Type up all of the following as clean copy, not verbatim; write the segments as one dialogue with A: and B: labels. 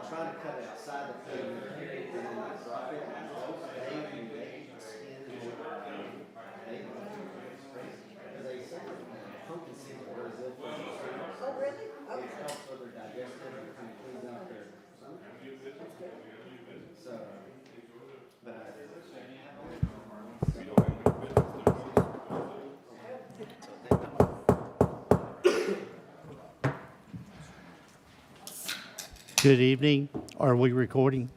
A: Trying to cut it outside the food and then I drop it. They say pumpkin seed oil is good for them.
B: Oh, really? Okay.
A: It helps with their digestive and kind of cleans out their stomach. So, but
C: Good evening. Are we recording?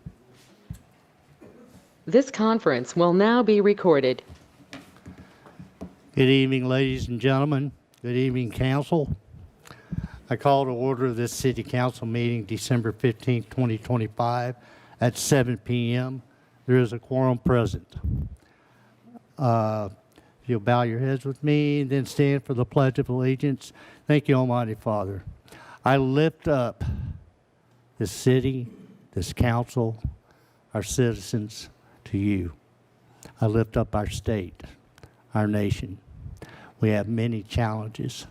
D: This conference will now be recorded.
C: Good evening, ladies and gentlemen. Good evening, council. I call to order this city council meeting December 15, 2025 at 7 p.m. There is a quorum present. If you'll bow your heads with me and then stand for the Pledge of Allegiance. Thank you, Almighty Father. I lift up this city, this council, our citizens to you. I lift up our state, our nation. We have many challenges.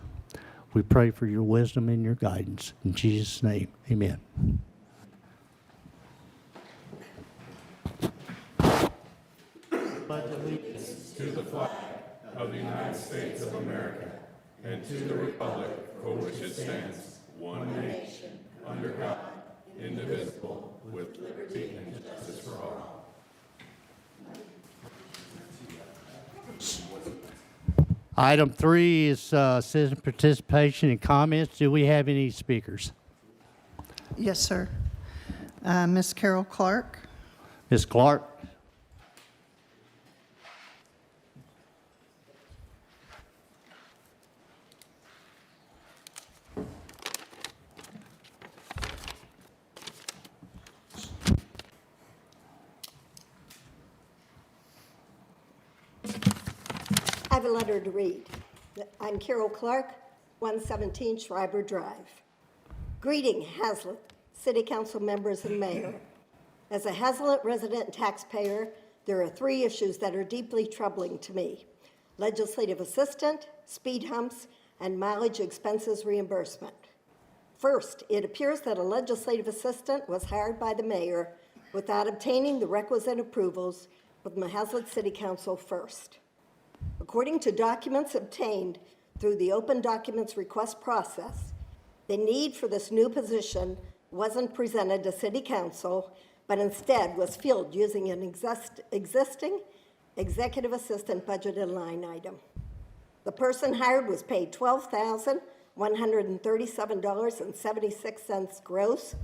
C: We pray for your wisdom and your guidance. In Jesus' name, amen.
E: Pledge allegiance to the flag of the United States of America and to the republic for which it stands, one nation, under God, indivisible, with liberty and justice for all.
C: Item 3 is citizen participation and comments. Do we have any speakers?
B: Yes, sir. Ms. Carol Clark.
C: Ms. Clark?
F: I have a letter to read. I'm Carol Clark, 117 Schreiber Drive. Greeting, Haslet, City Council members and Mayor. As a Haslet resident and taxpayer, there are 3 issues that are deeply troubling to me: legislative assistant, speed humps, and mileage expenses reimbursement. First, it appears that a legislative assistant was hired by the mayor without obtaining the requisite approvals from the Haslet City Council first. According to documents obtained through the open documents request process, the need for this new position wasn't presented to City Council, but instead was filled using an existing executive assistant budgeted line item. The person hired was paid $12,137.76 gross,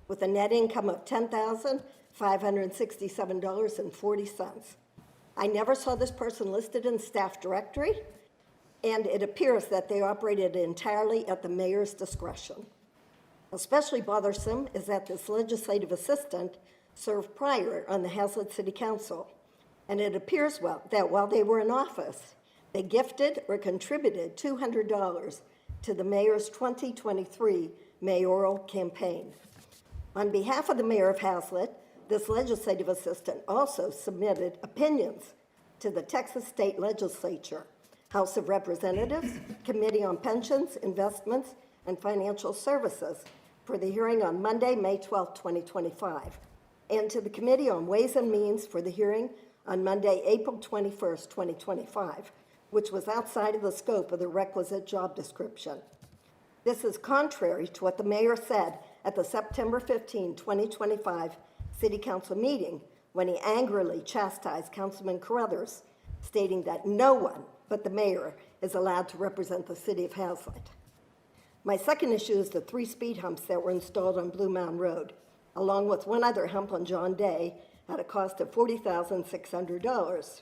F: with a net income of $10,567.40. I never saw this person listed in the staff directory, and it appears that they operated entirely at the mayor's discretion. Especially bothersome is that this legislative assistant served prior on the Haslet City Council, and it appears that while they were in office, they gifted or contributed $200 to the mayor's 2023 mayoral campaign. On behalf of the mayor of Haslet, this legislative assistant also submitted opinions to the Texas State Legislature, House of Representatives, Committee on Pensions, Investments, and Financial Services for the hearing on Monday, May 12, 2025, and to the Committee on Ways and Means for the hearing on Monday, April 21, 2025, which was outside of the scope of the requisite job description. This is contrary to what the mayor said at the September 15, 2025 City Council meeting when he angrily chastised Councilman Carruthers, stating that no one but the mayor is allowed to represent the city of Haslet. My second issue is the 3 speed humps that were installed on Blue Mound Road, along with one other hump on John Day at a cost of $40,600.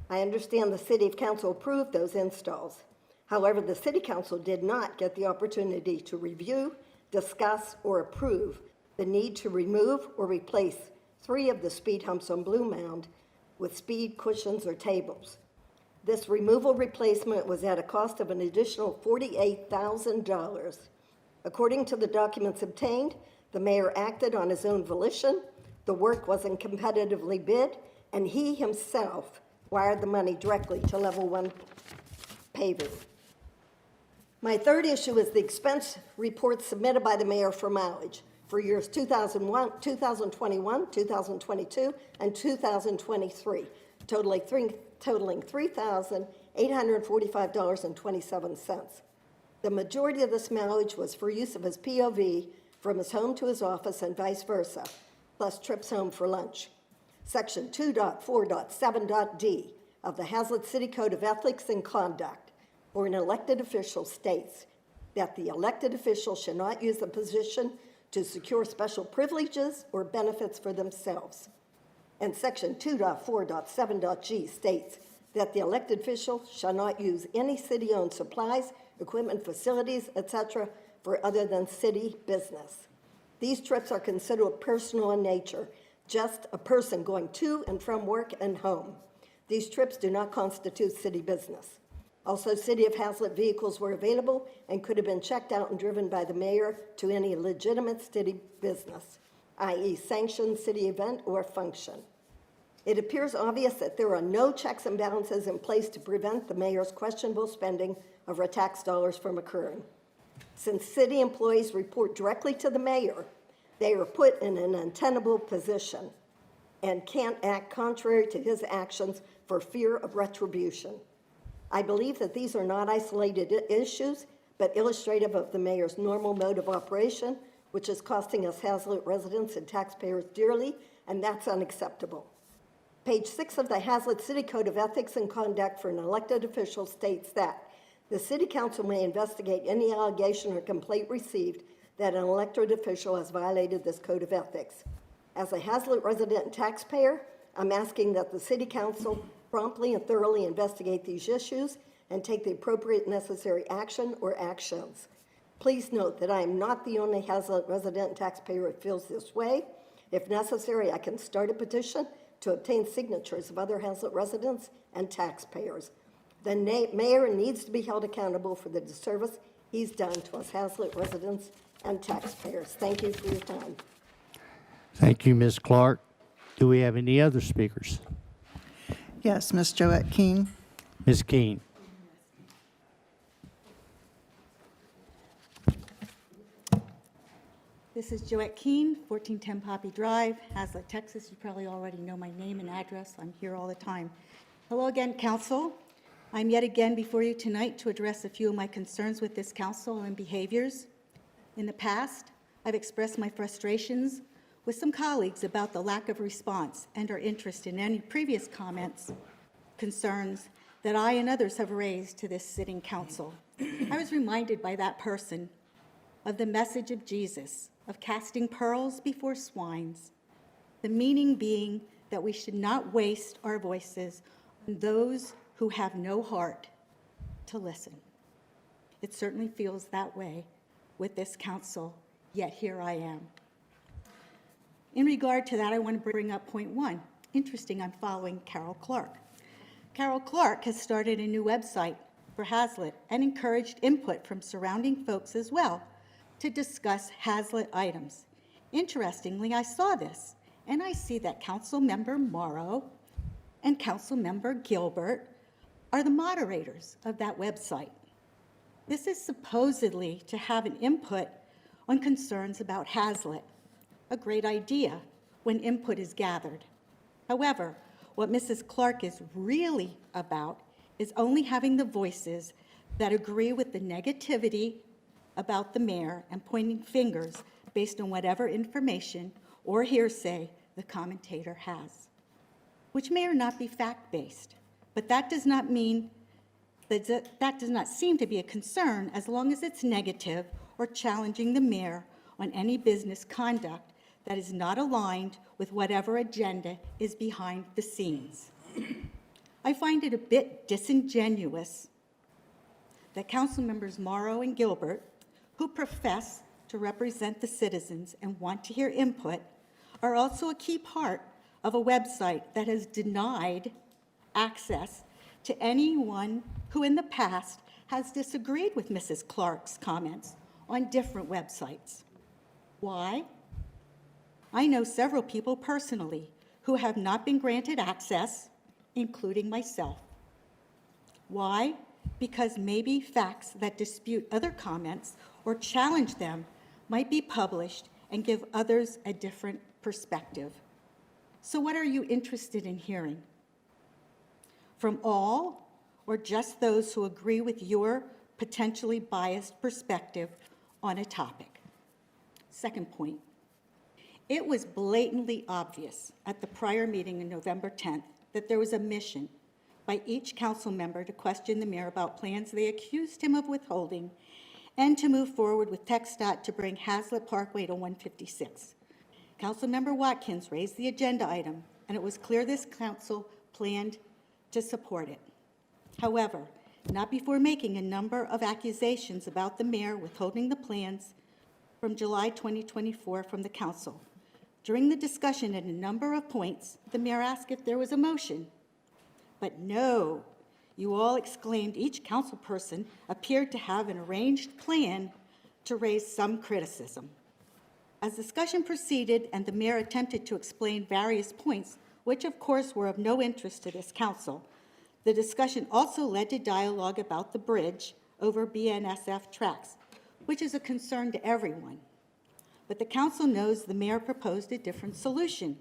F: I understand the City Council approved those installs. However, the City Council did not get the opportunity to review, discuss, or approve the need to remove or replace 3 of the speed humps on Blue Mound with speed cushions or tables. This removal replacement was at a cost of an additional $48,000. According to the documents obtained, the mayor acted on his own volition, the work wasn't competitively bid, and he himself wired the money directly to level 1 paving. My third issue is the expense report submitted by the mayor for mileage for years 2021, 2022, and 2023, totaling $3,845.27. The majority of this mileage was for use of his POV from his home to his office and vice versa, plus trips home for lunch. Section 2.4.7.d of the Haslet City Code of Ethics and Conduct for an elected official states that the elected official should not use the position to secure special privileges or benefits for themselves. And Section 2.4.7.g states that the elected official shall not use any city-owned supplies, equipment, facilities, etc., for other than city business. These trips are considered personal in nature, just a person going to and from work and home. These trips do not constitute city business. Also, City of Haslet vehicles were available and could have been checked out and driven by the mayor to any legitimate city business, i.e. sanctioned city event or function. It appears obvious that there are no checks and balances in place to prevent the mayor's questionable spending of our tax dollars from occurring. Since city employees report directly to the mayor, they are put in an untenable position and can't act contrary to his actions for fear of retribution. I believe that these are not isolated issues, but illustrative of the mayor's normal mode of operation, which is costing us Haslet residents and taxpayers dearly, and that's unacceptable. Page 6 of the Haslet City Code of Ethics and Conduct for an elected official states that the City Council may investigate any allegation or complaint received that an elected official has violated this Code of Ethics. As a Haslet resident and taxpayer, I'm asking that the City Council promptly and thoroughly investigate these issues and take the appropriate necessary action or actions. Please note that I am not the only Haslet resident and taxpayer who feels this way. If necessary, I can start a petition to obtain signatures of other Haslet residents and taxpayers. The mayor needs to be held accountable for the disservice he's done to us Haslet residents and taxpayers. Thank you for your time.
C: Thank you, Ms. Clark. Do we have any other speakers?
B: Yes, Ms. Joette Keene.
C: Ms. Keene.
G: This is Joette Keene, 1410 Poppy Drive, Haslet, Texas. You probably already know my name and address. I'm here all the time. Hello again, Council. I'm yet again before you tonight to address a few of my concerns with this council and behaviors. In the past, I've expressed my frustrations with some colleagues about the lack of response and or interest in any previous comments, concerns that I and others have raised to this sitting council. I was reminded by that person of the message of Jesus, of casting pearls before swines, the meaning being that we should not waste our voices on those who have no heart to listen. It certainly feels that way with this council, yet here I am. In regard to that, I want to bring up point 1. Interesting, I'm following Carol Clark. Carol Clark has started a new website for Haslet and encouraged input from surrounding folks as well to discuss Haslet items. Interestingly, I saw this, and I see that Council Member Morrow and Council Member Gilbert are the moderators of that website. This is supposedly to have an input on concerns about Haslet, a great idea when input is gathered. However, what Mrs. Clark is really about is only having the voices that agree with the negativity about the mayor and pointing fingers based on whatever information or hearsay the commentator has, which may or not be fact-based, but that does not mean that does not seem to be a concern as long as it's negative or challenging the mayor on any business conduct that is not aligned with whatever agenda is behind the scenes. I find it a bit disingenuous that Council Members Morrow and Gilbert, who profess to represent the citizens and want to hear input, are also a key part of a website that has denied access to anyone who in the past has disagreed with Mrs. Clark's comments on different websites. Why? I know several people personally who have not been granted access, including myself. Why? Because maybe facts that dispute other comments or challenge them might be published and give others a different perspective. So what are you interested in hearing? From all, or just those who agree with your potentially biased perspective on a topic? Second point, it was blatantly obvious at the prior meeting on November 10th that there was a mission by each council member to question the mayor about plans they accused him of withholding and to move forward with TxDOT to bring Haslet Parkway to 156. Councilmember Watkins raised the agenda item, and it was clear this council planned to support it. However, not before making a number of accusations about the mayor withholding the plans from July 2024 from the council. During the discussion at a number of points, the mayor asked if there was a motion. But no, you all exclaimed each council person appeared to have an arranged plan to raise some criticism. As discussion proceeded and the mayor attempted to explain various points, which of course were of no interest to this council, the discussion also led to dialogue about the bridge over BNSF tracks, which is a concern to everyone. But the council knows the mayor proposed a different solution.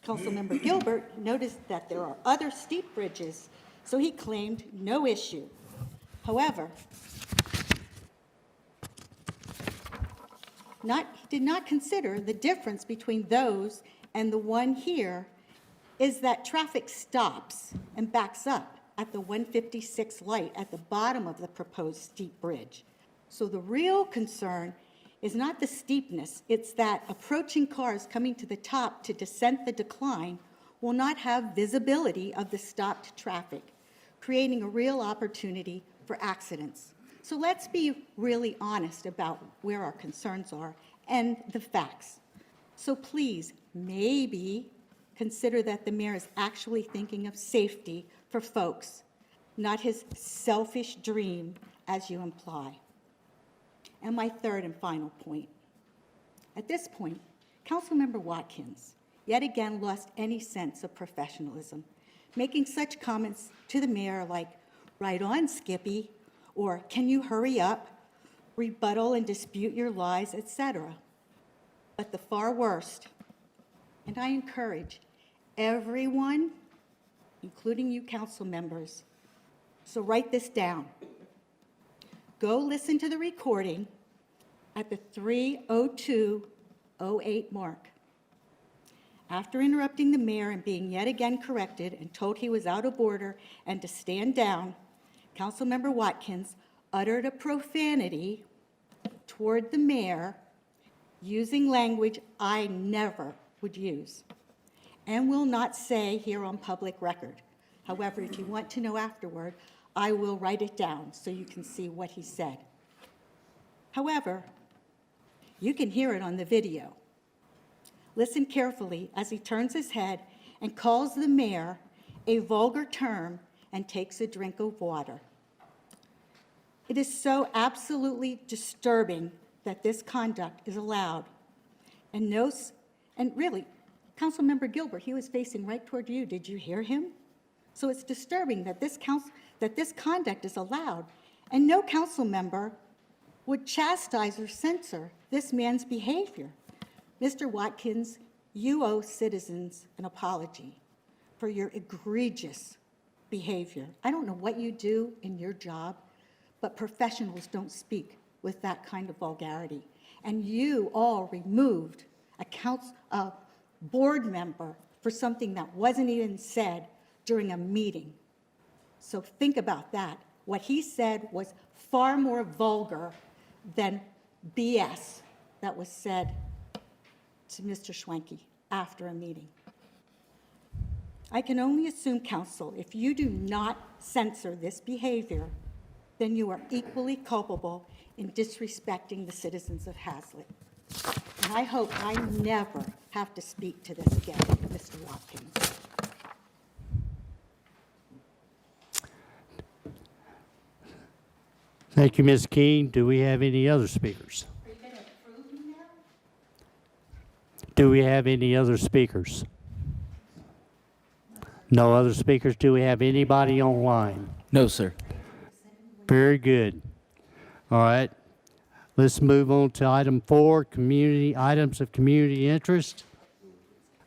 G: Councilmember Gilbert noticed that there are other steep bridges, so he claimed no issue. However, he did not consider the difference between those and the one here is that traffic stops and backs up at the 156 light at the bottom of the proposed steep bridge. So the real concern is not the steepness, it's that approaching cars coming to the top to descent the decline will not have visibility of the stopped traffic, creating a real opportunity for accidents. So let's be really honest about where our concerns are and the facts. So please, maybe consider that the mayor is actually thinking of safety for folks, not his selfish dream, as you imply. And my third and final point. At this point, Councilmember Watkins yet again lost any sense of professionalism, making such comments to the mayor like, "Right on, Skippy," or "Can you hurry up?" rebuttal and dispute your lies, etc. But the far worst, and I encourage everyone, including you council members, so write this down. Go listen to the recording at the 3:02:08 mark. After interrupting the mayor and being yet again corrected and told he was out of order and to stand down, Councilmember Watkins uttered a profanity toward the mayor using language I never would use and will not say here on public record. However, if you want to know afterward, I will write it down so you can see what he said. However, you can hear it on the video. Listen carefully as he turns his head and calls the mayor a vulgar term and takes a drink of water. It is so absolutely disturbing that this conduct is allowed. And really, Councilmember Gilbert, he was facing right toward you. Did you hear him? So it's disturbing that this conduct is allowed, and no council member would chastise or censor this man's behavior. Mr. Watkins, you owe citizens an apology for your egregious behavior. I don't know what you do in your job, but professionals don't speak with that kind of vulgarity. And you all removed a board member for something that wasn't even said during a meeting. So think about that. What he said was far more vulgar than BS that was said to Mr. Schwenke after a meeting. I can only assume, council, if you do not censor this behavior, then you are equally culpable in disrespecting the citizens of Haslet. And I hope I never have to speak to this again, Mr. Watkins.
C: Thank you, Ms. King. Do we have any other speakers? Do we have any other speakers? No other speakers? Do we have anybody online?
A: No, sir.
C: Very good. All right. Let's move on to item 4, community items of community interest.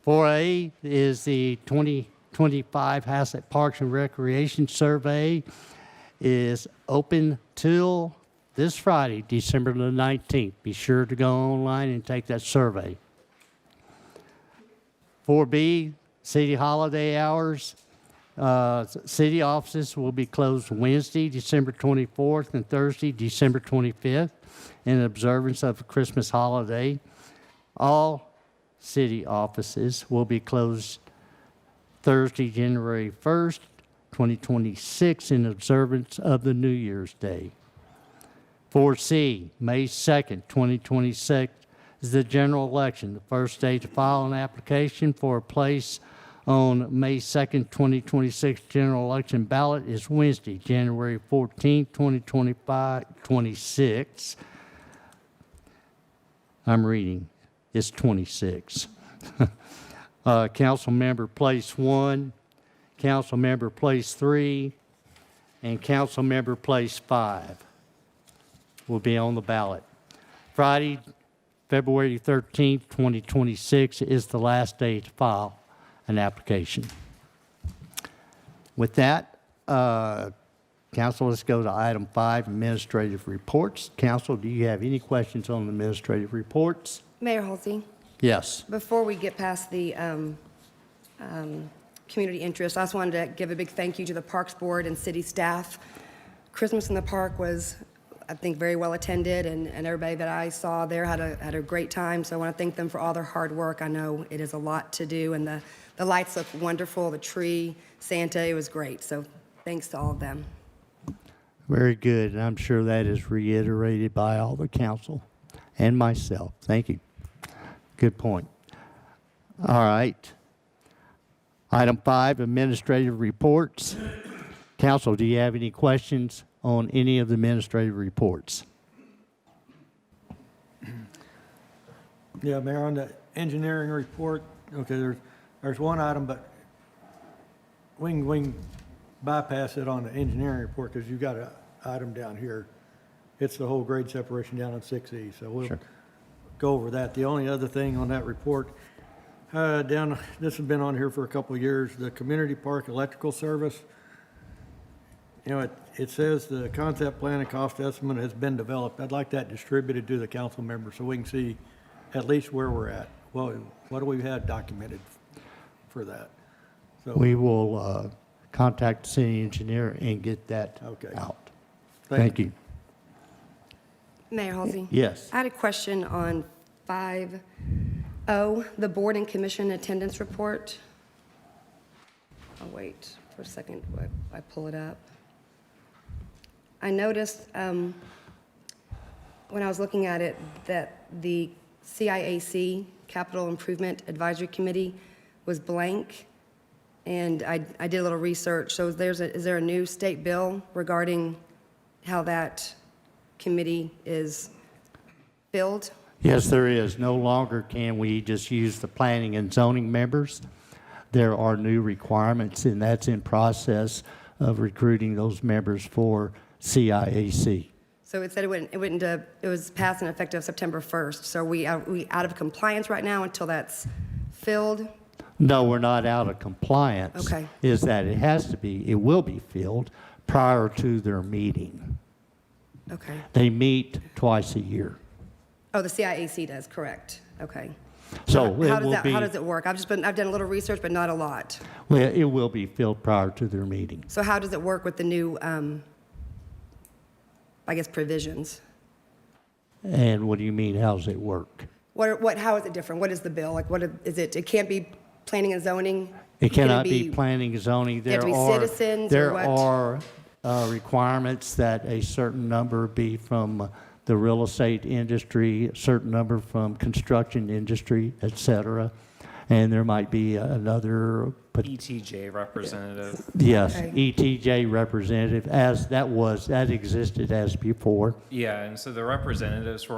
C: 4A is the 2025 Haslet Parks and Recreation Survey is open till this Friday, December the 19th. Be sure to go online and take that survey. 4B, city holiday hours. City offices will be closed Wednesday, December 24th, and Thursday, December 25th, in observance of the Christmas holiday. All city offices will be closed Thursday, January 1st, 2026, in observance of the New Year's Day. 4C, May 2nd, 2026, is the general election. The first day to file an application for a place on May 2nd, 2026 general election ballot is Wednesday, January 14th, 2026. I'm reading. It's 26. Council member place 1, council member place 3, and council member place 5 will be on the ballot. Friday, February 13th, 2026 is the last day to file an application. With that, council, let's go to item 5, administrative reports. Council, do you have any questions on the administrative reports?
H: Mayor Halsey,
C: Yes.
H: before we get past the community interest, I just wanted to give a big thank you to the Parks Board and city staff. Christmas in the park was, I think, very well attended, and everybody that I saw there had a great time, so I want to thank them for all their hard work. I know it is a lot to do, and the lights look wonderful, the tree, Santa, it was great, so thanks to all of them.
C: Very good. And I'm sure that is reiterated by all the council and myself. Thank you. Good point. All right. Item 5, administrative reports. Council, do you have any questions on any of the administrative reports?
I: Yeah, Mayor, on the engineering report, okay, there's one item, but we can bypass it on the engineering report because you've got an item down here. It's the whole grade separation down on 6E, so we'll go over that. The only other thing on that report, this has been on here for a couple of years, the community park electrical service. You know, it says the concept plan and cost estimate has been developed. I'd like that distributed to the council members so we can see at least where we're at. Well, what do we have documented for that? So
C: We will contact the city engineer and get that out. Thank you.
H: Mayor Halsey?
C: Yes.
H: I had a question on 5O, the board and commission attendance report. I'll wait for a second while I pull it up. I noticed when I was looking at it that the CIAC, Capital Improvement Advisory Committee, was blank, and I did a little research. So is there a new state bill regarding how that committee is filled?
C: Yes, there is. No longer can we just use the planning and zoning members. There are new requirements, and that's in process of recruiting those members for CIAC.
H: So it said it was passed and effective September 1st. So are we out of compliance right now until that's filled?
C: No, we're not out of compliance.
H: Okay.
C: Is that it will be filled prior to their meeting.
H: Okay.
C: They meet twice a year.
H: Oh, the CIAC does, correct. Okay.
C: So
H: How does it work? I've done a little research, but not a lot.
C: Well, it will be filled prior to their meeting.
H: So how does it work with the new, provisions?
C: And what do you mean, how does it work?
H: How is it different? What is the bill? Like, is it? It can't be planning and zoning?
C: It cannot be planning and zoning.
H: They have to be citizens or what?
C: There are requirements that a certain number be from the real estate industry, a certain number from construction industry, et cetera. and there might be another.
J: ETJ representative.
C: Yes,
H: Okay.
C: ETJ representative, that existed as before.
J: Yeah, and so the representatives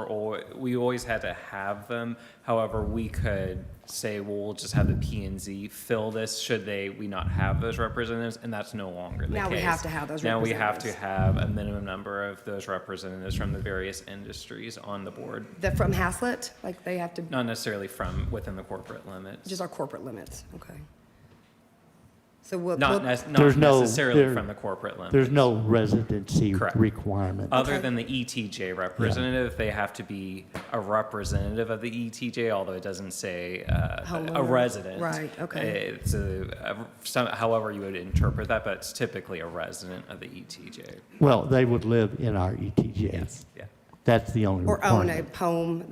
J: we always had to have them. However, we could say, well, we'll just have the P and Z fill this should we not have those representatives, and that's no longer the case.
H: Now we have to have those
J: Now we have to
H: representatives.
J: have a minimum number of those representatives from the various industries on the board.
H: From Haslet, like they have to,
J: Not necessarily from within the corporate limits.
H: just our corporate limits, okay. So we'll,
J: Not
C: There's no-
J: necessarily
C: there-
J: from the corporate limits.
C: There's no residency
J: Correct.
C: requirement.
J: Other
H: Okay.
J: than the ETJ representative, they have to be a representative of the ETJ, although it doesn't say a
H: Homeowner.
J: resident.
H: Right, okay.
J: It's however you would interpret that, but it's typically a resident of the ETJ.
C: Well, they would live in our ETJ.
J: Yes, yeah.
C: That's the only
H: or own a
C: requirement.
H: home,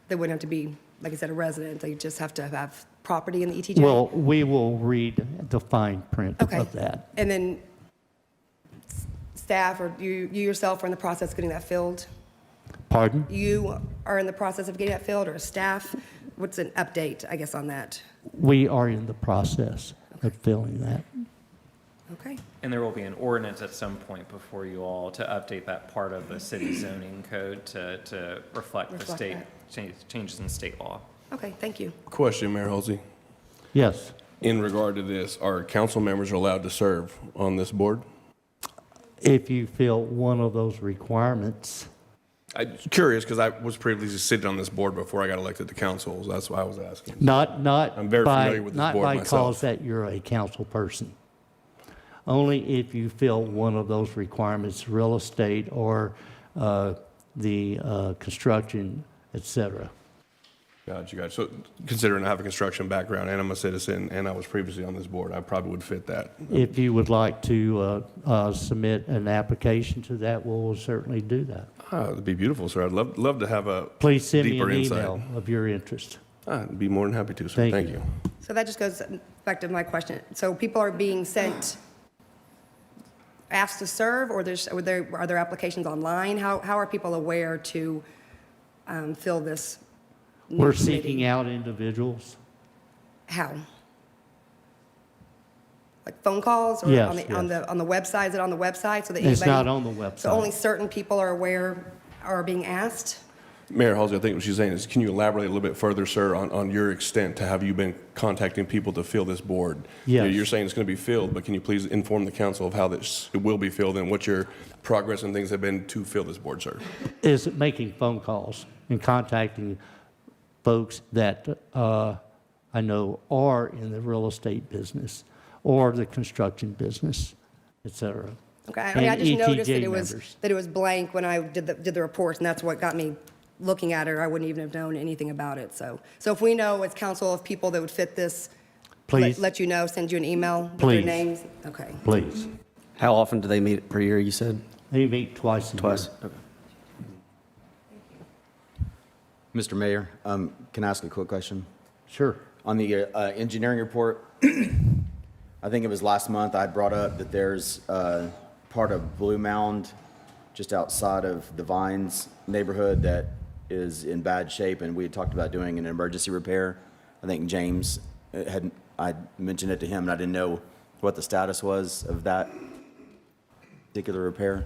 H: they wouldn't have to be, like I said, a resident, they just have to have property in the ETJ?
C: Well, we will read the fine print
H: Okay.
C: of that.
H: And then staff, or you yourself are in the process of getting that filled?
C: Pardon?
H: You are in the process of getting that filled, or staff? What's an update, I guess, on that?
C: We are in the process of filling that.
H: Okay.
J: And there will be an ordinance at some point before you all to update that part of the city zoning code to reflect the
H: Reflect
J: state,
H: that.
J: changes in state law.
H: Okay, thank you.
E: Question, Mayor Halsey.
C: Yes.
E: In regard to this, are council members allowed to serve on this board?
C: If you fill one of those requirements,
E: I'm curious because I was previously sitting on this board before I got elected to council. So that's why I was asking.
C: not
E: I'm very
C: by,
E: familiar with this
C: not
E: board
C: by
E: myself.
C: cause that you're a council person. Only if you fill one of those requirements, real estate or the construction, et cetera.
E: Gotcha. So considering I have a construction background and I'm a citizen and I was previously on this board, I probably would fit that.
C: If you would like to submit an application to that, we'll certainly do that.
E: It'd be beautiful, sir. I'd love to have a
C: Please send me
E: deeper
C: an
E: insight.
C: email of your interest.
E: I'd be more than happy to, sir.
C: Thank
E: Thank
C: you.
E: you.
H: So that just goes back to my question. So people are being sent, asked to serve, or are there applications online? How are people aware to fill this new
C: We're
H: committee?
C: seeking out individuals.
H: How? Like phone calls, or
C: Yes,
H: on the website? Is it on the website so that
C: It's
H: anybody?
C: not on the website.
H: So only certain people are aware, are being asked?
E: Mayor Halsey, I think what she's saying is, can you elaborate a little bit further, sir, on your extent to have you been contacting people to fill this board?
C: Yes.
E: You're saying it's going to be filled, but can you please inform the council of how it will be filled and what your progress and things have been to fill this board, sir?
C: Is making phone calls and contacting folks that I know are in the real estate business or the construction business, et cetera.
H: Okay, I mean, I
C: And
H: just noticed that
C: ETJ
H: it
C: members.
H: was blank when I did the reports, and that's what got me looking at it, or I wouldn't even have known anything about it, so. So if we know as council of people that would fit this,
C: Please,
H: let you know, send you an email with
C: Please.
H: their names? Okay.
C: please.
K: How often do they meet per year, you said?
C: They meet twice a year.
K: Twice? Okay. Mr. Mayor, can I ask a quick question?
C: Sure.
K: On the engineering report, I think it was last month I brought up that there's part of Blue Mound just outside of the Vines neighborhood that is in bad shape, and we had talked about doing an emergency repair. I think James I mentioned it to him, and I didn't know what the status was of that particular repair.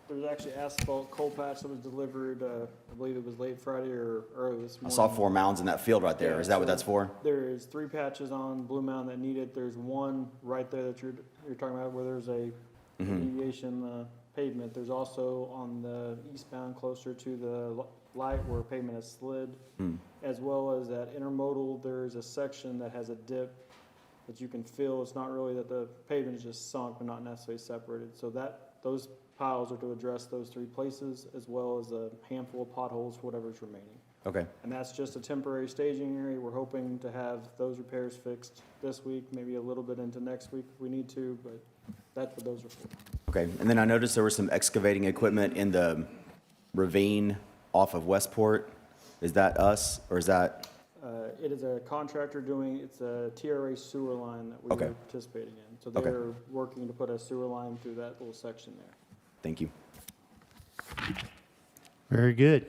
A: There's actually asphalt coal patch that was delivered, I believe it was late Friday or early this
K: I
A: morning.
K: saw 4 mounds in that field right there. Is that what that's for?
A: There is 3 patches on Blue Mountain that need it. There's one right there that you're talking about where there's a deviation pavement. There's also on the eastbound closer to the light where pavement has slid, as well as at intermodal, there's a section that has a dip that you can feel. It's not really that the pavement is just sunk, but not necessarily separated. So those piles are to address those 3 places, as well as a handful of potholes for whatever's remaining.
K: Okay.
A: And that's just a temporary staging area. We're hoping to have those repairs fixed this week, maybe a little bit into next week if we need to, but that's what those are for.
K: Okay, and then I noticed there was some excavating equipment in the ravine off of Westport. Is that us, or is that?
A: It is a contractor it's a TRA sewer line that we
K: Okay.
A: are participating in. So
K: Okay.
A: they're working to put a sewer line through that little section there.
K: Thank you.
C: Very good.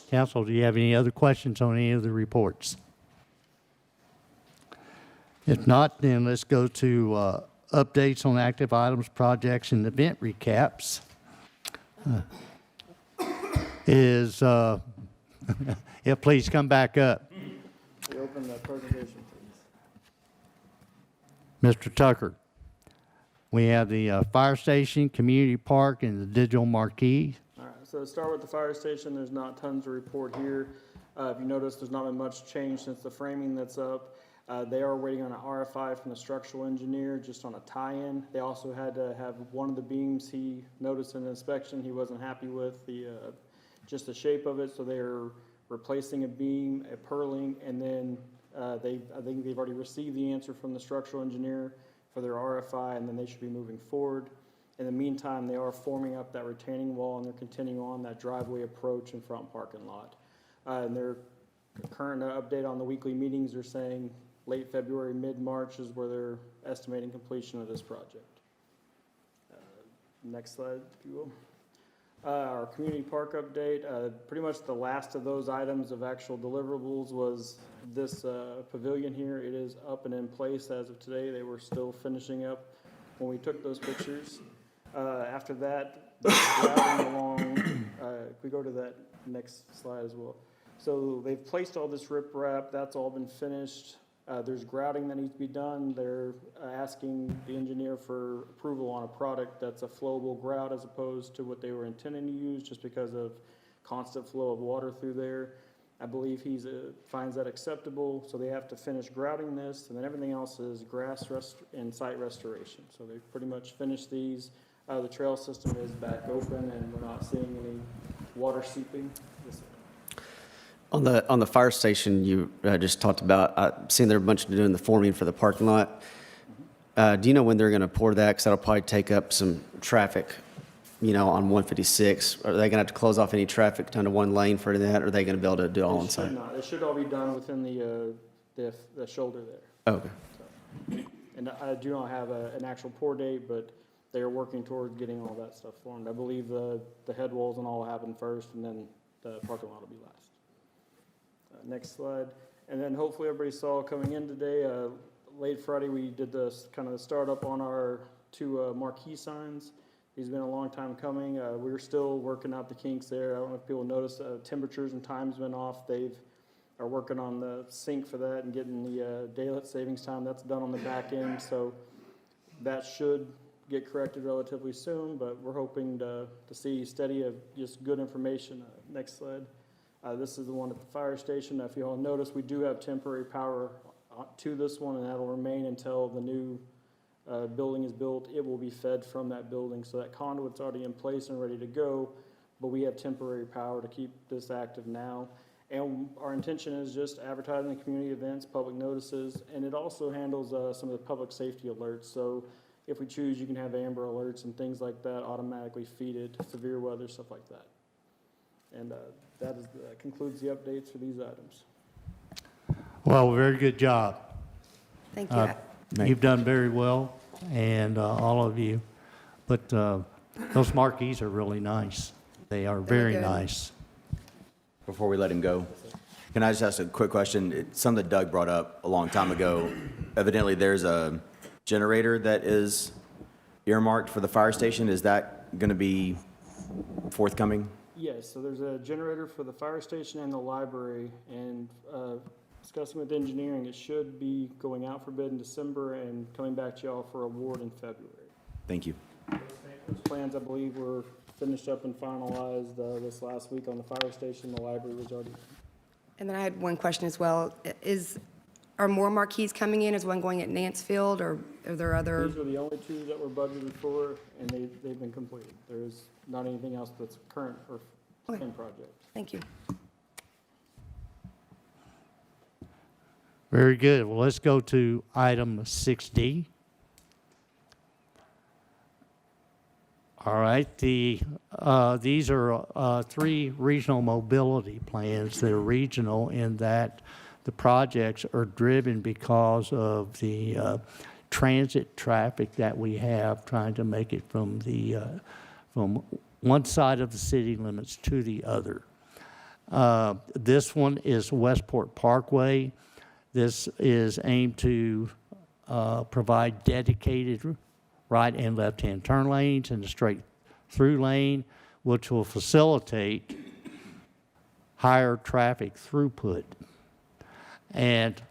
C: Council, do you have any other questions on any of the reports? If not, then let's go to updates on active items, projects, and event recaps. Yeah, please come back up.
A: We open the presentation, please.
C: Mr. Tucker. We have the fire station, community park, and the digital marquee.
A: All right, so to start with the fire station, there's not tons to report here. If you notice, there's not been much change since the framing that's up. They are waiting on an RFI from the structural engineer just on a tie-in. They also had to have one of the beams he noticed in the inspection he wasn't happy with, just the shape of it, so they're replacing a beam, a purling, and then I think they've already received the answer from the structural engineer for their RFI, and then they should be moving forward. In the meantime, they are forming up that retaining wall, and they're continuing on that driveway approach and front parking lot. And their current update on the weekly meetings are saying late February, mid-March is where they're estimating completion of this project. Next slide, if you will. Our community park update, pretty much the last of those items of actual deliverables was this pavilion here. It is up and in place as of today. They were still finishing up when we took those pictures. After that, driving along, if we go to that next slide as well. So they've placed all this riprap, that's all been finished. There's grouting that needs to be done. They're asking the engineer for approval on a product that's a flowable grout as opposed to what they were intending to use just because of constant flow of water through there. I believe he finds that acceptable, so they have to finish grouting this, and then everything else is grass and site restoration. So they've pretty much finished these. The trail system is back open, and we're not seeing any water seeping.
L: On the fire station, you just talked about, I've seen they're a bunch of doing the forming for the parking lot. Do you know when they're going to pour that? Because that'll probably take up some traffic, on 156. Are they going to have to close off any traffic down to one lane for that, or are they going to be able to do it all on site?
A: Not. It should all be done within the shoulder there.
L: Okay.
A: So, and I do not have an actual pour date, but they are working toward getting all that stuff formed. I believe the head walls and all will happen first, and then the parking lot will be last. Next slide. And then hopefully everybody saw coming in today, late Friday, we did this kind of the startup on our two marquee signs. These have been a long time coming. We're still working out the kinks there. I don't know if people notice temperatures and times went off. Are working on the sync for that and getting the daylight savings time. That's done on the back end. So that should get corrected relatively soon, but we're hoping to see steady of just good information. Next slide. This is the one at the fire station. If you all notice, we do have temporary power to this one, and that'll remain until the new building is built. It will be fed from that building, so that conduit's already in place and ready to go, but we have temporary power to keep this active now. And our intention is just advertising community events, public notices, and it also handles some of the public safety alerts. So if we choose, you can have amber alerts and things like that automatically feeded, severe weather, stuff like that. And that concludes the updates for these items.
C: Well, very good job.
H: Thank you.
C: You've done very well, and all of you. But those marquees are really nice. They are very
H: good.
C: nice.
K: Before we let him go, can I just ask a quick question? Something that Doug brought up a long time ago. Evidently, there's a generator that is earmarked for the fire station. Is that going to be forthcoming?
A: Yes, so there's a generator for the fire station and the library, and discussing with engineering, it should be going out for bid in December and coming back to y'all for award in February.
K: Thank you.
A: Those plans, I believe, were finished up and finalized this last week on the fire station. The library was already.
H: And then I had one question as well. Are more marquees coming in? Is one going at Nancefield, or are there other?
A: These were the only two that were budgeted for, and they've been completed. There's not anything else that's current or in project.
H: Thank you.
C: Very good. Well, let's go to item 6D. All right. These are three regional mobility plans. They're regional in that the projects are driven because of the transit traffic that we have trying to make it from one side of the city limits to the other. This one is Westport Parkway. This is aimed to provide dedicated right and left-hand turn lanes and a straight-through lane, which will facilitate higher traffic throughput and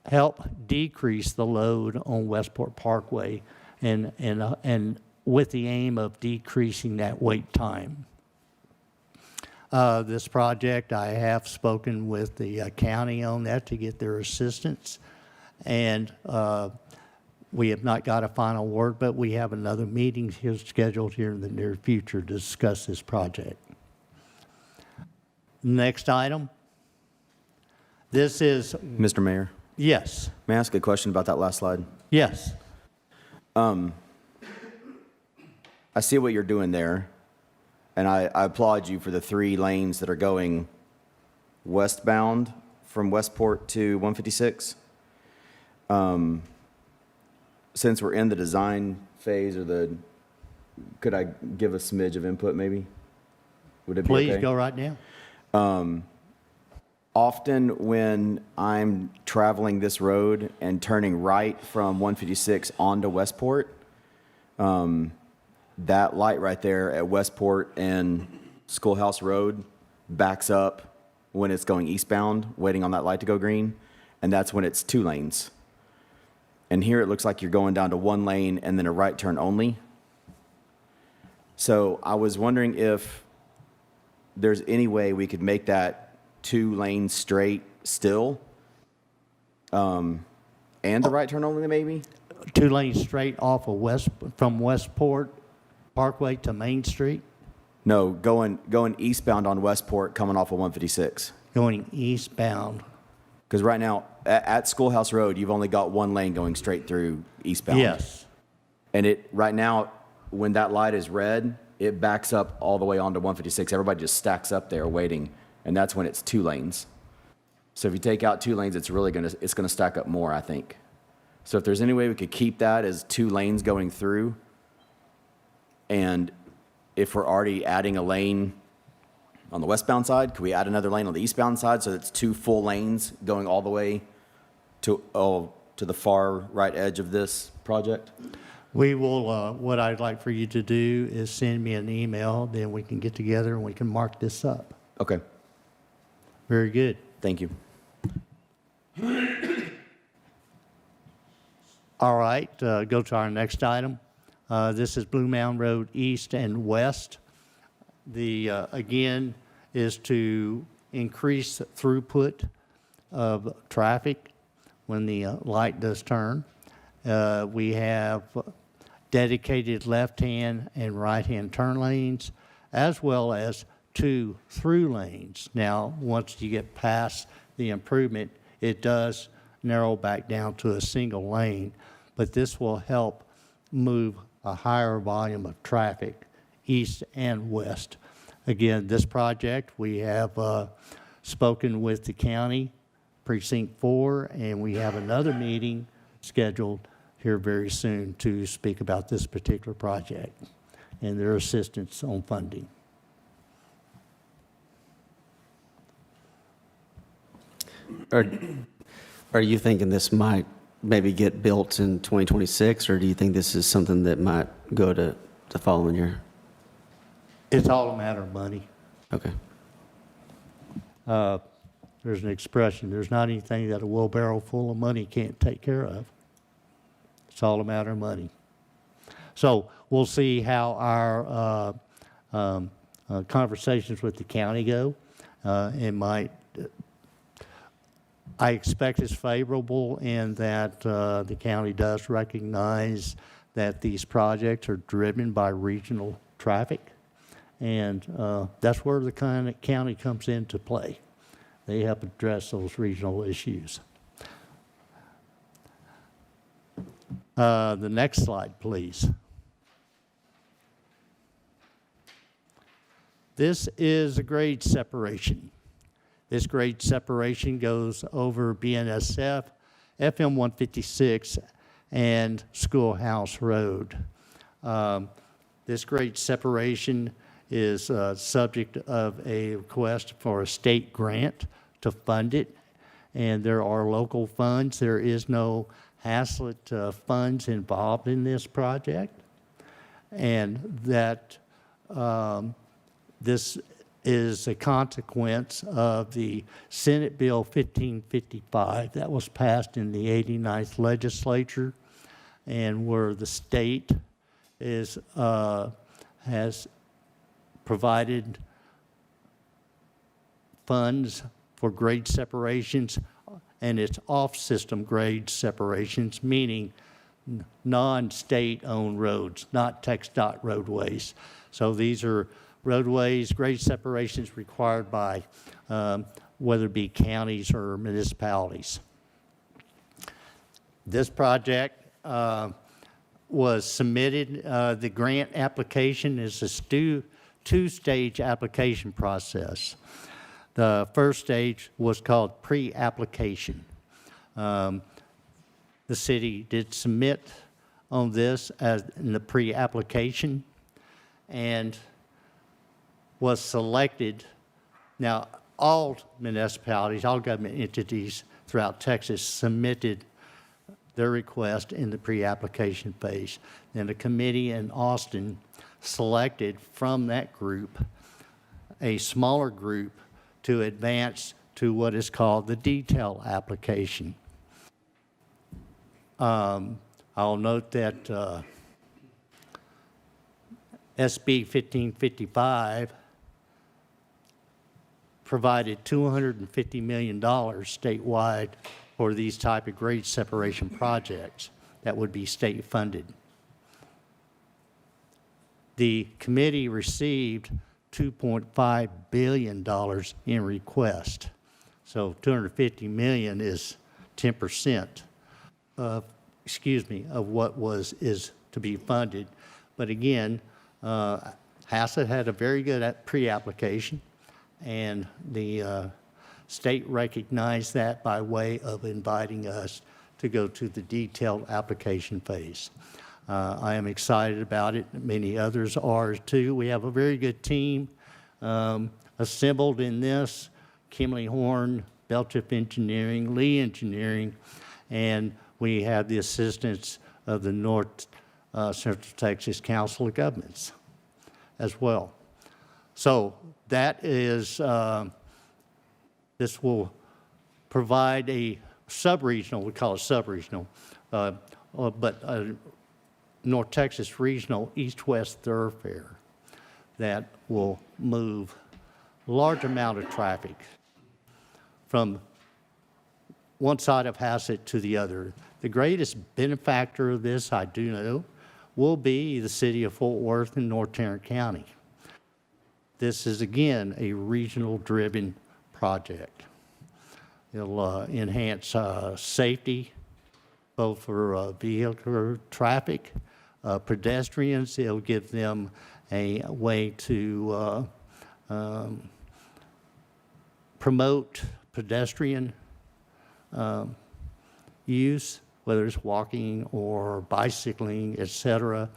C: help decrease the load on Westport Parkway and with the aim of decreasing that wait time. This project, I have spoken with the county on that to get their assistance, and we have not got a final word, but we have another meeting here scheduled here in the near future to discuss this project. Next item. This is,
K: Mr. Mayor,
C: yes,
K: may I ask a question about that last slide?
C: yes,
K: I see what you're doing there, and I applaud you for the 3 lanes that are going westbound from Westport to 156. Since we're in the design phase could I give a smidge of input maybe? Would it be
C: please
K: okay?
C: go right now.
K: Often when I'm traveling this road and turning right from 156 onto Westport, that light right there at Westport and Schoolhouse Road backs up when it's going eastbound, waiting on that light to go green, and that's when it's 2 lanes. And here it looks like you're going down to 1 lane and then a right turn only. So I was wondering if there's any way we could make that 2 lanes straight still, and the right turn only maybe?
C: 2 lanes straight off of from Westport Parkway to Main Street,
K: No, going eastbound on Westport coming off of 156.
C: going eastbound.
K: Because right now at Schoolhouse Road, you've only got 1 lane going straight through eastbound.
C: Yes.
K: And right now, when that light is red, it backs up all the way onto 156. Everybody just stacks up there waiting, and that's when it's 2 lanes. So if you take out 2 lanes, it's gonna stack up more, I think. So if there's any way we could keep that as 2 lanes going through, and if we're already adding a lane on the westbound side, could we add another lane on the eastbound side so it's 2 full lanes going all the way to the far right edge of this project?
C: We will, what I'd like for you to do is send me an email, then we can get together and we can mark this up.
K: Okay,
C: Very good.
K: thank you.
C: All right, go to our next item. This is Blue Mound Road East and West. Again, is to increase throughput of traffic when the light does turn. We have dedicated left-hand and right-hand turn lanes, as well as 2 through lanes. Now, once you get past the improvement, it does narrow back down to a single lane, but this will help move a higher volume of traffic east and west. Again, this project, we have spoken with the county, Precinct 4, and we have another meeting scheduled here very soon to speak about this particular project and their assistance on funding.
L: Are you thinking this might maybe get built in 2026, or do you think this is something that might go to the following year?
C: It's all a matter of money.
L: Okay.
C: There's an expression, there's not anything that a wheelbarrow full of money can't take care of. It's all a matter of money. So we'll see how our conversations with the county go. I expect it's favorable in that the county does recognize that these projects are driven by regional traffic, and that's where the county comes into play. They help address those regional issues. The next slide, please. This is a grade separation. This grade separation goes over BNSF, FM 156, and Schoolhouse Road. This grade separation is subject of a request for a state grant to fund it, and there are local funds. There is no Haslet funds involved in this project, and that this is a consequence of the Senate Bill 1555 that was passed in the 89th legislature, and where the state is has provided funds for grade separations, and it's off-system grade separations, meaning non-state-owned roads, not TxDOT roadways. So these are roadways, grade separations required by whether it be counties or municipalities. This project was submitted. The grant application is a two-stage application process. The first stage was called pre-application. The city did submit on this as in the pre-application and was selected. Now, all municipalities, all government entities throughout Texas submitted their request in the pre-application phase. Then a committee in Austin selected from that group a smaller group to advance to what is called the detail application. I'll note that SB 1555 provided $250 million statewide for these type of grade separation projects that would be state funded. The committee received $2.5 billion in request. So $250 million is 10% of what is to be funded. But again, Haslet had a very good pre-application, and the state recognized that by way of inviting us to go to the detailed application phase. I am excited about it. Many others are too. We have a very good team assembled in this. Kimley Horn, Belchip Engineering, Lee Engineering, and we have the assistance of the North Central Texas Council of Governments as well. So that is, this will provide a sub-regional, we call it sub-regional, but North Texas regional east-west thoroughfare that will move a large amount of traffic from one side of Haslet to the other. The greatest benefactor of this, I do know, will be the city of Fort Worth and North Tarrant County. This is, again, a regional-driven project. It'll enhance safety, both for vehicular traffic, pedestrians. It'll give them a way to promote pedestrian use, whether it's walking or bicycling, etc.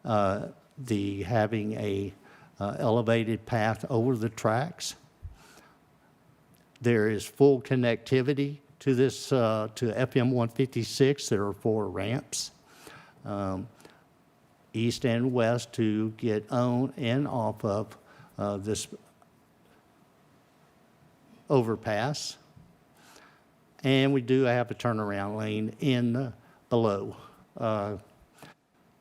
C: Having a elevated path over the tracks. There is full connectivity to this, to FM 156. There are 4 ramps, east and west, to get on and off of this overpass. And we do have a turnaround lane in below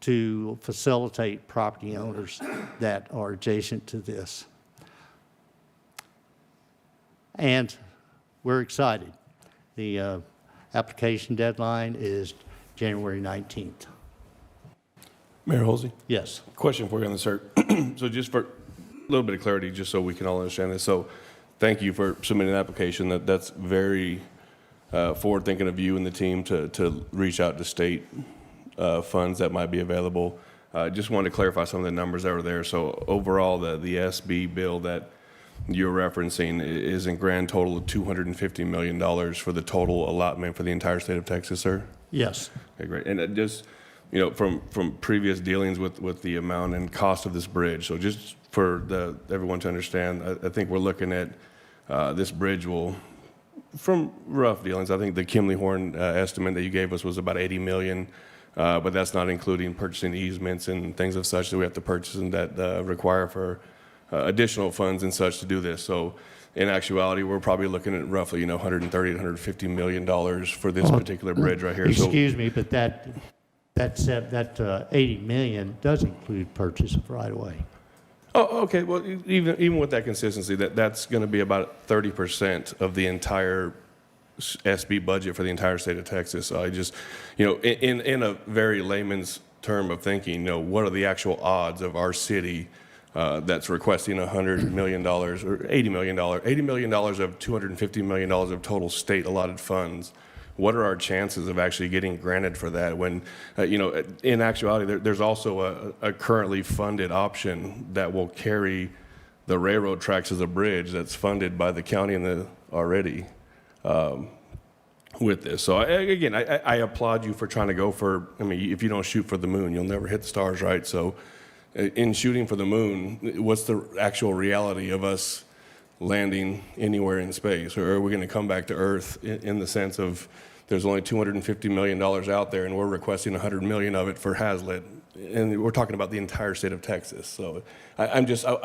C: to facilitate property owners that are adjacent to this. And we're excited. The application deadline is January 19th.
E: Mayor Halsey?
C: Yes.
E: Question for you on this, sir. So just for a little bit of clarity, just so we can all understand this. So thank you for submitting an application. That's very forward-thinking of you and the team to reach out to state funds that might be available. Just wanted to clarify some of the numbers that were there. So overall, the SB bill that you're referencing is in grand total of $250 million for the total allotment for the entire state of Texas, sir?
C: Yes.
E: Okay, great. And just, from previous dealings with the amount and cost of this bridge, so just for everyone to understand, I think we're looking at this bridge will, from rough dealings, I think the Kimley Horn estimate that you gave us was about 80 million, but that's not including purchasing easements and things of such that we have to purchase and that require for additional funds and such to do this. So in actuality, we're probably looking at roughly, 130 to 150 million dollars for this particular bridge right here.
C: Excuse me, but that 80 million does include purchase of right-of-way.
E: Oh, okay. Well, even with that consistency, that's going to be about 30% of the entire SB budget for the entire state of Texas. So I just, in a very layman's term of thinking, what are the actual odds of our city that's requesting $100 million or $80 million, $80 million of $250 million of total state allotted funds? What are our chances of actually getting granted for that when, in actuality, there's also a currently funded option that will carry the railroad tracks as a bridge that's funded by the county and already with this. So again, I applaud you for trying to go for, if you don't shoot for the moon, you'll never hit the stars, right? So in shooting for the moon, what's the actual reality of us landing anywhere in space? Or are we going to come back to Earth in the sense of there's only $250 million out there and we're requesting $100 million of it for Haslet, and we're talking about the entire state of Texas. So I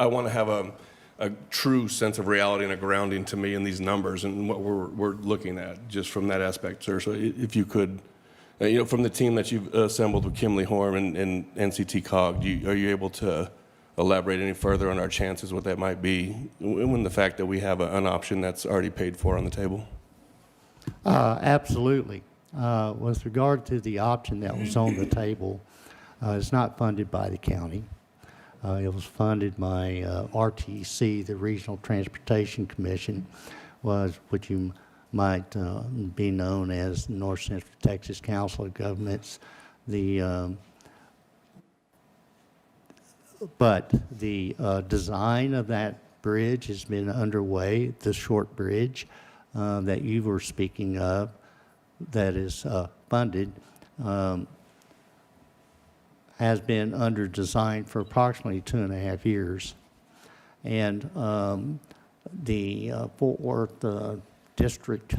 E: want to have a true sense of reality and a grounding to me in these numbers and what we're looking at just from that aspect, sir. So if you could, from the team that you've assembled with Kimley Horn and NCT COG, are you able to elaborate any further on our chances, what that might be, when the fact that we have an option that's already paid for on the table?
C: Absolutely. With regard to the option that was on the table, it's not funded by the county. It was funded by RTC, the Regional Transportation Commission, which you might be known as the North Central Texas Council of Governments. But the design of that bridge has been underway, the short bridge that you were speaking of that is funded, has been under design for approximately 2.5 years. And the Fort Worth District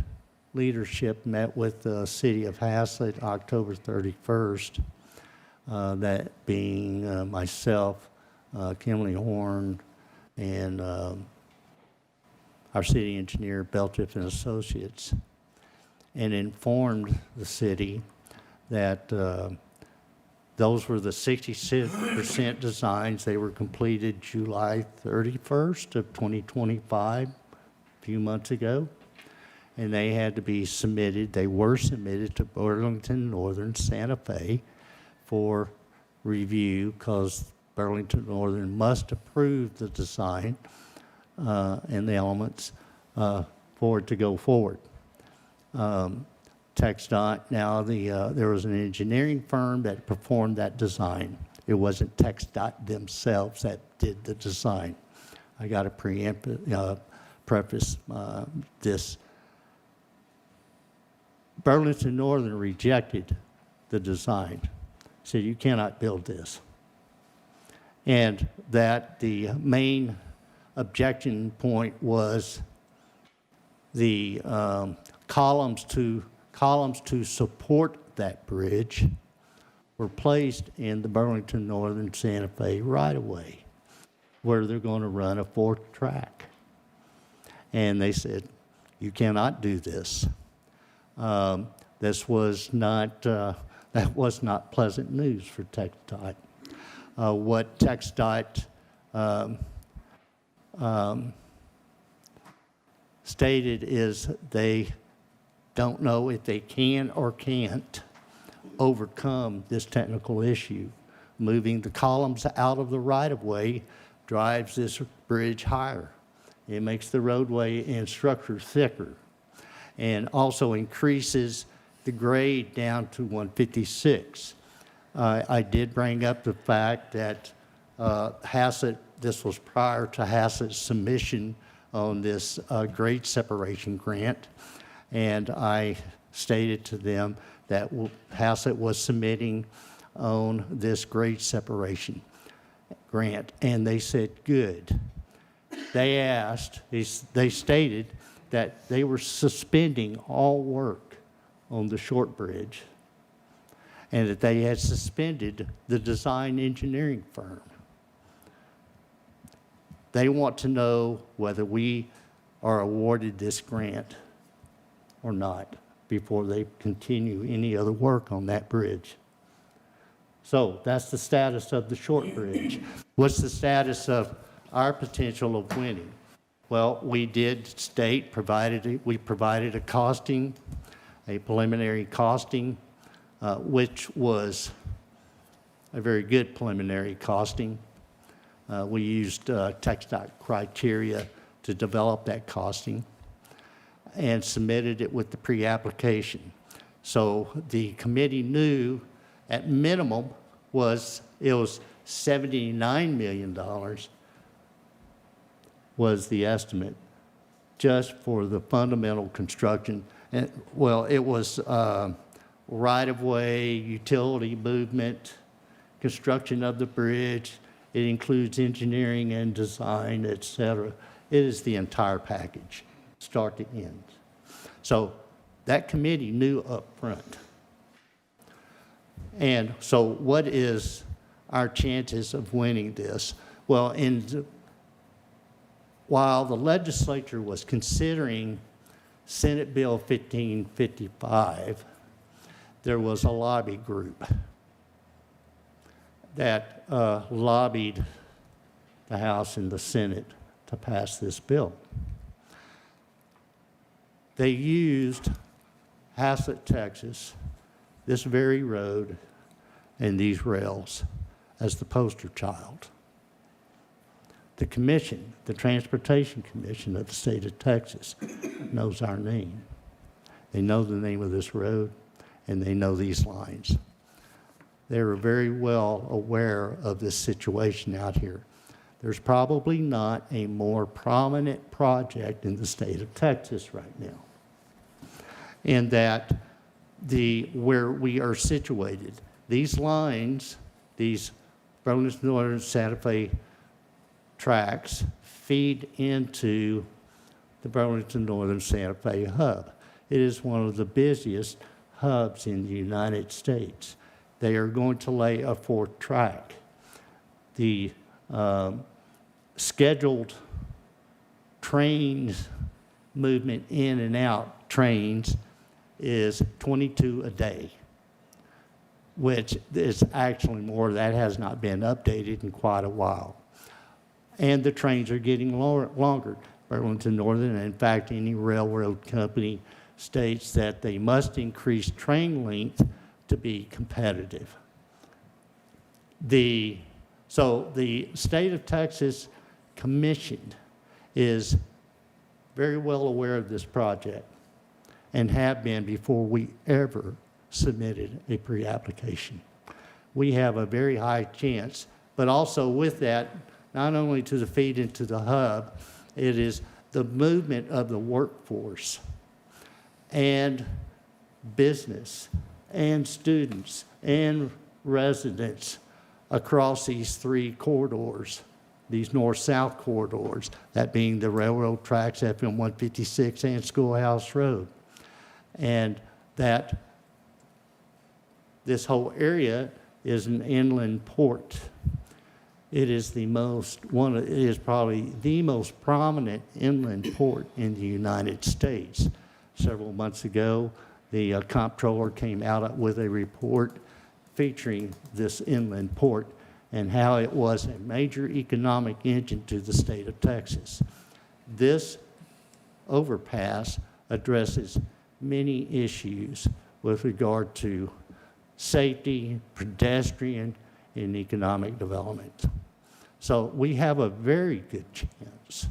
C: leadership met with the City of Haslet October 31st, that being myself, Kimley Horn, and our city engineer, Beltiff and Associates, and informed the city that those were the 66% designs. They were completed July 31st of 2025, a few months ago, and they had to be submitted. They were submitted to Burlington Northern Santa Fe for review, because Burlington Northern must approve the design and the elements for it to go forward. TxDOT, now there was an engineering firm that performed that design. It wasn't TxDOT themselves that did the design. I got to preface this. Burlington Northern rejected the design, said you cannot build this. And that the main objection point was the columns to support that bridge were placed in the Burlington Northern Santa Fe right-of-way, where they're going to run a fourth track. And they said, you cannot do this. This was not, that was not pleasant news for TxDOT. What TxDOT stated is they don't know if they can or can't overcome this technical issue. Moving the columns out of the right-of-way drives this bridge higher. It makes the roadway and structure thicker, and also increases the grade down to 156. I did bring up the fact that Haslet, this was prior to Haslet's submission on this grade separation grant, and I stated to them that Haslet was submitting on this grade separation grant, and they said, good. They stated that they were suspending all work on the short bridge and that they had suspended the design engineering firm. They want to know whether we are awarded this grant or not before they continue any other work on that bridge. So that's the status of the short bridge. What's the status of our potential of winning? Well, we did state, we provided a costing, a preliminary costing, which was a very good preliminary costing. We used TxDOT criteria to develop that costing and submitted it with the pre-application. So the committee knew at minimum it was $79 million was the estimate just for the fundamental construction. And, well, it was right-of-way, utility movement, construction of the bridge. It includes engineering and design, et cetera. It is the entire package, start to end. So that committee knew up front. And so what is our chances of winning this? Well, while the legislature was considering Senate Bill 1555, there was a lobby group that lobbied the House and the Senate to pass this bill. They used Haslet, Texas, this very road and these rails as the poster child. The commission, the Transportation Commission of the state of Texas, knows our name. They know the name of this road, and they know these lines. They were very well aware of this situation out here. There's probably not a more prominent project in the state of Texas right now. And that where we are situated, these lines, these Burlington Northern Santa Fe tracks feed into the Burlington Northern Santa Fe hub. It is one of the busiest hubs in the United States. They are going to lay a fourth track. The scheduled trains movement in and out trains is 22 a day, which is actually more. That has not been updated in quite a while. And the trains are getting longer. Burlington Northern, and in fact, any railroad company states that they must increase train length to be competitive. So the state of Texas Commission is very well aware of this project and have been before we ever submitted a pre-application. We have a very high chance, but also with that, not only to the feed into the hub, it is the movement of the workforce and business and students and residents across these three corridors, these north-south corridors, that being the railroad tracks, FM 156 and Schoolhouse Road. And that this whole area is an inland port. It is it is probably the most prominent inland port in the United States. Several months ago, the comptroller came out with a report featuring this inland port and how it was a major economic engine to the state of Texas. This overpass addresses many issues with regard to safety, pedestrian, and economic development. So we have a very good chance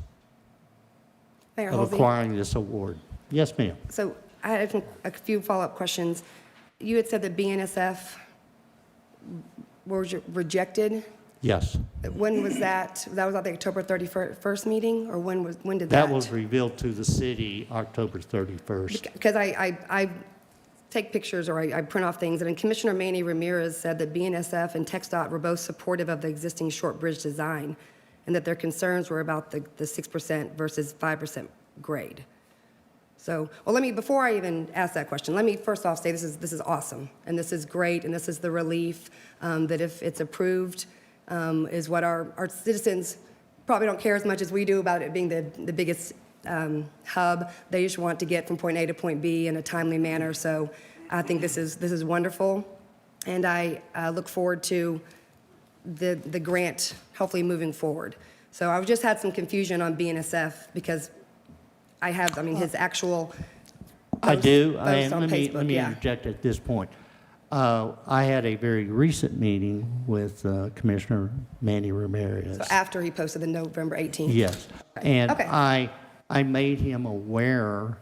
H: Mayor
C: of
H: Halsey.
C: acquiring this award. Yes, ma'am.
H: So I had a few follow-up questions. You had said that BNSF were rejected.
C: Yes.
H: When was that? That was at the October 31st meeting, or when did that?
C: That was revealed to the city October 31st.
H: Because I take pictures or I print off things, and then Commissioner Manny Ramirez said that BNSF and TxDOT were both supportive of the existing short bridge design, and that their concerns were about the 6% versus 5% grade. So, well, before I even ask that question, let me first off say this is awesome, and this is great, and this is the relief that if it's approved, is what our citizens probably don't care as much as we do about it being the biggest hub. They just want to get from point A to point B in a timely manner. So I think this is wonderful, and I look forward to the grant hopefully moving forward. So I've just had some confusion on BNSF because his actual
C: I do,
H: posts
C: and
H: on
C: let me
H: Facebook,
C: interject at this point. I had a very recent meeting with Commissioner Manny Ramirez.
H: So after he posted the November 18th.
C: Yes, and
H: Okay.
C: I made him aware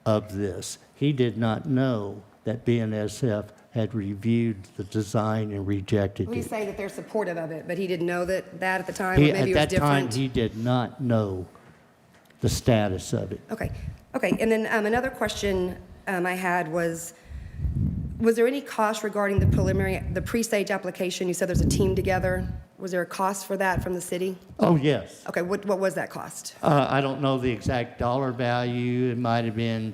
C: of this. He did not know that BNSF had reviewed the design and rejected
H: He's
C: it.
H: saying that they're supportive of it, but he didn't know that at the time, or maybe
C: At
H: it was
C: that time,
H: different.
C: he did not know the status of it.
H: Okay, and then another question I had was there any cost regarding the pre-stage application? You said there's a team together. Was there a cost for that from the city?
C: Oh, yes.
H: Okay, what was that cost?
C: I don't know the exact dollar value. It might have been,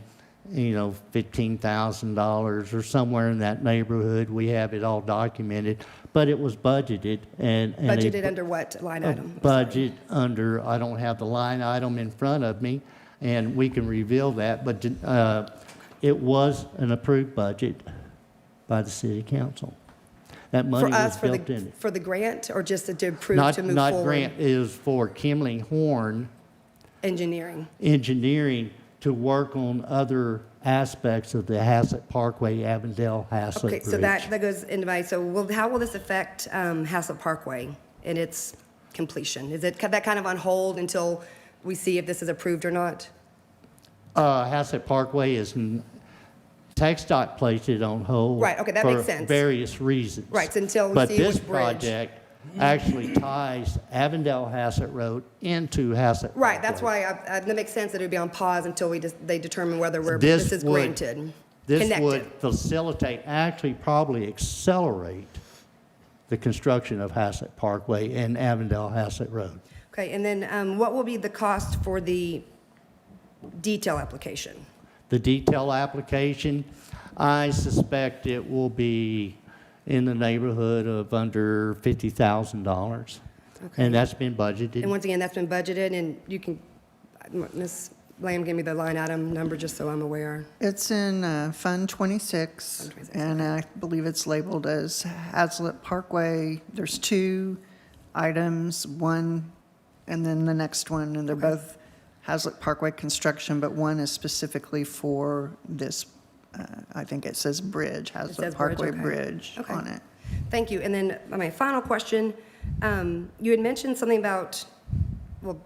C: $15,000 or somewhere in that neighborhood. We have it all documented, but it was budgeted and
H: Budgeted under what line item?
C: budget under, I don't have the line item in front of me, and we can reveal that, but it was an approved budget by the city council. That money
H: For us,
C: was built in it.
H: for the grant, or just to approve
C: Not
H: to move forward?
C: Not grant, it was for Kimley Horn
H: Engineering.
C: Engineering to work on other aspects of the Haslet Parkway, Avondale Haslet
H: Okay,
C: Bridge.
H: so that goes into how will this affect Haslet Parkway in its completion? Is it that kind of on hold until we see if this is approved or not?
C: Haslet Parkway TxDOT placed it on hold.
H: Right, okay, that makes
C: for
H: sense.
C: various reasons.
H: Right, so until we
C: But
H: see
C: this
H: which bridge.
C: project actually ties Avondale Haslet Road into Haslet
H: Right, that's
C: Parkway.
H: why that makes sense that it would be on pause until they determine whether
C: This
H: this is
C: would-
H: granted.
C: This
H: Connected.
C: would facilitate, actually probably accelerate the construction of Haslet Parkway and Avondale Haslet Road.
H: Okay, and then what will be the cost for the detail application?
C: The detail application, I suspect it will be in the neighborhood of under $50,000.
H: Okay.
C: And that's been budgeted.
H: And once again, that's been budgeted, and you can, Ms. Lamb, give me the line item number just so I'm aware.
B: It's in Fund 26,
H: Fund 26,
B: and I believe it's labeled as Haslet Parkway. There's two items, one and then the next one, and they're both Haslet Parkway construction, but one is specifically for this, I think it says bridge,
H: says
B: Haslet
H: bridge,
B: Parkway
H: okay.
B: Bridge
H: Okay.
B: on it.
H: Thank you. And then my final question, you had mentioned something about,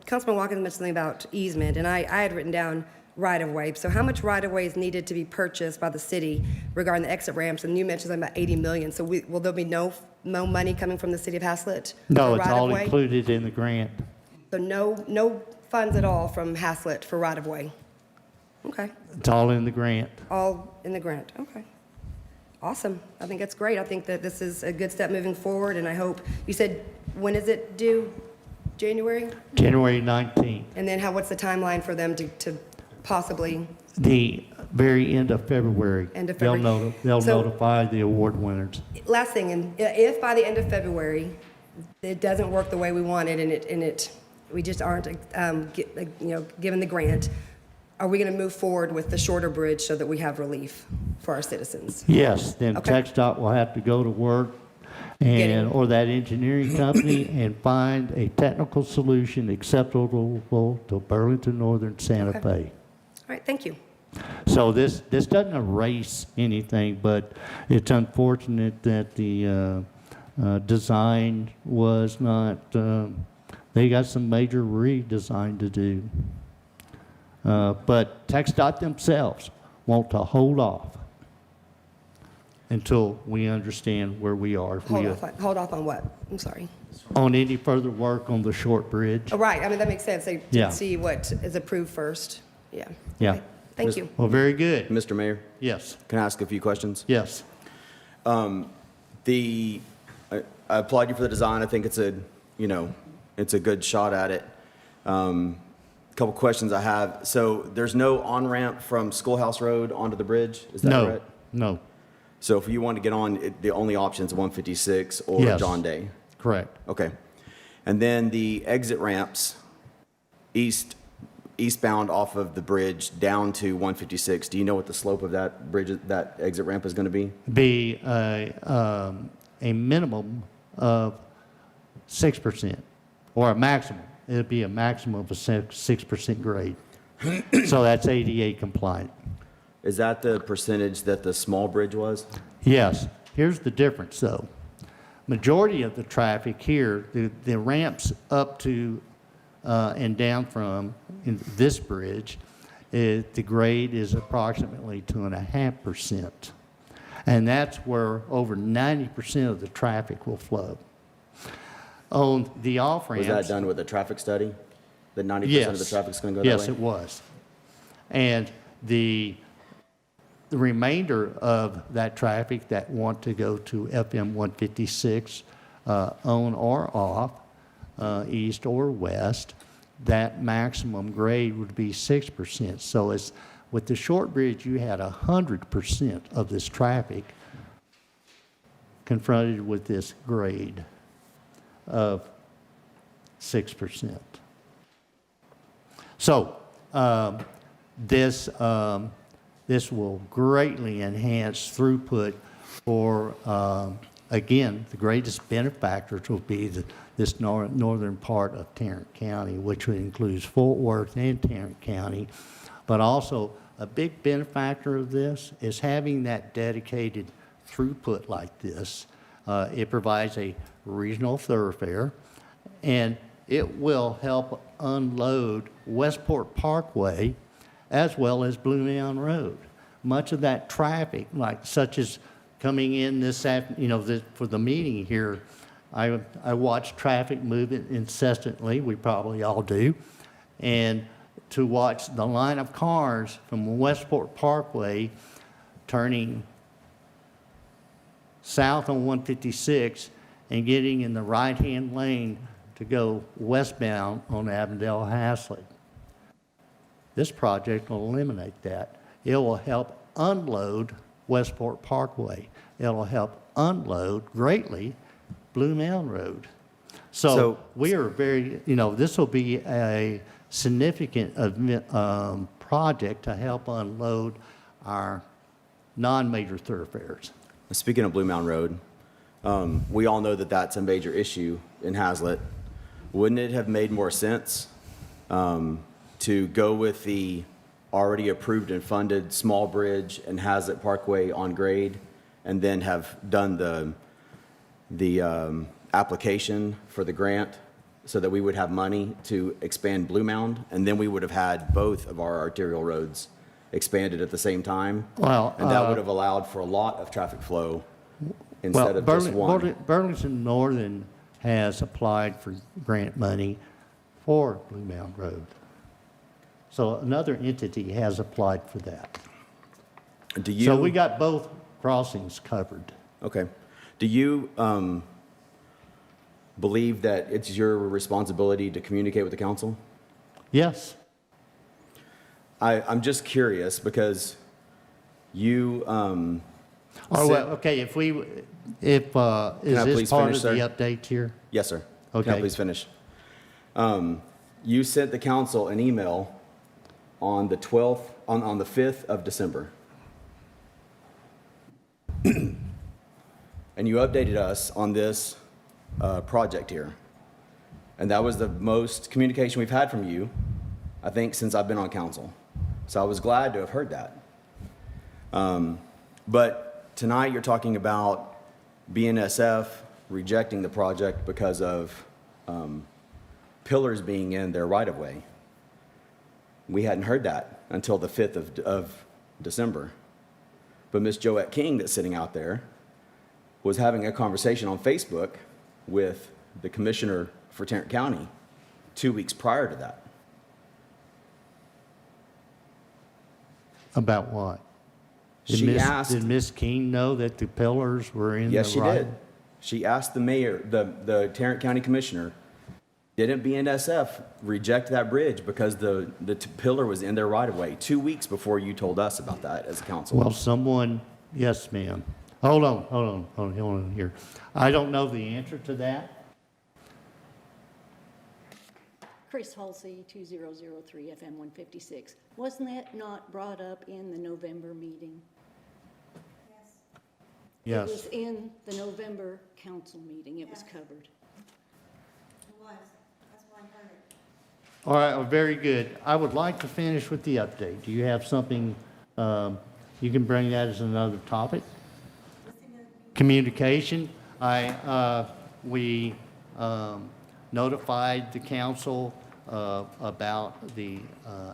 H: Councilman Watkins mentioned something about easement, and I had written down right-of-way. So how much right-of-way is needed to be purchased by the city regarding the exit ramps? And you mentioned something about 80 million. So will there be no money coming from the city of Haslet?
C: No,
H: for
C: it's all
H: right-of-way?
C: included in the grant.
H: So no funds at all from Haslet for right-of-way? Okay.
C: It's all in the grant.
H: All in the grant, okay. Awesome, I think that's great. I think that this is a good step moving forward, and I hope, you said, when is it due? January?
C: January 19th,
H: And then what's the timeline for them to possibly,
C: the very end of February.
H: End of
C: They'll
H: February.
C: they'll
H: So-
C: notify the award winners.
H: last thing, and if by the end of February, it doesn't work the way we wanted, and we just aren't, given the grant, are we going to move forward with the shorter bridge so that we have relief for our citizens?
C: Yes, then
H: Okay.
C: TxDOT will have to go to work
H: Getting-
C: or that engineering company and find a technical solution acceptable to Burlington Northern Santa
H: Okay.
C: Fe.
H: All right, thank you.
C: So this doesn't erase anything, but it's unfortunate that the design was not, they got some major redesign to do. But TxDOT themselves want to hold off until we understand where we are.
H: Hold off on what? I'm sorry.
C: On any further work on the short bridge.
H: Oh, right, I mean, that makes sense. They
C: Yeah.
H: see what is approved first. Yeah.
C: Yeah.
H: Okay. Thank you.
C: Well, very good.
K: Mr. Mayor,
C: Yes,
K: can I ask a few questions?
C: yes.
K: I applaud you for the design. I think it's a, it's a good shot at it. Couple questions I have. So there's no on-ramp from Schoolhouse Road onto the bridge? Is that
C: No,
K: correct?
C: no,
K: So if you want to get on, the only option is 156 or
C: Yes.
K: John Day?
C: correct.
K: Okay. And then the exit ramps eastbound off of the bridge down to 156, do you know what the slope of that bridge, that exit ramp is going to be?
C: Be a minimum of 6%, or a maximum. It'd be a maximum of a 6% grade. So that's ADA compliant.
K: Is that the percentage that the small bridge was?
C: Yes. Here's the difference, though. Majority of the traffic here, the ramps up to and down from this bridge, the grade is approximately 2.5%. And that's where over 90% of the traffic will flow. On the off-ramps...
K: Was that done with a traffic study? That 90% of the traffic's going to go that way?
C: Yes, it was. And the remainder of that traffic that want to go to FM 156 on or off, east or west, that maximum grade would be 6%. So it's, with the short bridge, you had 100% of this traffic confronted with this grade of 6%. So this will greatly enhance throughput for, again, the greatest benefactors will be this northern part of Tarrant County, which includes Fort Worth and Tarrant County. But also, a big benefactor of this is having that dedicated throughput like this. It provides a regional thoroughfare, and it will help unload Westport Parkway as well as Blue Mound Road. Much of that traffic, such as coming in for the meeting here, I watch traffic moving incessantly, we probably all do, and to watch the line of cars from Westport Parkway turning south on 156 and getting in the right-hand lane to go westbound on Avondale Haslet. This project will eliminate that. It will help unload Westport Parkway. It will help unload greatly Blue Mound Road. So we are very, this will be a significant project to help unload our non-major thoroughfares.
K: Speaking of Blue Mound Road, we all know that that's a major issue in Haslet. Wouldn't it have made more sense to go with the already approved and funded small bridge and Haslet Parkway on grade, and then have done the application for the grant so that we would have money to expand Blue Mound, and then we would have had both of our arterial roads expanded at the same time?
C: Well,
K: and that would have allowed for a lot of traffic flow instead of just one.
C: Burlington Northern has applied for grant money for Blue Mound Road. So another entity has applied for that. So we got both crossings covered.
K: Okay. Do you believe that it's your responsibility to communicate with the council?
C: Yes.
K: I'm just curious because you.
C: Okay. Is this part of the update here?
K: Yes, sir.
C: Okay.
K: Can I please finish? You sent the council an email on the 12th, on the 5th of December. And you updated us on this project here. And that was the most communication we've had from you, I think, since I've been on council. So I was glad to have heard that. But tonight you're talking about BNSF rejecting the project because of pillars being in their right-of-way. We hadn't heard that until the 5th of December. But Ms. Joette King, that's sitting out there, was having a conversation on Facebook with the commissioner for Tarrant County 2 weeks prior to that.
C: About what?
K: She asked.
C: Did Ms. King know that the pillars were in the right?
K: Yes, she did. She asked the mayor, the Tarrant County Commissioner, didn't BNSF reject that bridge because the pillar was in their right of way 2 weeks before you told us about that as a council?
C: Well, someone, yes, ma'am. Hold on here. I don't know the answer to that.
M: Chris Halsey, 2003 FM 156. Wasn't that not brought up in the November meeting? It
C: Yes.
M: was in the November council meeting. It was covered.
C: All right, well, very good. I would like to finish with the update. Do you have something, you can bring that as another topic? Communication. We notified the council about the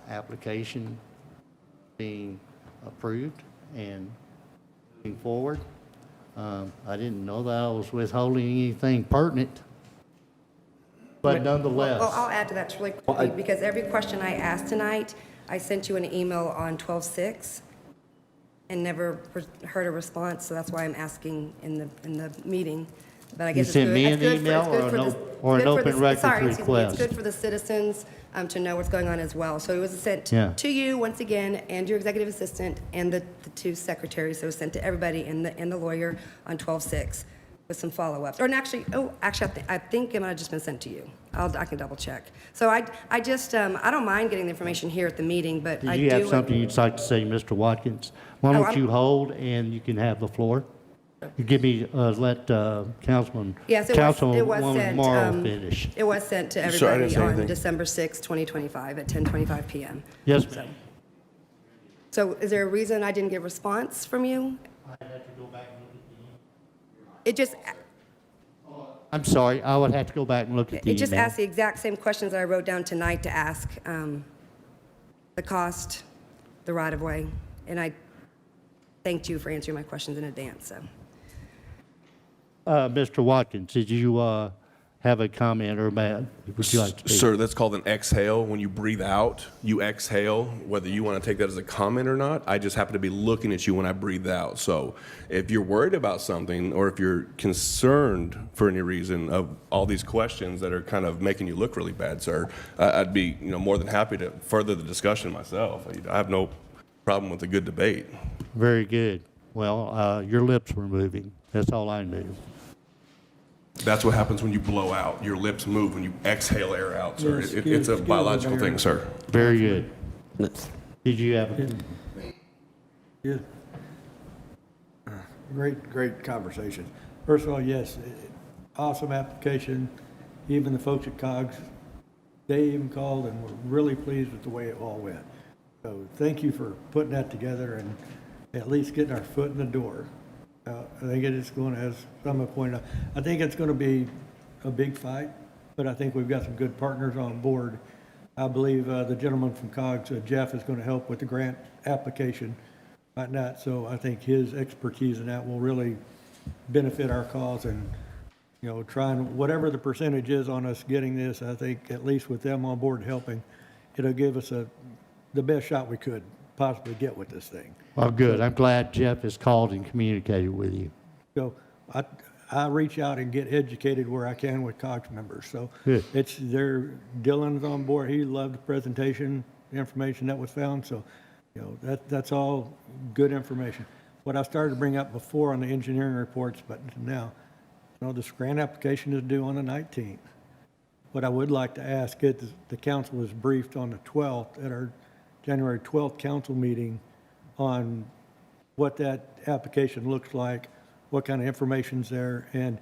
C: application being approved and moving forward. I didn't know that I was withholding anything pertinent, but nonetheless.
H: Well, I'll add to that really quickly, because every question I asked tonight, I sent you an email on 12/6 and never heard a response, so that's why I'm asking in the meeting. But I guess it's good.
C: You sent me an email or an open records request?
H: It's good for the citizens to know what's going on as well. So it was sent
C: Yeah.
H: to you once again, and your executive assistant, and the two secretaries. So it was sent to everybody and the lawyer on 12/6 with some follow-ups. Or actually, I think it might have just been sent to you. I can double check. So I just, I don't mind getting the information here at the meeting, but I
C: Do
H: do.
C: you have something you'd like to say, Mr. Watkins? Why don't
H: I'm-
C: you hold and you can have the floor? You give me, let Councilwoman
H: Yes, it was sent.
C: Morrow finish.
H: It was sent to
E: Sorry, I didn't
H: everybody
E: say
H: on
E: anything.
H: December 6, 2025 at 10:25 p.m.
C: Yes, ma'am.
H: So is there a reason I didn't get a response from you? It just,
C: I'm sorry, I would have to go back and look at the
H: it just
C: email.
H: asked the exact same questions that I wrote down tonight to ask, the cost, the right-of-way, and I thanked you for answering my questions in advance, so.
C: Mr. Watkins, did you have a comment or would you like to speak?
E: Sir, that's called an exhale. When you breathe out, you exhale, whether you want to take that as a comment or not. I just happen to be looking at you when I breathe out. So if you're worried about something, or if you're concerned for any reason of all these questions that are kind of making you look really bad, sir, I'd be more than happy to further the discussion myself. I have no problem with a good debate.
C: Very good. Well, your lips were moving. That's all I knew.
E: That's what happens when you blow out. Your lips move when you exhale air out, sir.
I: Yes,
E: It's a
I: excuse
E: biological
I: me,
E: thing, sir.
C: Very good. Did you have a?
I: Yeah. Great conversation. First of all, yes, awesome application. Even the folks at COGS, they even called and were really pleased with the way it all went. So thank you for putting that together and at least getting our foot in the door. I think it is going to, as someone pointed out, I think it's going to be a big fight, but I think we've got some good partners on board. I believe the gentleman from COGS, Jeff, is going to help with the grant application right now. So I think his expertise in that will really benefit our cause and, trying, whatever the percentage is on us getting this, I think at least with them on board helping, it'll give us the best shot we could possibly get with this thing.
C: Well, good. I'm glad Jeff has called and communicated with you.
I: So I reach out and get educated where I can with COGS members. So
C: Good.
I: Dylan's on board. He loved the presentation, the information that was found. So, that's all good information. What I started to bring up before on the engineering reports, but now, this grant application is due on the 19th. What I would like to ask is the council was briefed on the 12th at our January 12th council meeting on what that application looks like, what kind of information's there, and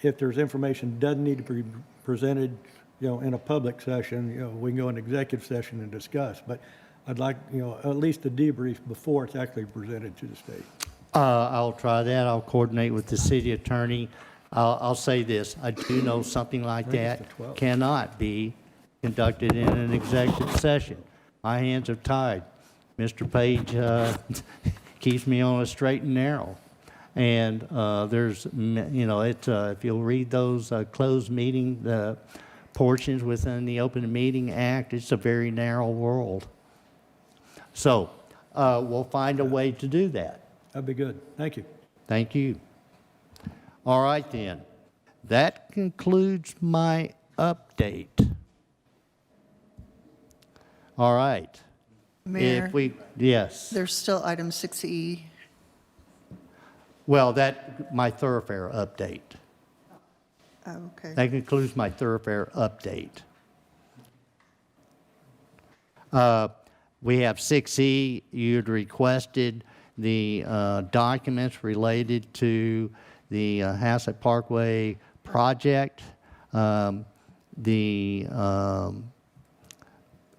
I: if there's information doesn't need to be presented, in a public session, we can go in executive session and discuss. But I'd like, at least a debrief before it's actually presented to the state.
C: I'll try that. I'll coordinate with the city attorney. I'll say this. I do know something like that cannot be conducted in an executive session. My hands are tied. Mr. Page keeps me on a straight and narrow. And there's, if you'll read those closed meeting portions within the Open Meeting Act, it's a very narrow world. So we'll find a way to do that.
I: That'd be good. Thank you.
C: Thank you. All right, then. That concludes my update. All right.
B: Mayor,
C: Yes.
B: there's still item 6E.
C: Well, my thoroughfare update.
B: Oh, okay.
C: That concludes my thoroughfare update. We have 6E. You'd requested the documents related to the Haslet Parkway project.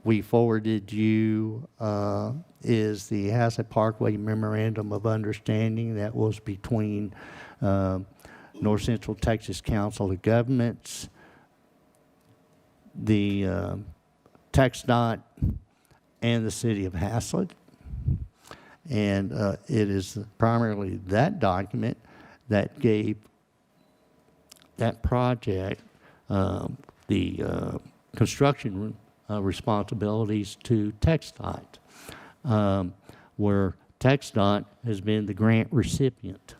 C: We forwarded you is the Haslet Parkway Memorandum of Understanding that was between North Central Texas Council of Governments, the TxDOT, and the City of Haslet. And it is primarily that document that gave that project the construction responsibilities to TxDOT, where TxDOT has been the grant recipient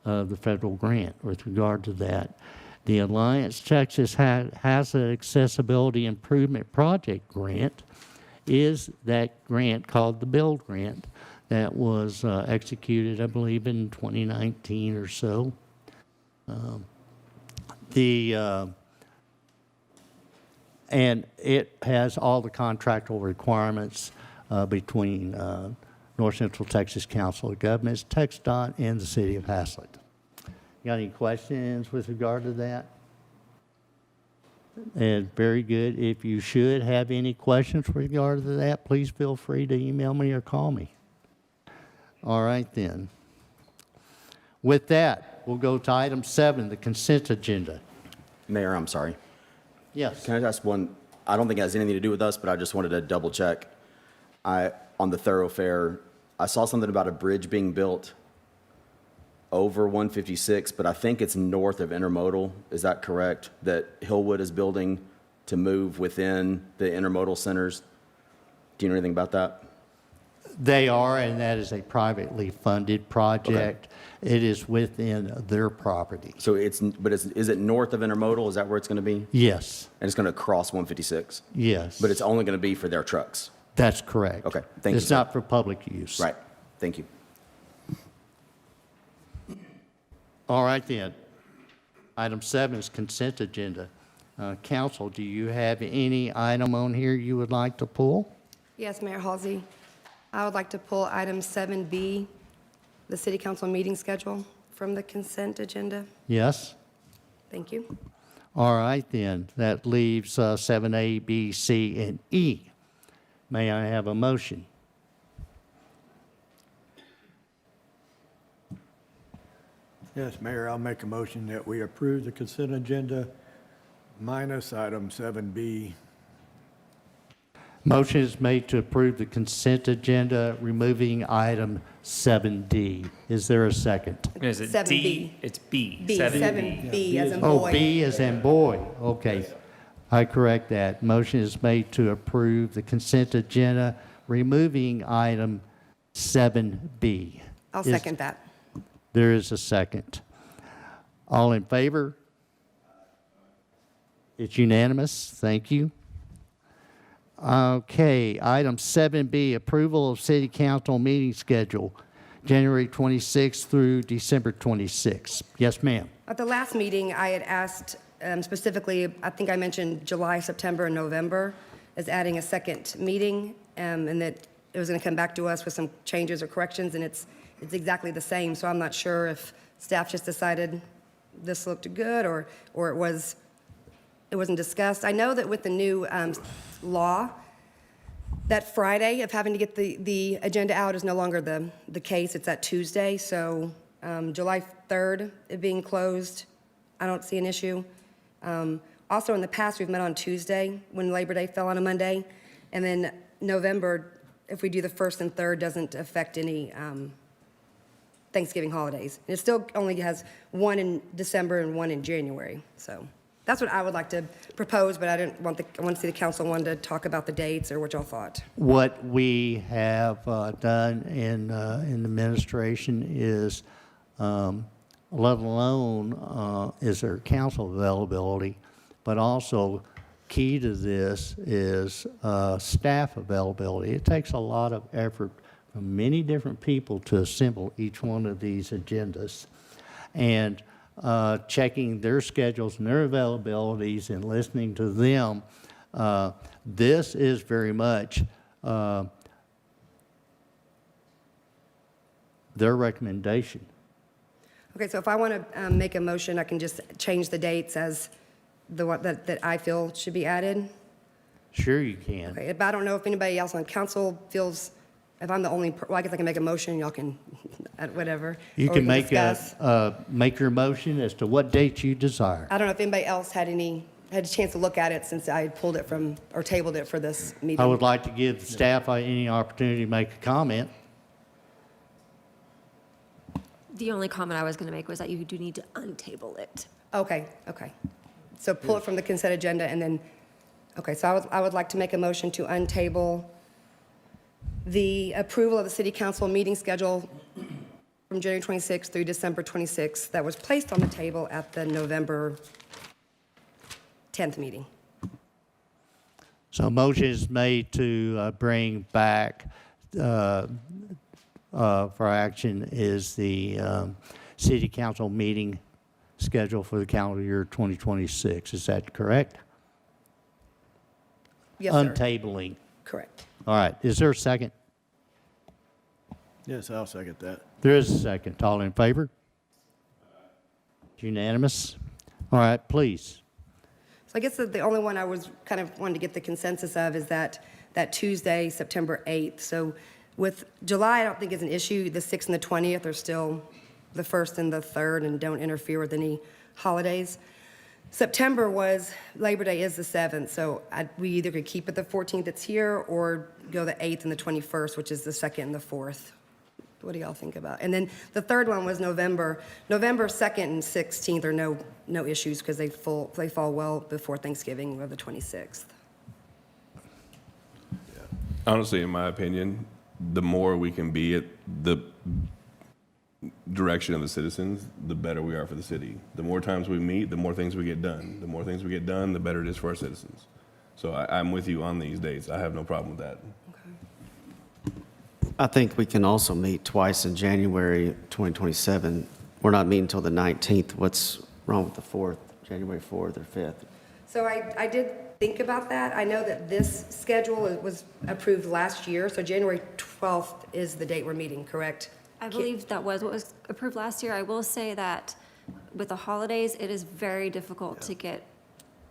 C: of the federal grant with regard to that. The Alliance Texas Haslet Accessibility Improvement Project grant is that grant called the Build Grant that was executed, I believe, in 2019 or so. And it has all the contractual requirements between North Central Texas Council of Governments, TxDOT, and the City of Haslet. You got any questions with regard to that? And very good. If you should have any questions with regard to that, please feel free to email me or call me. All right, then. With that, we'll go to item 7, the consent agenda.
K: Mayor, I'm sorry.
C: Yes.
K: Can I ask one? I don't think it has anything to do with us, but I just wanted to double check. On the thoroughfare, I saw something about a bridge being built over 156, but I think it's north of Intermodal. Is that correct? That Hillwood is building to move within the intermodal centers? Do you know anything about that?
C: They are, and that is a privately funded project. Okay. It is within their property.
K: So is it north of Intermodal? Is that where it's going to be?
C: Yes.
K: And it's going to cross 156?
C: Yes.
K: But it's only going to be for their trucks?
C: That's correct.
K: Okay, thank you.
C: It's not for public use.
K: Right. Thank you.
C: All right, then. Item 7 is consent agenda. Council, do you have any item on here you would like to pull?
H: Yes, Mayor Halsey. I would like to pull item 7B, the city council meeting schedule, from the consent agenda.
C: Yes?
H: Thank you.
C: All right, then. That leaves 7A, B, C, and E. May I have a motion?
I: Yes, Mayor, I'll make a motion that we approve the consent agenda minus item 7B.
C: Motion is made to approve the consent agenda, removing item 7D. Is there a second?
J: Is it
H: 7B.
J: D? It's B.
H: B,
J: 7B.
H: 7B as in
C: Oh,
H: boy.
C: B as in boy. Okay. I correct that. Motion is made to approve the consent agenda, removing item 7B.
H: I'll second that.
C: There is a second. All in favor? It's unanimous. Thank you. Okay, item 7B, approval of city council meeting schedule, January 26th through December 26th. Yes, ma'am.
H: At the last meeting, I had asked specifically, I think I mentioned July, September, and November as adding a second meeting, and that it was going to come back to us with some changes or corrections, and it's exactly the same. So I'm not sure if staff just decided this looked good or it wasn't discussed. I know that with the new law, that Friday of having to get the agenda out is no longer the case. It's that Tuesday. So July 3rd, it being closed, I don't see an issue. Also, in the past, we've met on Tuesday when Labor Day fell on a Monday. And then November, if we do the 1st and 3rd, doesn't affect any Thanksgiving holidays. It still only has one in December and one in January. So That's what I would like to propose, but I want to see the council wanted to talk about the dates or what y'all thought.
C: What we have done in the administration is, let alone is there council availability, but also key to this is staff availability. It takes a lot of effort from many different people to assemble each one of these agendas. And checking their schedules and their availabilities and listening to them, this is very much their recommendation.
H: Okay, so if I want to make a motion, I can just change the dates as the one that I feel should be added?
C: Sure you can.
H: Okay, but I don't know if anybody else on council feels, if I'm the only, well, I guess I can make a motion, y'all can, whatever.
C: You
H: or
C: can
H: we
C: make
H: discuss.
C: make your motion as to what dates you desire.
H: I don't know if anybody else had a chance to look at it since I had pulled it from, or tabled it for this meeting.
C: I would like to give the staff any opportunity to make a comment.
N: The only comment I was going to make was that you do need to untable it.
H: Okay. So pull it from the consent agenda and then, okay, so I would like to make a motion to untable the approval of the city council meeting schedule from January 26th through December 26th that was placed on the table at the November 10th meeting.
C: So a motion is made to bring back for action is the city council meeting schedule for the calendar year 2026. Is that correct?
H: Yes, sir.
C: Untabling.
H: Correct.
C: All right. Is there a second?
I: Yes, I'll second that.
C: There is a second. All in favor? Unanimous. All right, please.
H: So I guess the only one I was kind of wanting to get the consensus of is that Tuesday, September 8th. So with July, I don't think is an issue. The 6th and the 20th are still the 1st and the 3rd and don't interfere with any holidays. September was, Labor Day is the 7th, so we either could keep it the 14th, it's here, or go the 8th and the 21st, which is the 2nd and the 4th. What do y'all think about? And then the third one was November. November 2nd and 16th are no issues because they fall well before Thanksgiving of the 26th.
E: Honestly, in my opinion, the more we can be at the direction of the citizens, the better we are for the city. The more times we meet, the more things we get done. The more things we get done, the better it is for our citizens. So I'm with you on these dates. I have no problem with that.
L: I think we can also meet twice in January 2027. We're not meeting until the 19th. What's wrong with the 4th, January 4th or 5th?
H: So I did think about that. I know that this schedule was approved last year, so January 12th is the date we're meeting, correct?
N: I believe that was what was approved last year. I will say that with the holidays, it is very difficult to get,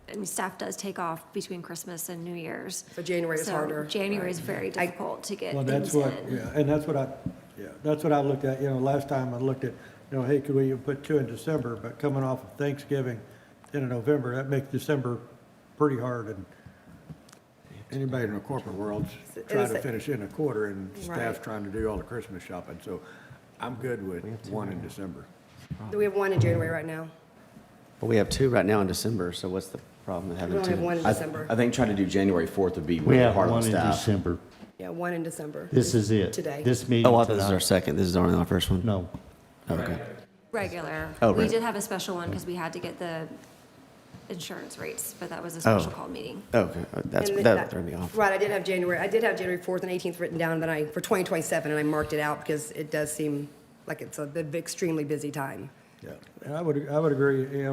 N: I mean, staff does take off between Christmas and New Year's.
H: So January is harder.
N: January is very difficult to get
I: Well,
N: things
I: that's what,
N: in.
I: yeah, and that's what I looked at, last time I looked at, hey, could we put 2 in December, but coming off of Thanksgiving in November, that makes December pretty hard, and anybody in the corporate world's trying to finish in a quarter, and staff's trying to do all the Christmas shopping, so I'm good with 1 in December.
H: We have one in January right now.
L: But we have 2 right now in December, so what's the problem with
H: We
L: having
H: only have
L: 2?
H: one in December.
K: I think trying to do January 4th would be
C: We
K: way
C: have
K: hard on
C: one in
K: staff.
C: December.
H: Yeah, one in December.
C: This is it.
H: Today.
C: This meeting
L: Oh, I thought this is our
C: tonight.
L: second. This is only our first one?
C: No.
L: Oh, okay.
N: Regular.
L: Oh,
N: We
L: right.
N: did have a special one because we had to get the insurance rates, but that was a special call meeting.
L: Oh, okay. That threw me off.
H: Right, I did have January 4th and 18th written down, but for 2027, and I marked it out because it does seem like it's an extremely busy time.
I: Yeah, and I would agree,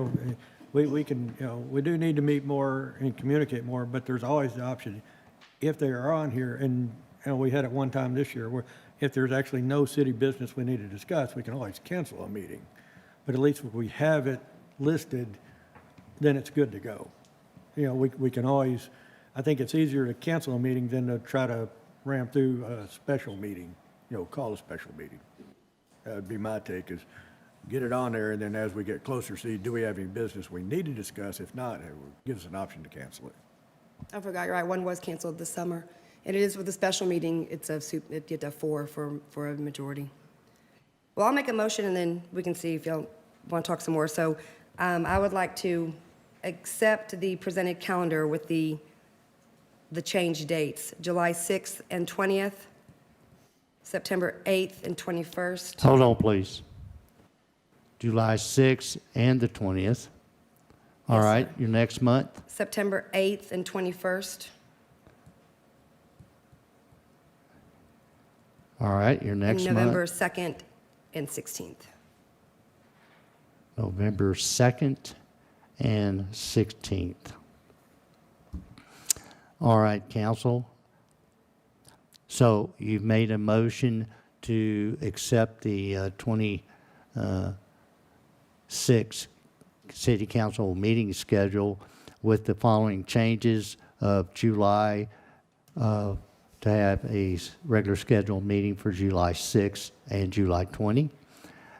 I: we can, we do need to meet more and communicate more, but there's always the option, if they are on here, and, we had it one time this year, where if there's actually no city business we need to discuss, we can always cancel a meeting. But at least if we have it listed, then it's good to go. We can always, I think it's easier to cancel a meeting than to try to ram through a special meeting, call a special meeting. That would be my take, is get it on there, and then as we get closer, see, do we have any business we need to discuss? If not, it gives us an option to cancel it.
H: I forgot, you're right, one was canceled this summer. And it is with a special meeting, you get to 4 for a majority. Well, I'll make a motion, and then we can see if y'all want to talk some more. So I would like to accept the presented calendar with the change dates, July 6th and 20th, September 8th and 21st.
C: Hold on, please. July 6th and the 20th. All
H: Yes,
C: right,
H: sir.
C: your next month?
H: September 8th and 21st.
C: All right, your next
H: And
C: month?
H: November 2nd and 16th.
C: November 2nd and 16th. All right, council. So you've made a motion to accept the 26 city council meeting schedule with the following changes of July, to have a regular scheduled meeting for July 6th and July 20,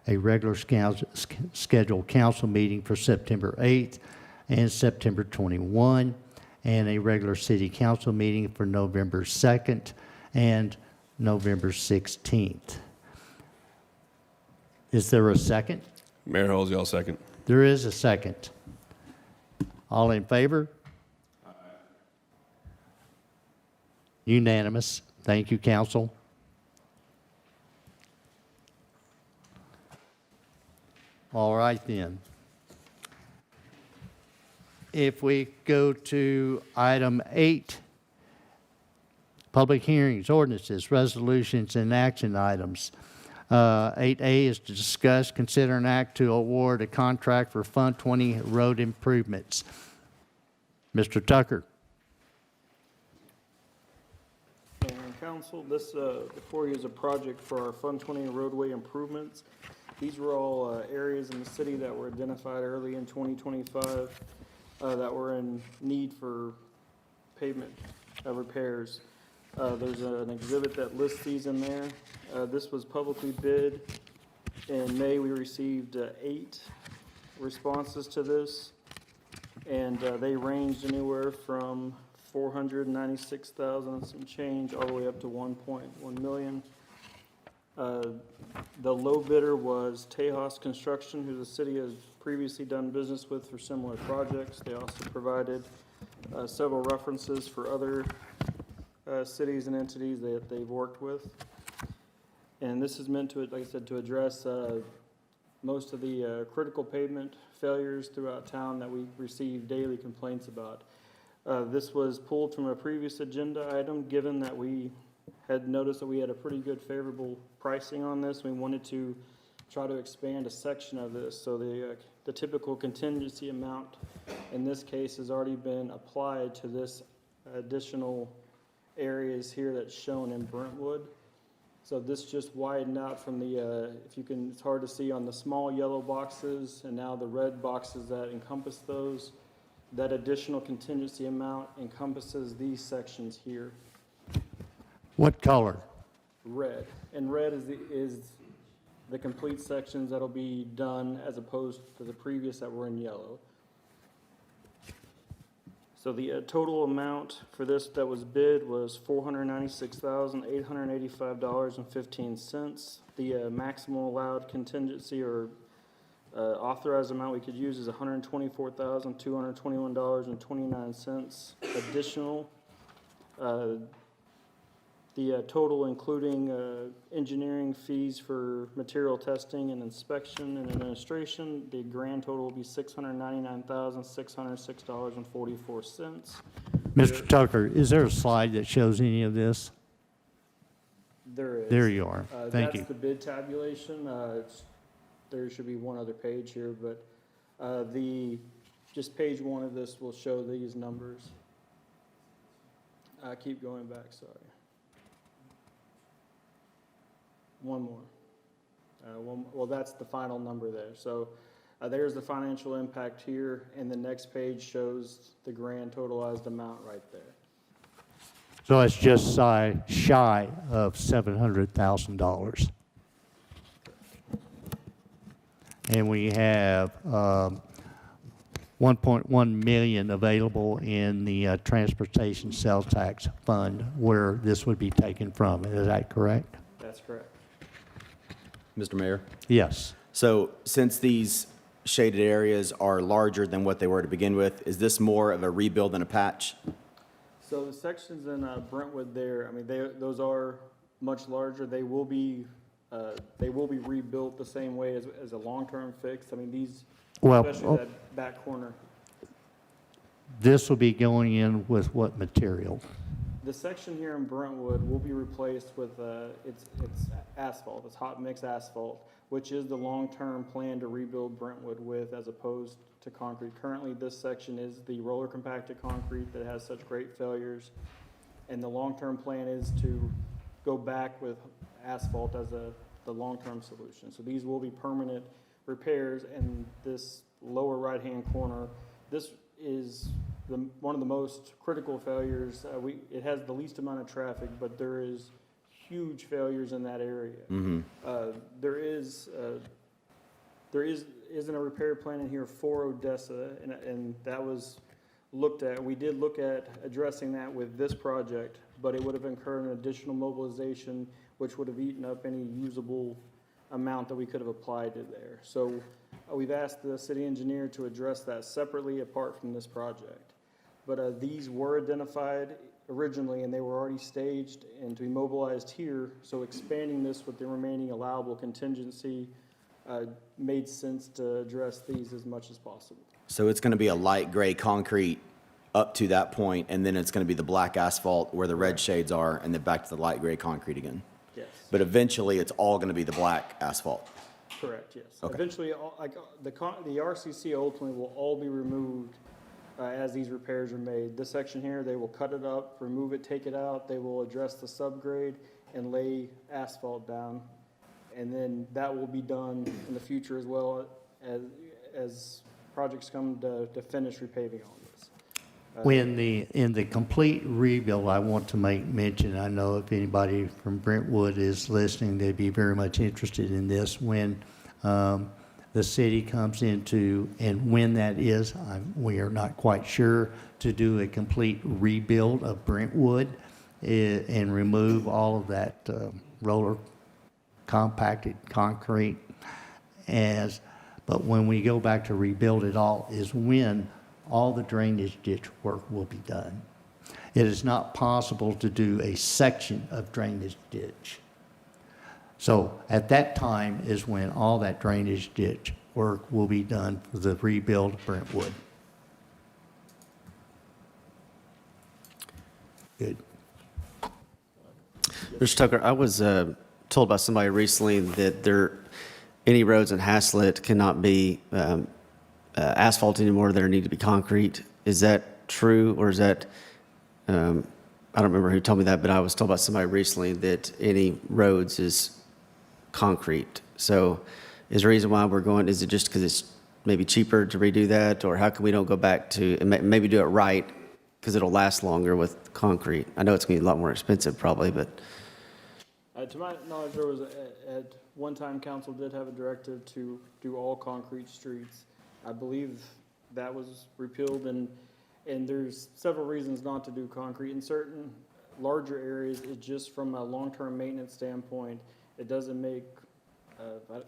C: a regular scheduled council meeting for September 8th and September 21, and a regular city council meeting for November 2nd and November 16th. Is there a second?
E: Mayor Halsey, I'll second.
C: There is a second. All in favor? Unanimous. Thank you, council. All right, then. If we go to item 8, public hearings, ordinances, resolutions, and action items. 8A is to discuss, consider, and act to award a contract for Fund 20 road improvements. Mr. Tucker.
A: And council, this before you is a project for our Fund 20 roadway improvements. These were all areas in the city that were identified early in 2025 that were in need for pavement repairs. There's an exhibit that lists these in there. This was publicly bid. In May, we received 8 responses to this, and they ranged anywhere from $496,000 and some change all the way up to $1.1 million. The low bidder was Tejas Construction, who the city has previously done business with for similar projects. They also provided several references for other cities and entities that they've worked with. And this is meant to, like I said, to address most of the critical pavement failures throughout town that we receive daily complaints about. This was pulled from a previous agenda item, given that we had noticed that we had a pretty good favorable pricing on this. We wanted to try to expand a section of this. So the typical contingency amount in this case has already been applied to this additional areas here that's shown in Brentwood. So this just widened out from the, if you can, it's hard to see on the small yellow boxes and now the red boxes that encompass those. That additional contingency amount encompasses these sections here.
C: What color?
A: Red. And red is the complete sections that'll be done as opposed to the previous that were in yellow. So the total amount for this that was bid was $496,885.15. The maximum allowed contingency or authorized amount we could use is $124,221.29 additional. The total, including engineering fees for material testing and inspection and administration, the grand total will be $699,606.44.
C: Mr. Tucker, is there a slide that shows any of this?
A: There is.
C: There you are. Thank you.
A: That's the bid tabulation. There should be one other page here, but just page 1 of this will show these numbers. Keep going back, sorry. One more. Well, that's the final number there. So there's the financial impact here, and the next page shows the grand totalized amount right there.
C: So it's just shy of $700,000. And we have 1.1 million available in the transportation sales tax fund where this would be taken from. Is that correct?
A: That's correct.
K: Mr. Mayor?
C: Yes.
K: So since these shaded areas are larger than what they were to begin with. Is this more of a rebuild than a patch?
A: So the sections in Brentwood there, I mean, those are much larger. They will be rebuilt the same way as a long-term fix. I mean, these,
C: Well,
A: especially that back corner.
C: this will be going in with what material?
A: The section here in Brentwood will be replaced with, it's asphalt, it's hot mix asphalt, which is the long-term plan to rebuild Brentwood with as opposed to concrete. Currently, this section is the roller compacted concrete that has such great failures. And the long-term plan is to go back with asphalt as the long-term solution. So these will be permanent repairs, and this lower right-hand corner, this is one of the most critical failures. It has the least amount of traffic, but there is huge failures in that area. There isn't a repair plan in here for Odessa, and that was looked at. We did look at addressing that with this project, but it would have incurred an additional mobilization, which would have eaten up any usable amount that we could have applied to there. So we've asked the city engineer to address that separately apart from this project. But these were identified originally, and they were already staged and to be mobilized here. So expanding this with the remaining allowable contingency made sense to address these as much as possible.
K: So it's going to be a light gray concrete up to that point, and then it's going to be the black asphalt where the red shades are, and then back to the light gray concrete again.
A: Yes.
K: But eventually, it's all going to be the black asphalt.
A: Correct, yes.
K: Okay.
A: Eventually, the RCC ultimately will all be removed as these repairs are made. This section here, they will cut it up, remove it, take it out. They will address the subgrade and lay asphalt down. And then that will be done in the future as well as projects come to finish repaving on this.
C: In the complete rebuild, I want to make mention, I know if anybody from Brentwood is listening, they'd be very much interested in this. When the city comes into, and when that is, we are not quite sure, to do a complete rebuild of Brentwood and remove all of that roller compacted concrete. But when we go back to rebuild it all is when all the drainage ditch work will be done. It is not possible to do a section of drainage ditch. So at that time is when all that drainage ditch work will be done for the rebuild of Brentwood. Good.
L: Mr. Tucker, I was told by somebody recently that any roads in Haslet cannot be asphalt anymore. There need to be concrete. Is that true, or is that? I don't remember who told me that, but I was told by somebody recently that any roads is concrete. So, is the reason why we're going? Is it just because it's maybe cheaper to redo that, or how come we don't go back to and maybe do it right because it'll last longer with concrete? I know it's going to be a lot more expensive, probably, but.
A: To my knowledge, there was at one time council did have a directive to do all concrete streets. I believe that was repealed, and there's several reasons not to do concrete. In certain larger areas, it just from a long-term maintenance standpoint, it doesn't make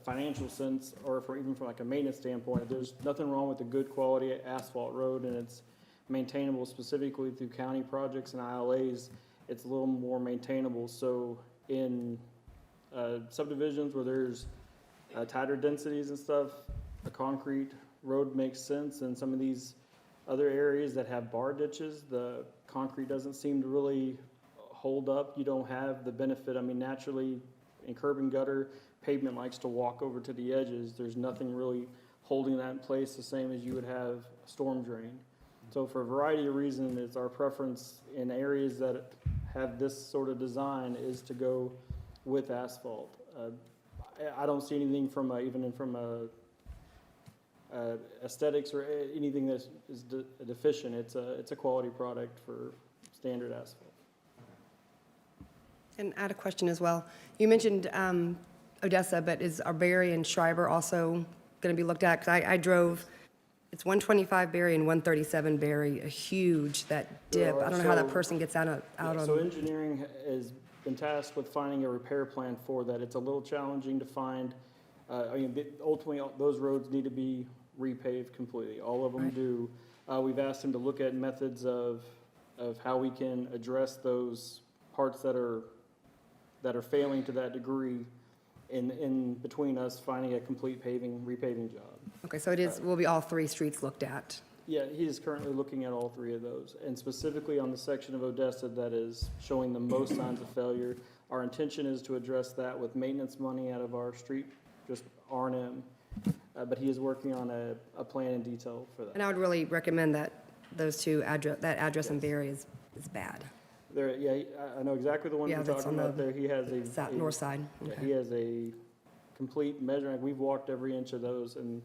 A: financial sense, or even from like a maintenance standpoint. There's nothing wrong with a good quality asphalt road, and it's maintainable specifically through county projects and ILAs. It's a little more maintainable. So in subdivisions where there's tighter densities and stuff, a concrete road makes sense. And some of these other areas that have bar ditches, the concrete doesn't seem to really hold up. You don't have the benefit. I mean, naturally, in curb and gutter, pavement likes to walk over to the edges. There's nothing really holding that in place the same as you would have a storm drain. So for a variety of reasons, it's our preference in areas that have this sort of design is to go with asphalt. I don't see anything from aesthetics or anything that is deficient. It's a quality product for standard asphalt.
H: And I had a question as well. You mentioned Odessa, but is our Berry and Schreiber also going to be looked at? Because I drove, it's 125 Berry and 137 Berry, a huge, that dip. I don't know how that person gets out on.
A: So engineering has been tasked with finding a repair plan for that. It's a little challenging to find. Ultimately, those roads need to be repave completely. All of them do. We've asked him to look at methods of how we can address those parts that are failing to that degree in between us finding a complete repaving job.
H: Okay, so will be all 3 streets looked at?
A: Yeah, he is currently looking at all 3 of those, and specifically on the section of Odessa that is showing the most signs of failure. Our intention is to address that with maintenance money out of our street, just R&M, but he is working on a plan in detail for that.
H: And I would really recommend that those 2, that address and Berry is bad.
A: There, yeah, I know exactly the one
H: Yeah,
A: you're
H: that's
A: talking
H: on
A: about there. He has a
H: north side.
A: yeah,
H: Okay.
A: he has a complete measuring. We've walked every inch of those, and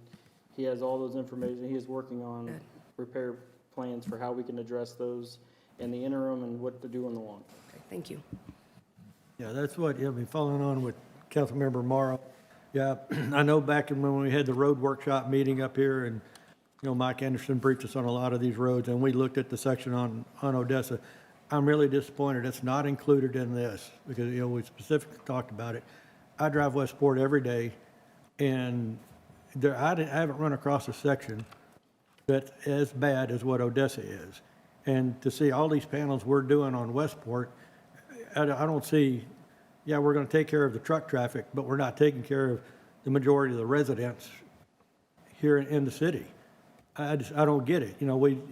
A: he has all those information. He is working on
H: Good.
A: repair plans for how we can address those in the interim and what to do on the long.
H: Okay, thank you.
I: Yeah, that's what, I mean, following on with Councilmember Morrow. Yeah, I know back when we had the road workshop meeting up here, and, Mike Anderson briefed us on a lot of these roads, and we looked at the section on Odessa. I'm really disappointed it's not included in this, because, we specifically talked about it. I drive Westport every day, and I haven't run across a section that's as bad as what Odessa is. And to see all these panels we're doing on Westport, I don't see, yeah, we're going to take care of the truck traffic, but we're not taking care of the majority of the residents here in the city. I don't get it.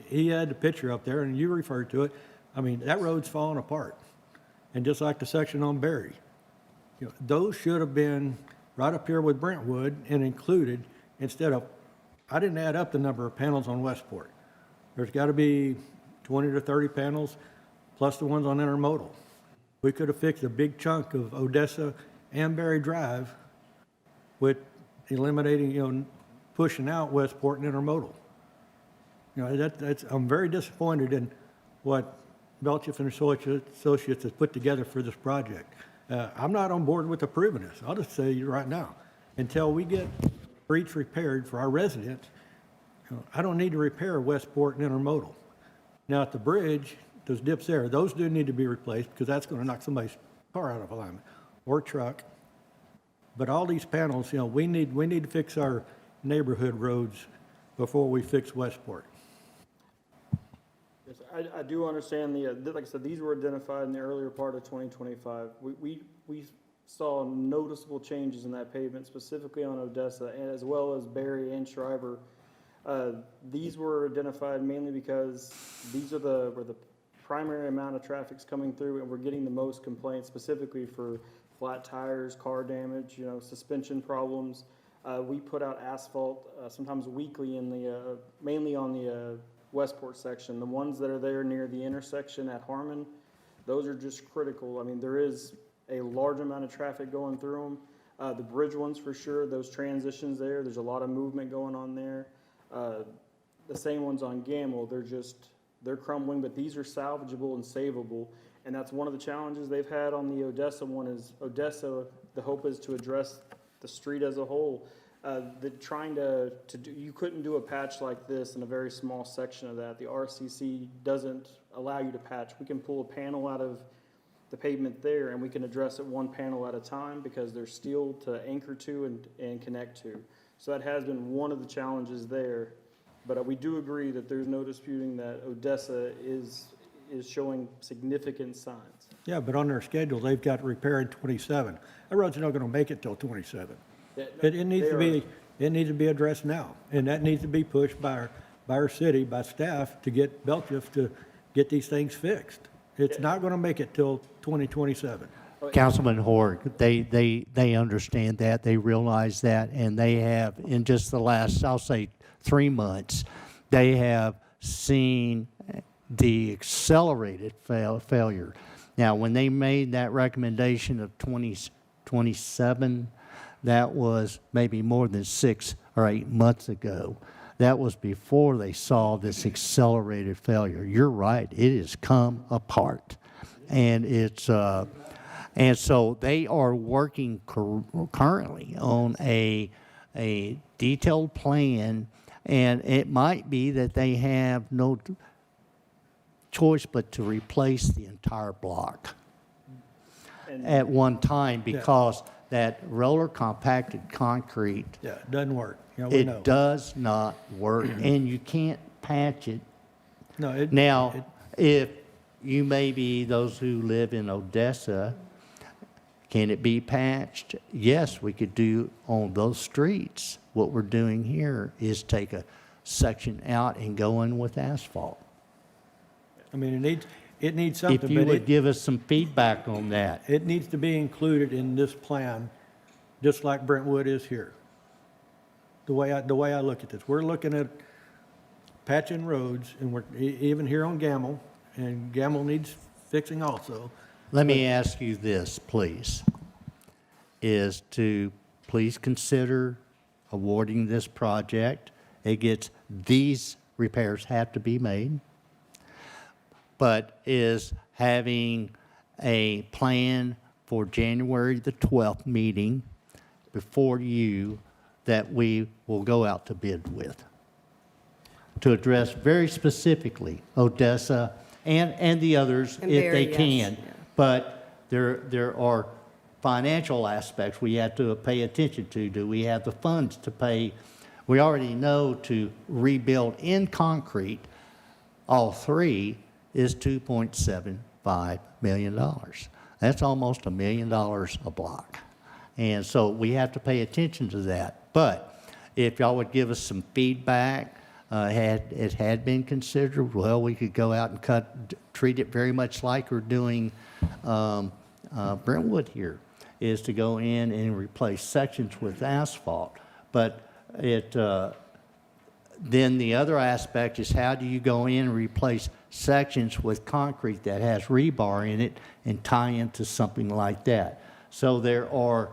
I: He had the picture up there, and you referred to it. I mean, that road's falling apart. And just like the section on Berry, those should have been right up here with Brentwood and included instead of, I didn't add up the number of panels on Westport. There's got to be 20 to 30 panels plus the ones on intermodal. We could have fixed a big chunk of Odessa and Berry Drive with eliminating, pushing out Westport and intermodal. I'm very disappointed in what Belchiff and Associates has put together for this project. I'm not on board with approving this. I'll just say right now, until we get streets repaired for our residents, I don't need to repair Westport and intermodal. Now at the bridge, those dips there, those do need to be replaced because that's going to knock somebody's car out of alignment or truck. But all these panels, we need to fix our neighborhood roads before we fix Westport.
A: Yes, I do understand like I said, these were identified in the earlier part of 2025. We saw noticeable changes in that pavement, specifically on Odessa, and as well as Berry and Shriver. These were identified mainly because these are where the primary amount of traffic's coming through, and we're getting the most complaints specifically for flat tires, car damage, suspension problems. We put out asphalt sometimes weekly mainly on the Westport section. The ones that are there near the intersection at Harmon, those are just critical. I mean, there is a large amount of traffic going through them. The bridge ones for sure, those transitions there's a lot of movement going on there. The same ones on Gamble, they're crumbling, but these are salvageable and savable. And that's one of the challenges they've had on the Odessa one is Odessa, the hope is to address the street as a whole. You couldn't do a patch like this in a very small section of that. The RCC doesn't allow you to patch. We can pull a panel out of the pavement there and we can address it one panel at a time because there's steel to anchor to and connect to. So that has been one of the challenges there. But we do agree that there's no disputing that Odessa is showing significant signs.
I: Yeah, but on their schedule, they've got repair in 27. That road's not going to make it till 27.
A: Yeah,
I: It needs to be addressed now, and that needs to be pushed by our city, by staff, to get Belchiff to get these things fixed. It's not going to make it till 2027.
C: Councilman Horg, they understand that, they realize that, and they have, in just the last, I'll say, 3 months, they have seen the accelerated failure. Now, when they made that recommendation of 2027, that was maybe more than 6 or 8 months ago. That was before they saw this accelerated failure. You're right, it has come apart. And it's, and so they are working currently on a detailed plan, and it might be that they have no choice but to replace the entire block at one time because that roller compacted concrete,
I: Yeah, it doesn't work. You know, we know.
C: it does not work, and you can't patch it.
I: No, it.
C: Now, if you may be those who live in Odessa, can it be patched? Yes, we could do on those streets. What we're doing here is take a section out and go in with asphalt.
I: I mean, it needs something,
C: If you
I: but
C: would give us some feedback on that.
I: it needs to be included in this plan, just like Brentwood is here. The way I look at this, we're looking at patching roads, and we're, even here on Gamble, and Gamble needs fixing also.
C: Let me ask you this, please, is to please consider awarding this project. It gets, these repairs have to be made, but is having a plan for January the 12th meeting before you that we will go out to bid with, to address very specifically Odessa and the others
H: And
C: if
H: Barry,
C: they
H: yes,
C: can.
H: yeah.
C: But there are financial aspects we have to pay attention to. Do we have the funds to pay? We already know to rebuild in concrete, all three, is $2.75 million. That's almost $1 million a block. And so we have to pay attention to that. But if y'all would give us some feedback, it had been considered, well, we could go out and treat it very much like we're doing Brentwood here, is to go in and replace sections with asphalt. But then the other aspect is, how do you go in and replace sections with concrete that has rebar in it and tie into something like that? So there are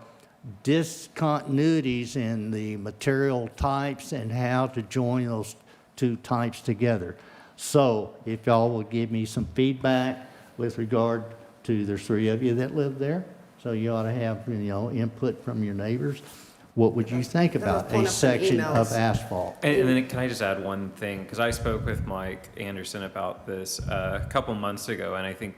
C: discontinuities in the material types and how to join those two types together. So if y'all will give me some feedback with regard to, there's three of you that live there, so you ought to have, input from your neighbors. What would you think about
H: pulling
C: a
H: up some
C: section of
H: emails.
C: asphalt?
J: And then can I just add one thing? Because I spoke with Mike Anderson about this a couple months ago, and I think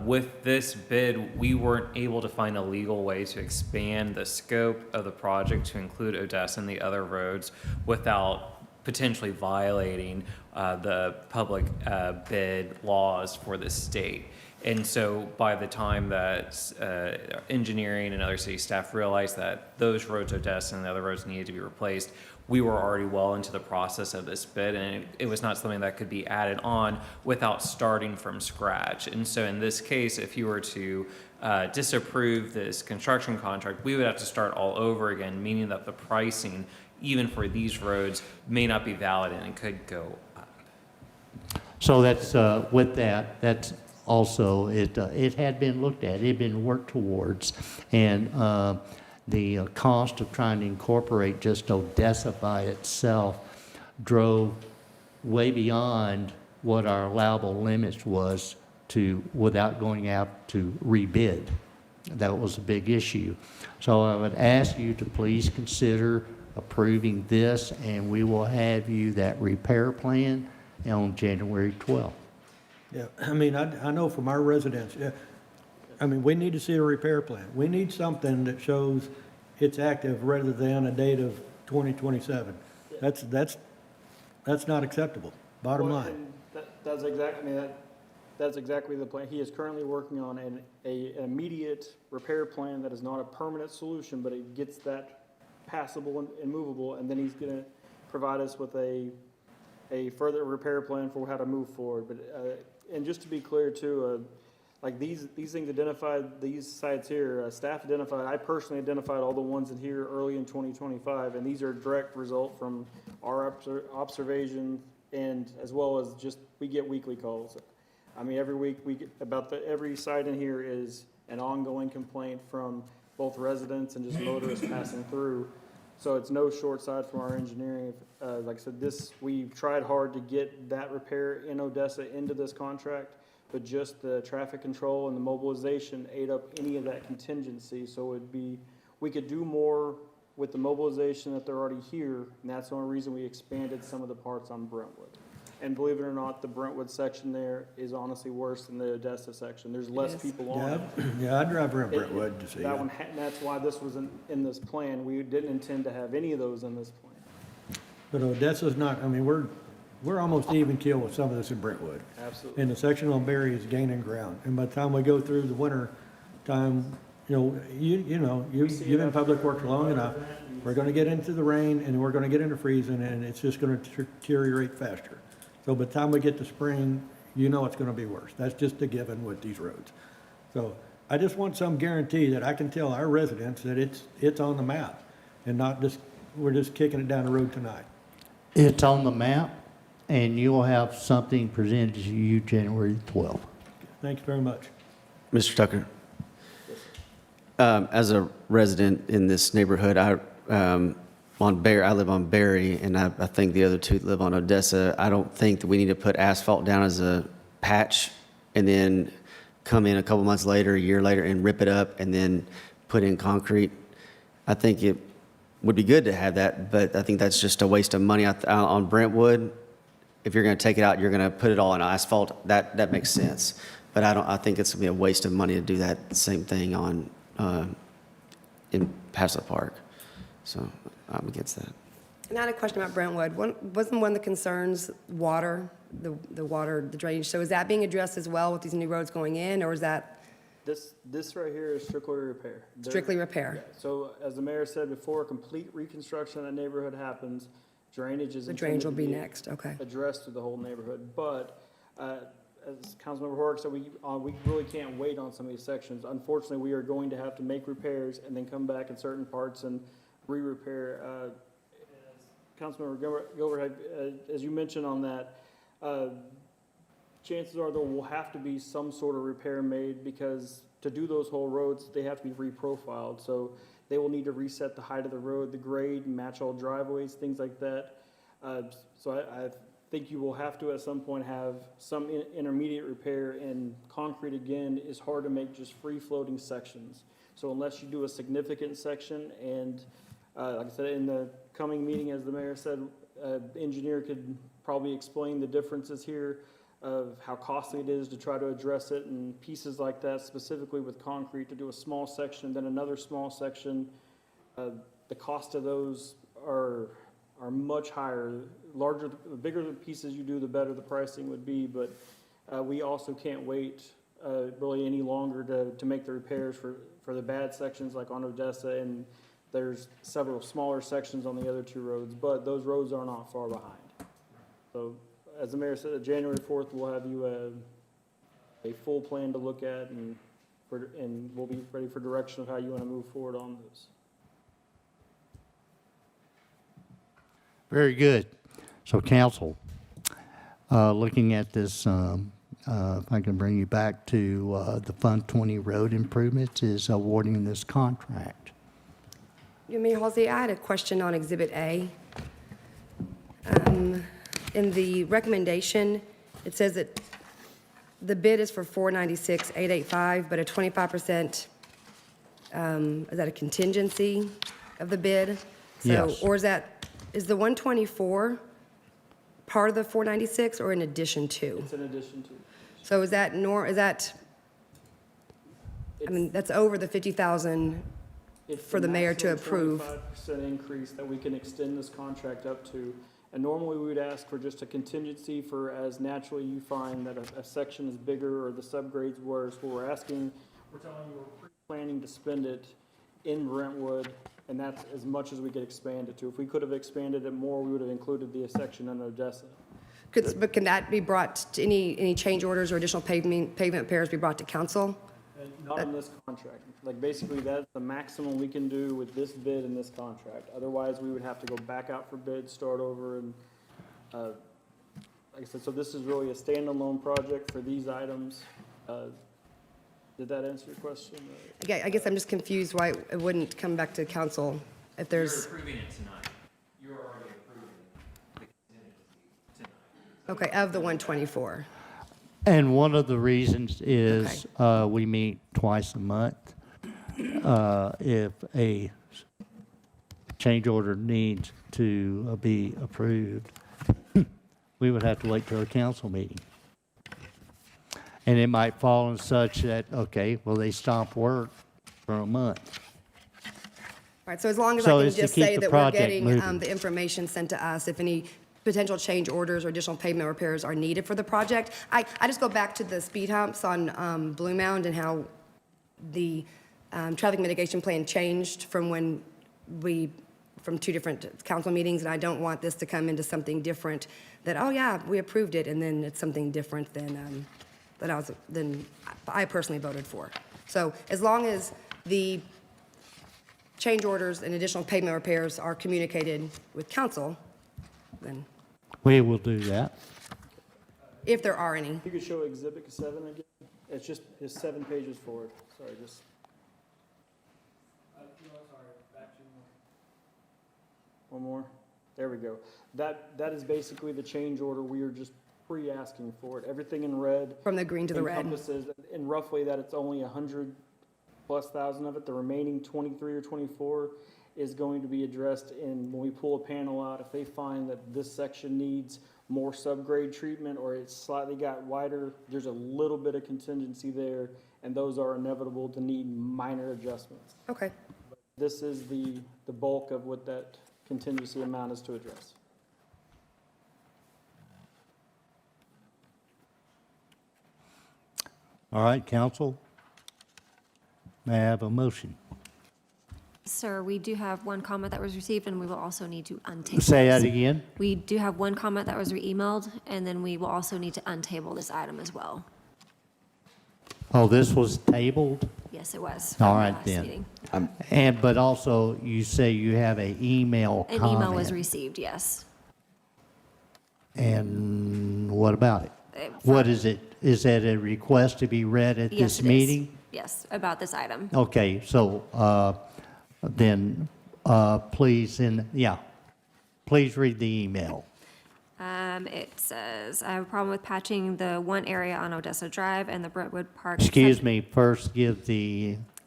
J: with this bid, we weren't able to find a legal way to expand the scope of the project to include Odessa and the other roads without potentially violating the public bid laws for the state. And so by the time that engineering and other city staff realized that those roads, Odessa and the other roads, needed to be replaced, we were already well into the process of this bid, and it was not something that could be added on without starting from scratch. And so in this case, if you were to disapprove this construction contract, we would have to start all over again, meaning that the pricing, even for these roads, may not be valid and it could go up.
C: So that's, with that, that's also, it had been looked at, it had been worked towards, and the cost of trying to incorporate just Odessa by itself drove way beyond what our allowable limits was to, without going out to rebid. That was a big issue. So I would ask you to please consider approving this, and we will have you that repair plan on January 12th.
I: Yeah, I mean, I know from our residents, yeah, I mean, we need to see a repair plan. We need something that shows it's active rather than a date of 2027. That's not acceptable, bottom
A: Well,
I: line.
A: and that's exactly, that's exactly the plan. He is currently working on an immediate repair plan that is not a permanent solution, but it gets that passable and movable, and then he's gonna provide us with a further repair plan for how to move forward. But and just to be clear too, like these things identified, these sites here, staff identified, I personally identified all the ones in here early in 2025, and these are a direct result from our observation, and as well as just, we get weekly calls. I mean, every week we get every site in here is an ongoing complaint from both residents and just motorists passing through. So it's no short side from our engineering. Like I said, we've tried hard to get that repair in Odessa into this contract, but just the traffic control and the mobilization ate up any of that contingency. So we could do more with the mobilization that they're already here, and that's the only reason we expanded some of the parts on Brentwood. And believe it or not, the Brentwood section there is honestly worse than the Odessa section. There's less people on it.
I: Yeah, I drive around Brentwood to see
A: That
I: it.
A: one, and that's why this wasn't in this plan. We didn't intend to have any of those in this plan.
I: But Odessa's not, I mean, we're almost even keel with some of this in Brentwood.
A: Absolutely.
I: And the section on Berry is gaining ground. And by the time we go through the winter time, you've been in public works long enough. We're gonna get into the rain and we're gonna get into freezing and it's just gonna deteriorate faster. So by the time we get to spring, it's gonna be worse. That's just a given with these roads. So I just want some guarantee that I can tell our residents that it's on the map and not just, we're just kicking it down the road tonight.
C: It's on the map, and you'll have something presented to you January 12th.
I: Thank you very much.
L: Mr. Tucker, as a resident in this neighborhood, I live on Berry, and I think the other two live on Odessa. I don't think that we need to put asphalt down as a patch and then come in a couple months later, a year later, and rip it up and then put in concrete. I think it would be good to have that, but I think that's just a waste of money. On Brentwood, if you're going to take it out, you're going to put it all in asphalt. That makes sense. But I think it's going to be a waste of money to do that same thing in Haslet Park. So I'm against that.
H: And I had a question about Brentwood. Wasn't one of the concerns water, the water, the drainage? So is that being addressed as well with these new roads going in, or is that
A: This right here is strictly repair.
H: strictly repair?
A: Yeah, so as the mayor said before, complete reconstruction of that neighborhood happens, drainage is
H: The drainage will
A: intended to
H: be next, okay.
A: addressed to the whole neighborhood. But as Councilmember Horrick said, we really can't wait on some of these sections. Unfortunately, we are going to have to make repairs and then come back in certain parts and re-repair. Councilmember Gilbert, as you mentioned on that, chances are there will have to be some sort of repair made because to do those whole roads, they have to be reprofiled. So they will need to reset the height of the road, the grade, match all driveways, things like that. So I think you will have to at some point have some intermediate repair, and concrete again is hard to make just free floating sections. So unless you do a significant section, and like I said, in the coming meeting, as the mayor said, the engineer could probably explain the differences here of how costly it is to try to address it and pieces like that, specifically with concrete, to do a small section, then another small section. The cost of those are much higher. The bigger the pieces you do, the better the pricing would be, but we also can't wait really any longer to make the repairs for the bad sections like on Odessa, and there's several smaller sections on the other two roads, but those roads are not far behind. So as the mayor said, January 4th, we'll have you a full plan to look at, and we'll be ready for direction of how you want to move forward on those.
C: Very good. So council, looking at this, if I can bring you back to the Fund 20 road improvements, is awarding this contract.
H: Mayor Halsey, I had a question on Exhibit A. In the recommendation, it says that the bid is for $496,885, but a 25%, is that a contingency of the bid?
C: Yes.
H: Or is the 124 part of the 496 or in addition to?
A: It's in addition to.
H: So is that, that's over the 50,000 for the mayor to approve.
A: 25% increase that we can extend this contract up to. And normally we would ask for just a contingency for as naturally you find that a section is bigger or the subgrade's worse. What we're telling you we're planning to spend it in Brentwood, and that's as much as we could expand it to. If we could have expanded it more, we would have included the section in Odessa.
H: But can that be brought to any change orders or additional pavement repairs be brought to council?
A: Not in this contract. Like basically that's the maximum we can do with this bid and this contract. Otherwise, we would have to go back out for bid, start over, and like I said, so this is really a standalone project for these items. Did that answer your question?
H: I guess I'm just confused why it wouldn't come back to council if there's.
J: You're approving it tonight. You're already approving the contingency tonight.
H: Okay, of the 124.
C: And one of the reasons is we meet twice a month. If a change order needs to be approved, we would have to wait till a council meeting. And it might fall in such that, okay, well, they stop work for a month.
H: All right, so as long as
C: So
H: I can
C: it's to
H: just
C: keep
H: say
C: the
H: that we're
C: project
H: getting
C: moving.
H: the information sent to us, if any potential change orders or additional pavement repairs are needed for the project. I just go back to the speed humps on Blue Mound and how the traffic mitigation plan changed from from two different council meetings, and I don't want this to come into something different that, oh yeah, we approved it, and then it's something different than I personally voted for. So as long as the change orders and additional pavement repairs are communicated with council, then
C: We will do that.
H: if there are any.
A: You could show Exhibit 7 again. It's 7 pages forward. Sorry, just. One more. There we go. That is basically the change order. We are just pre-asking for it. Everything in red.
H: From the green to the red.
A: Encompasses, and roughly that it's only 100,000+ of it. The remaining 23 or 24 is going to be addressed in, when we pull a panel out, if they find that this section needs more subgrade treatment or it's slightly got wider, there's a little bit of contingency there, and those are inevitable to need minor adjustments.
H: Okay.
A: This is the bulk of what that contingency amount is to address.
C: All right, council. May I have a motion?
N: Sir, we do have one comment that was received, and we will also need to untable.
C: Say that
N: this.
C: again.
N: We do have one comment that was emailed, and then we will also need to untable this item as well.
C: Oh, this was tabled?
N: Yes, it was.
C: All
N: from the
C: right,
N: last
C: then.
N: meeting.
C: But also, you say you have an email
N: An
C: comment.
N: email was received, yes.
C: And what about it?
N: It-
C: What is it? Is that a request to be read at
N: Yes,
C: this
N: it is.
C: meeting?
N: Yes, about this item.
C: Okay, so then please, please read the email.
N: It says, I have a problem with patching the one area on Odessa Drive and the Brentwood Park.
C: Excuse me, first give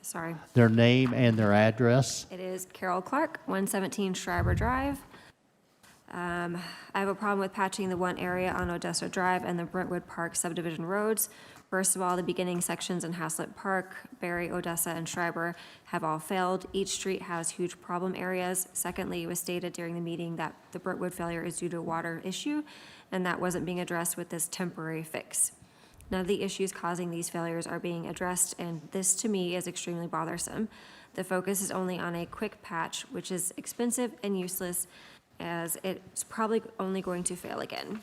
N: Sorry.
C: their name and their address.
N: It is Carol Clark, 117 Schreiber Drive. I have a problem with patching the one area on Odessa Drive and the Brentwood Park subdivision roads. First of all, the beginning sections in Haslet Park, Berry, Odessa, and Schreiber have all failed. Each street has huge problem areas. Secondly, it was stated during the meeting that the Brentwood failure is due to a water issue, and that wasn't being addressed with this temporary fix. None of the issues causing these failures are being addressed, and this, to me, is extremely bothersome. The focus is only on a quick patch, which is expensive and useless, as it's probably only going to fail again.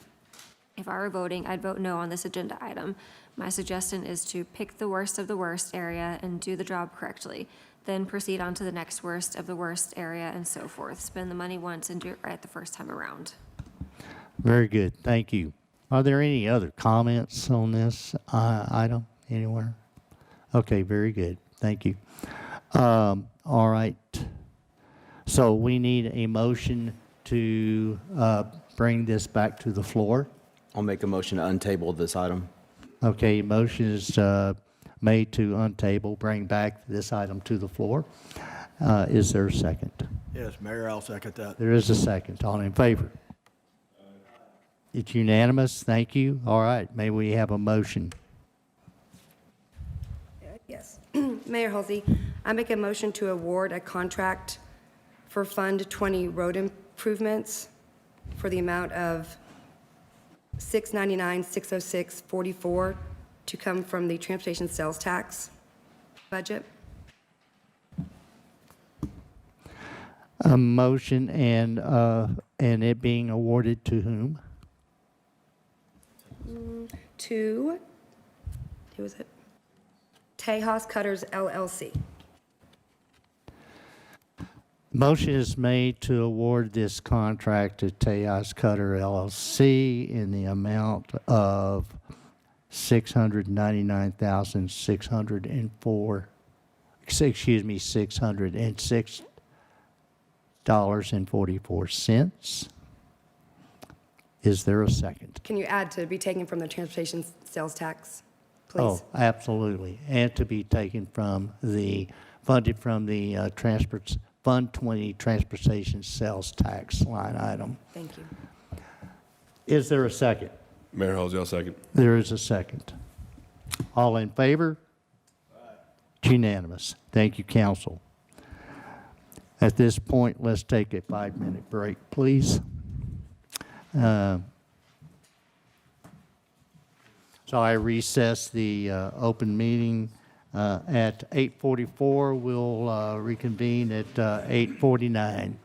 N: If I were voting, I'd vote no on this agenda item. My suggestion is to pick the worst of the worst area and do the job correctly, then proceed on to the next worst of the worst area and so forth. Spend the money once and do it right the first time around.
C: Very good, thank you. Are there any other comments on this item anywhere? Okay, very good, thank you. All right, so we need a motion to bring this back to the floor.
K: I'll make a motion to untable this item.
C: Okay, motion is made to untable, bring back this item to the floor. Is there a second?
I: Yes, Mayor, I'll second that.
C: There is a second. All in favor? It's unanimous. Thank you. All right, may we have a motion?
H: Yes. Mayor Halsey, I make a motion to award a contract for Fund 20 road improvements for the amount of $699,606.44 to come from the transportation sales tax budget.
C: A motion and it being awarded to whom?
H: To, who was it? Tejas Cutters LLC.
C: Motion is made to award this contract to Tejas Cutter LLC in the amount of $606.44. Is there a second?
H: Can you add to be taken from the transportation sales tax, please?
C: Oh, absolutely. And to be taken from funded from the Fund 20 Transportation Sales Tax line item.
H: Thank you.
C: Is there a second?
E: Mayor Halsey, I'll second.
C: There is a second. All in favor? It's unanimous. Thank you, council. At this point, let's take a 5-minute break, please. So I recess the open meeting at 8:44. We'll reconvene at 8:49.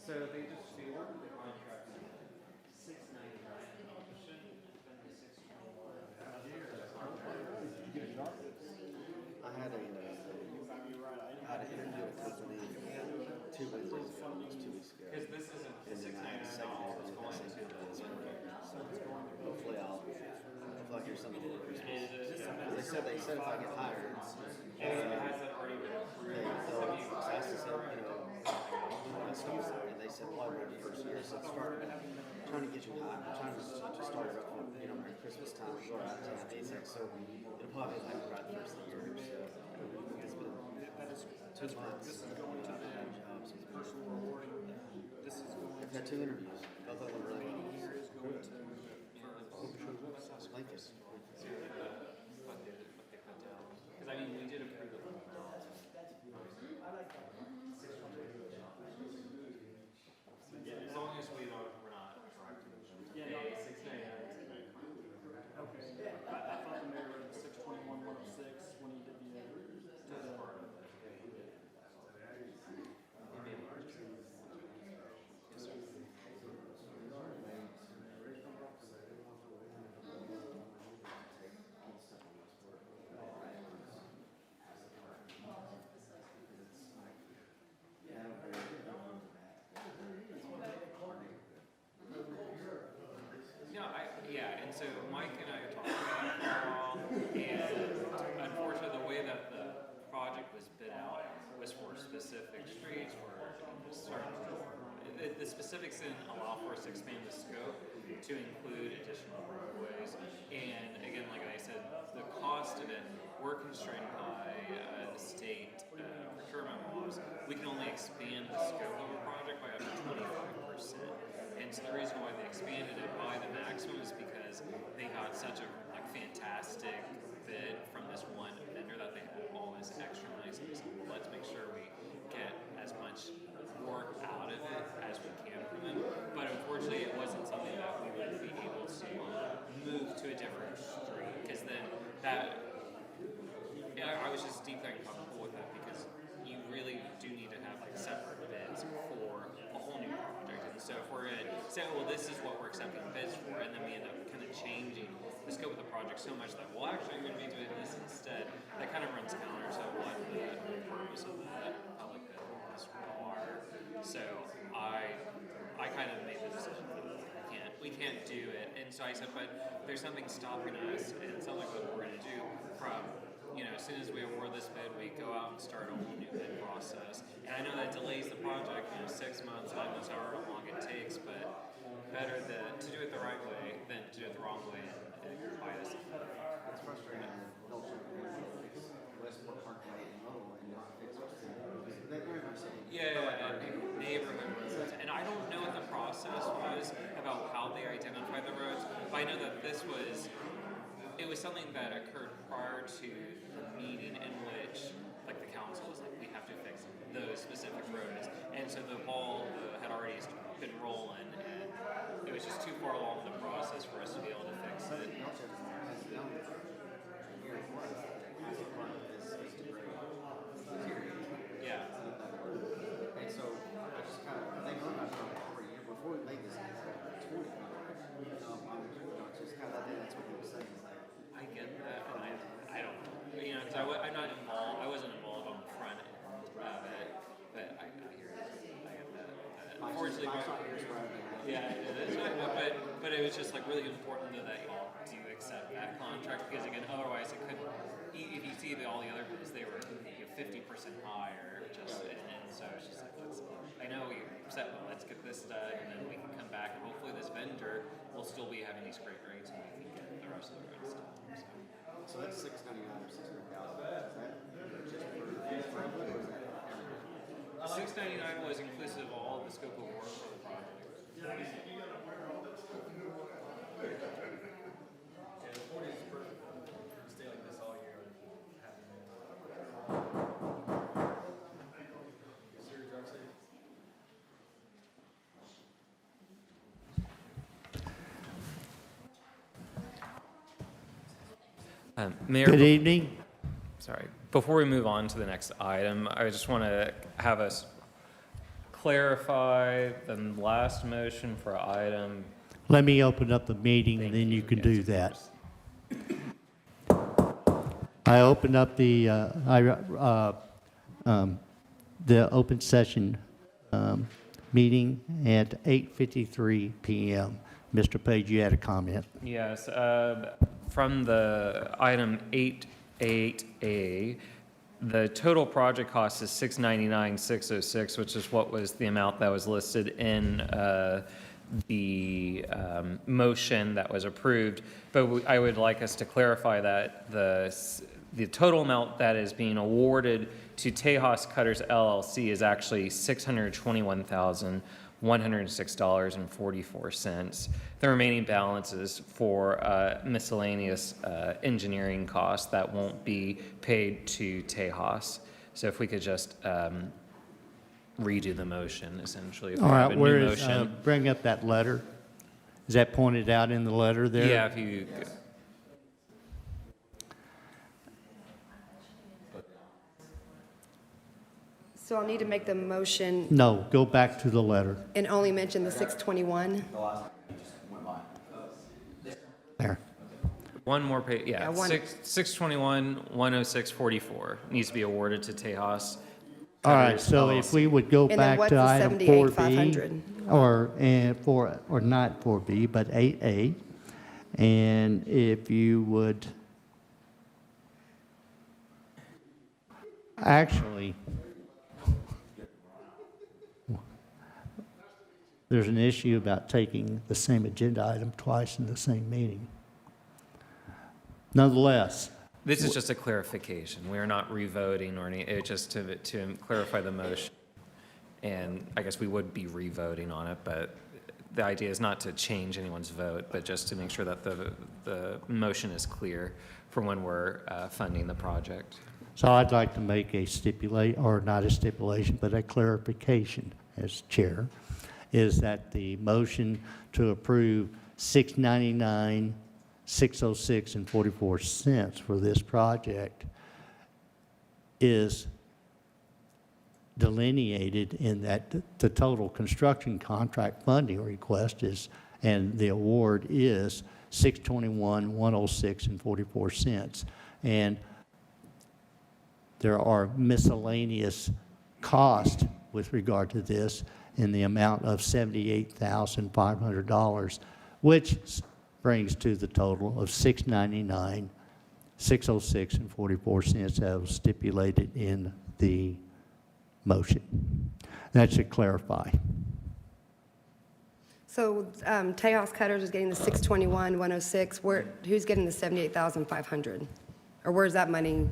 J: So they just awarded the contract $699. Shouldn't have been the $621.
L: I had an interview with a company 2 Wednesdays ago, almost 2 weeks ago.
J: Because this isn't
L: And then I had a second interview with the same company this morning. So hopefully I'll hear something before Christmas. Because they said if I get hired, and they said probably the first year, so trying to get you hired, trying to start it up for, around Christmas time, go out of town, so it'll probably be like right the first of the year, so it's been 2 months. This is going to the personal rewarding. This is going. I've had 2 interviews. Both of them were really well.
A: Here is going to.
L: Thank you.
J: Because I mean, we did approve it. As long as we're not correcting.
A: Yeah, 699. Okay. I thought the mayor read the 621, 106 when he did the.
J: Yeah, and so Mike and I talked about it for a while, and unfortunately, the way that the project was bid out was for specific streets, for certain, the specifics didn't allow for us to expand the scope to include additional roadways. And again, like I said, the cost of it, we're constrained by the state procurement laws. We can only expand the scope of a project by up to 25%. And so the reason why they expanded it by the maximum is because they got such a fantastic bid from this one vendor that they had all this extra money. So they said, well, let's make sure we get as much work out of it as we can from them. But unfortunately, it wasn't something that we would be able to move to a different street, because then that, I was just deeply uncomfortable with that, because you really do need to have like separate bids for a whole new project. And so if we're in, say, well, this is what we're accepting bids for, and then we end up kind of changing the scope of the project so much that, well, actually, we're going to be doing this instead, that kind of runs counter to what the purpose of that public bid was required. So I kind of made the decision that we can't do it. And so I said, but there's something stopping us, and it sounds like what we're going to do from, as soon as we award this bid, we go out and start a whole new bid process. And I know that delays the project, 6 months, 9 months, however long it takes, but better to do it the right way than to do it the wrong way and bite us.
L: It's frustrating. Westport Parkway and Lowell and not fix it. They very much say.
J: Yeah, neighborhood roads. And I don't know what the process was about how they identified the roads, but I know that it was something that occurred prior to the meeting in which, like, the council was like, we have to fix those specific roads. And so the ball had already been rolling, and it was just too far along the process for us to be able to fix it. Yeah.
L: And so I just kind of, they know about it every year. Before we made this, it was like 20. It's just kind of, that's what he was saying.
J: I get that, and I don't know, because I'm not involved. I wasn't involved on the front end of it, but I hear it. I get that. Unfortunately, yeah, it is. But it was just like really important though that y'all do accept that contract, because again, otherwise it could. If you see all the other bids, they were 50% higher. And so it's just like, I know we said, well, let's get this done, and then we can come back, and hopefully this vendor will still be having these great rates, and we can get the rest of the roads done.
L: So that's $699 or $600,000. Is that just for Franklin, or is that everything?
J: $699 was inclusive of all of the scope of work for the project. Mayor,
C: Good evening.
J: sorry. Before we move on to the next item, I just want to have us clarify the last motion for item.
C: Let me open up the meeting, and then you can do that. I open up the open session meeting at 8:53 p.m. Mr. Page, you had a comment.
J: Yes, from the item 8A, the total project cost is $699,606, which is what was the amount that was listed in the motion that was approved. But I would like us to clarify that the total amount that is being awarded to Tejas Cutters LLC is actually $621,106.44. The remaining balance is for miscellaneous engineering costs that won't be paid to Tejas. So if we could just redo the motion, essentially. If we
C: All
J: have
C: right,
J: a new
C: where is,
J: motion.
C: bring up that letter. Is that pointed out in the letter there?
J: Yeah, if you,
H: So I'll need to make the motion
C: No, go back to the letter.
H: and only mention the 621.
C: There.
J: one more page,
H: Yeah,
J: yeah,
H: one-
J: 621,106.44 needs to be awarded to Tejas.
C: All right,
J: Cutters
C: so
J: LLC.
C: if we would go
H: And then
C: back
H: what's
C: to
H: the
C: item
H: 78,500?
C: 4B, or not 4B, but 8A, and if you would, actually, there's an issue about taking the same agenda item twice in the same meeting. Nonetheless,
J: This is just a clarification. We are not revoting or any, it's just to clarify the motion. And I guess we would be revoting on it, but the idea is not to change anyone's vote, but just to make sure that the motion is clear for when we're funding the project.
C: so I'd like to make a or not a stipulation, but a clarification as chair, is that the motion to approve $699, $606 and 44 cents for this project is delineated in that the total construction contract funding request is, and the award is $621,106 and 44 cents. And there are miscellaneous costs with regard to this in the amount of $78,500, which brings to the total of $699, $606 and 44 cents as stipulated in the motion. That should clarify.
H: So Tejas Cutters is getting the 621,106. Who's getting the 78,500? Or where's that money?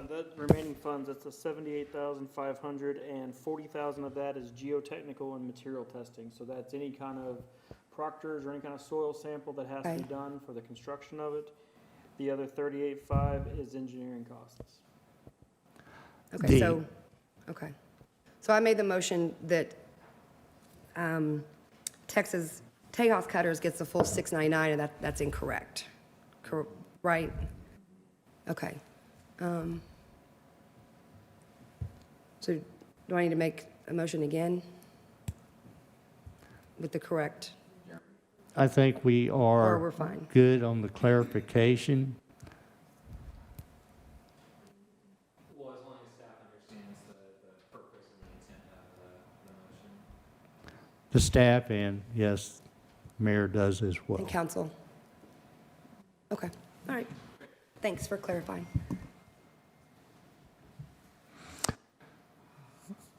A: The remaining funds, that's a 78,500, and 40,000 of that is geotechnical and material testing. So that's any kind of proctors or any kind of soil sample that has to be
H: Okay.
A: done for the construction of it. The other 38.5 is engineering costs.
H: Okay, okay. So I made the motion that Tejas Cutters gets the full 699, and that's incorrect, right? Okay. So do I need to make a motion again with the correct?
C: I think we
H: Or
C: are
H: we're fine?
C: good on the clarification.
J: Well, as long as staff understands the purpose and the intent of the motion.
C: The staff and, yes, mayor does as well.
H: And council? Okay, all right. Thanks for clarifying.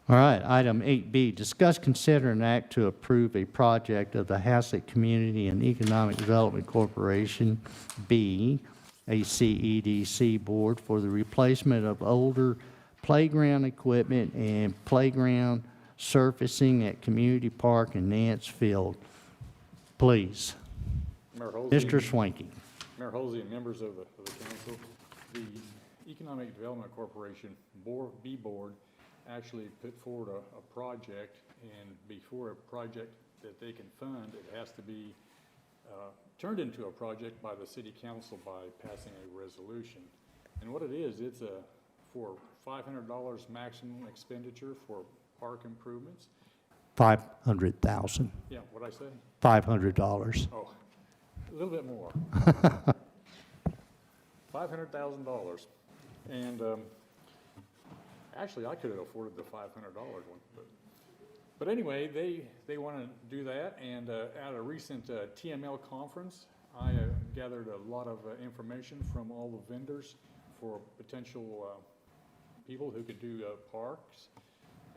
C: All right, item 8B, discuss, consider, and act to approve a project of the Haslet Community and Economic Development Corporation, B, a CEDC board for the replacement of older playground equipment and playground surfacing at Community Park and Nance Field. Please,
E: Mayor Holsey.
C: Mr. Swanky.
E: Mayor Holsey and members of the council, the Economic Development Corporation B Board actually put forward a project, and before a project that they can fund, it has to be turned into a project by the city council by passing a resolution. And what it is, it's for $500 maximum expenditure for park improvements.
C: $500,000.
E: Yeah, what'd I say?
C: $500.
E: Oh, a little bit more. $500,000. And actually, I could have afforded the $500 one. But anyway, they want to do that. And at a recent TML conference, I gathered a lot of information from all the vendors for potential people who could do parks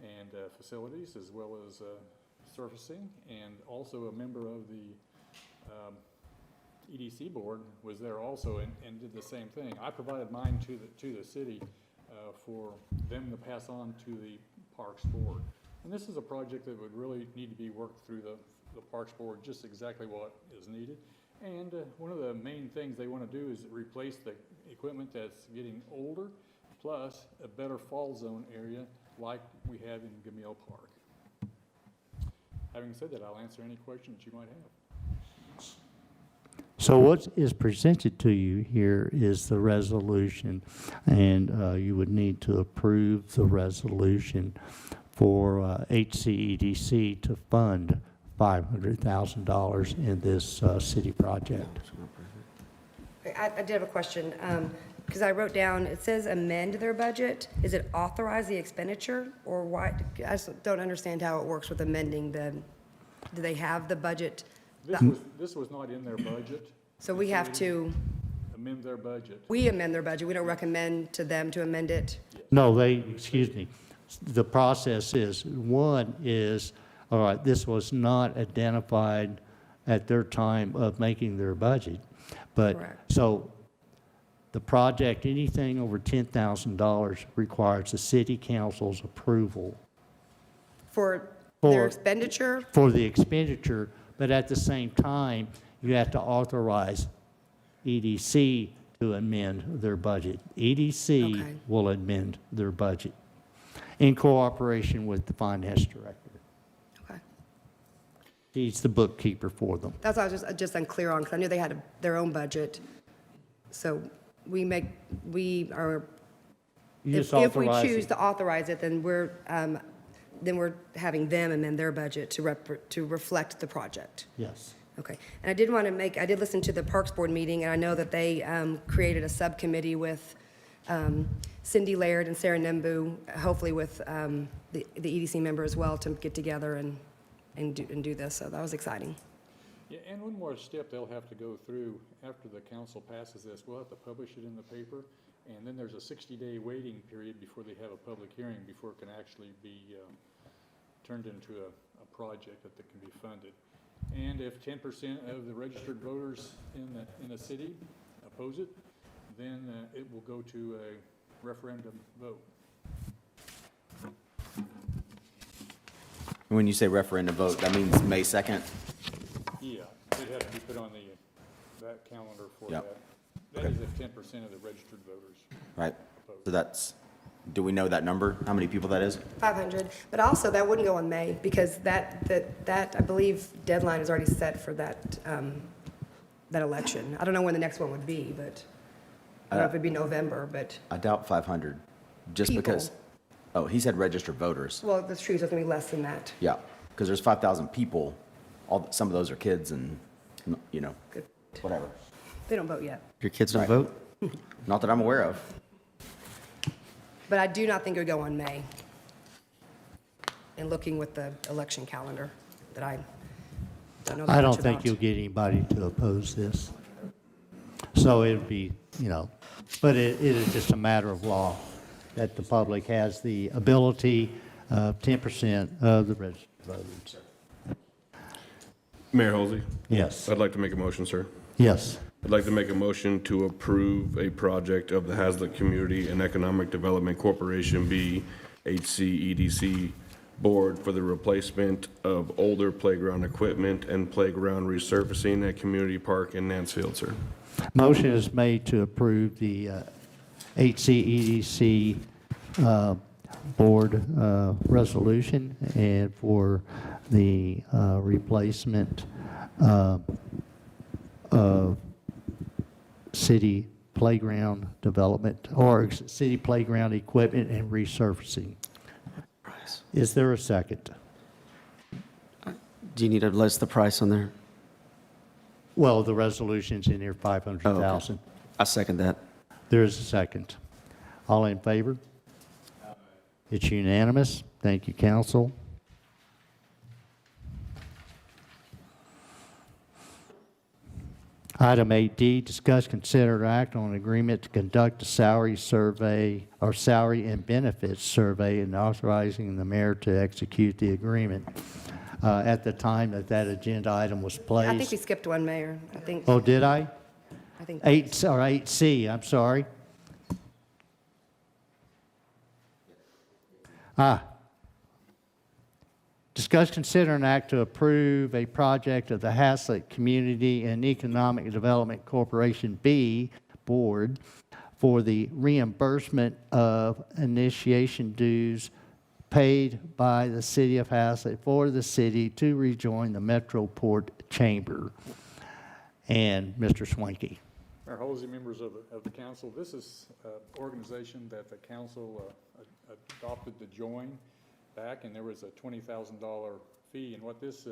E: and facilities, as well as surfacing, and also a member of the EDC board was there also and did the same thing. I provided mine to the city for them to pass on to the Parks Board. And this is a project that would really need to be worked through the Parks Board, just exactly what is needed. And one of the main things they want to do is replace the equipment that's getting older, plus a better fall zone area like we have in Gamil Park. Having said that, I'll answer any questions you might have.
C: So what is presented to you here is the resolution, and you would need to approve the resolution for HCEDC to fund $500,000 in this city project.
H: I did have a question, because I wrote down, it says amend their budget. Is it authorize the expenditure, or why? I just don't understand how it works with amending the, do they have the budget?
E: This was not in their budget.
H: So we have to,
E: Amend their budget.
H: we amend their budget. We don't recommend to them to amend it.
C: No, excuse me. The process is, one is, all right, this was not identified at their time of making their budget. But,
H: Correct.
C: so the project, anything over $10,000 requires the city council's approval
H: For their expenditure?
C: for the expenditure, but at the same time, you have to authorize EDC to amend their budget. EDC
H: Okay.
C: will amend their budget in cooperation with the finance director.
H: Okay.
C: He's the bookkeeper for them.
H: That's what I was just unclear on, because I knew they had their own budget. So we are,
C: You just
H: if we
C: authorize
H: choose
C: it.
H: to authorize it, then we're having them amend their budget to reflect the project.
C: Yes.
H: Okay. And I did listen to the Parks Board meeting, and I know that they created a subcommittee with Cindy Laird and Sarah Nembu, hopefully with the EDC member as well, to get together and do this. So that was exciting.
E: Yeah, and one more step they'll have to go through after the council passes this. We'll have to publish it in the paper, and then there's a 60-day waiting period before they have a public hearing, before it can actually be turned into a project that can be funded. And if 10% of the registered voters in a city oppose it, then it will go to a referendum vote.
K: When you say referendum vote, that means May 2nd?
E: Yeah, it'd have to be put on that calendar for
K: Yep.
E: that. That is if 10% of the registered voters.
K: Right. So that's, do we know that number? How many people that is?
H: 500, but also that wouldn't go in May, because that I believe deadline is already set for that election. I don't know when the next one would be, but I don't know if it'd be November, but,
K: I doubt 500, just
H: People.
K: because, oh, he said registered voters.
H: well, that's true, so it's gonna be less than that.
K: Yeah, because there's 5,000 people, some of those are kids and,
H: Good.
K: whatever.
H: They don't vote yet.
L: Your kids don't vote?
K: Not that I'm aware of.
H: But I do not think it would go on May. In looking with the election calendar that I don't know that
C: I
H: much
C: don't think
H: about.
C: you'll get anybody to oppose this. So it would be, but it is just a matter of law that the public has the ability of 10% of the registered voters.
E: Mayor Halsey?
C: Yes.
E: I'd like to make a motion, sir.
C: Yes.
E: I'd like to make a motion to approve a project of the Haslet Community and Economic Development Corporation B, HCEDC Board for the replacement of older playground equipment and playground resurfacing at Community Park in Mansfield, sir.
C: Motion is made to approve the HCEDC board resolution and for the replacement of city playground development or city playground equipment and resurfacing. Is there a second?
L: Do you need to list the price on there?
C: Well, the resolution's in here, 500,000.
L: I second that.
C: There is a second. All in favor? It's unanimous. Thank you, council. Item 8D, discuss, consider, act on an agreement to conduct a salary survey or salary and benefits survey and authorizing the mayor to execute the agreement. At the time that agenda item was placed.
H: I think we skipped one, Mayor. I think.
C: Oh, did I?
H: I think.
C: 8C, I'm sorry. Discuss, consider, and act to approve a project of the Haslet Community and Economic Development Corporation B Board for the reimbursement of initiation dues paid by the City of Haslet for the city to rejoin the Metroport Chamber. And Mr. Swanky.
E: Mayor Halsey, members of the council, this is an organization that the council adopted to join back, and there was a $20,000 fee. And what this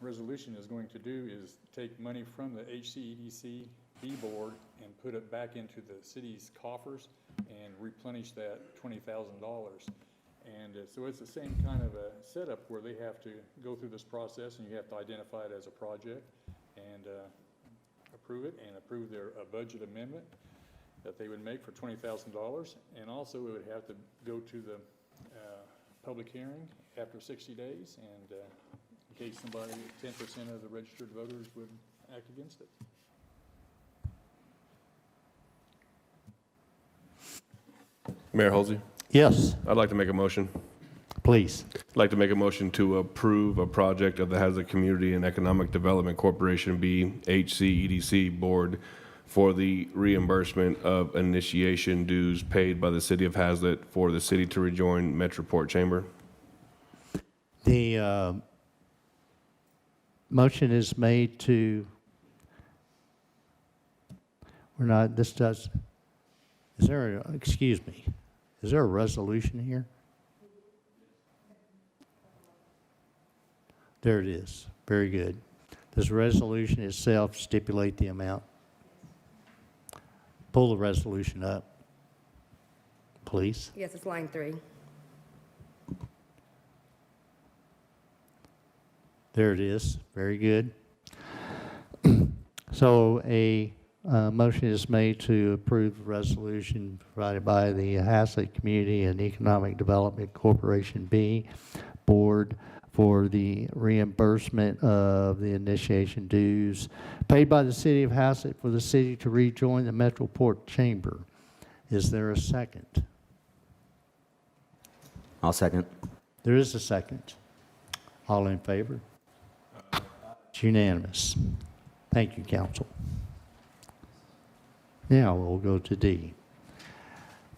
E: resolution is going to do is take money from the HCEDC B board and put it back into the city's coffers and replenish that $20,000. And so it's the same kind of a setup where they have to go through this process, and you have to identify it as a project and approve it, and approve their budget amendment that they would make for $20,000. And also it would have to go to the public hearing after 60 days, and in case somebody, 10% of the registered voters would act against it.
O: Mayor Halsey,
C: Yes,
O: I'd like to make a motion.
C: please.
O: I'd like to make a motion to approve a project of the Haslet Community and Economic Development Corporation B HCEDC Board for the reimbursement of initiation dues paid by the City of Haslet for the city to rejoin Metroport Chamber.
C: The motion is made to, is there a resolution here? There it is. Very good. Does the resolution itself stipulate the amount? Pull the resolution up, please.
H: Yes, it's line 3.
C: There it is. Very good. So a motion is made to approve the resolution provided by the Haslet Community and Economic Development Corporation B Board for the reimbursement of the initiation dues paid by the City of Haslet for the city to rejoin the Metroport Chamber. Is there a second?
K: I'll second.
C: There is a second. All in favor? It's unanimous. Thank you, council. Now we'll go to D.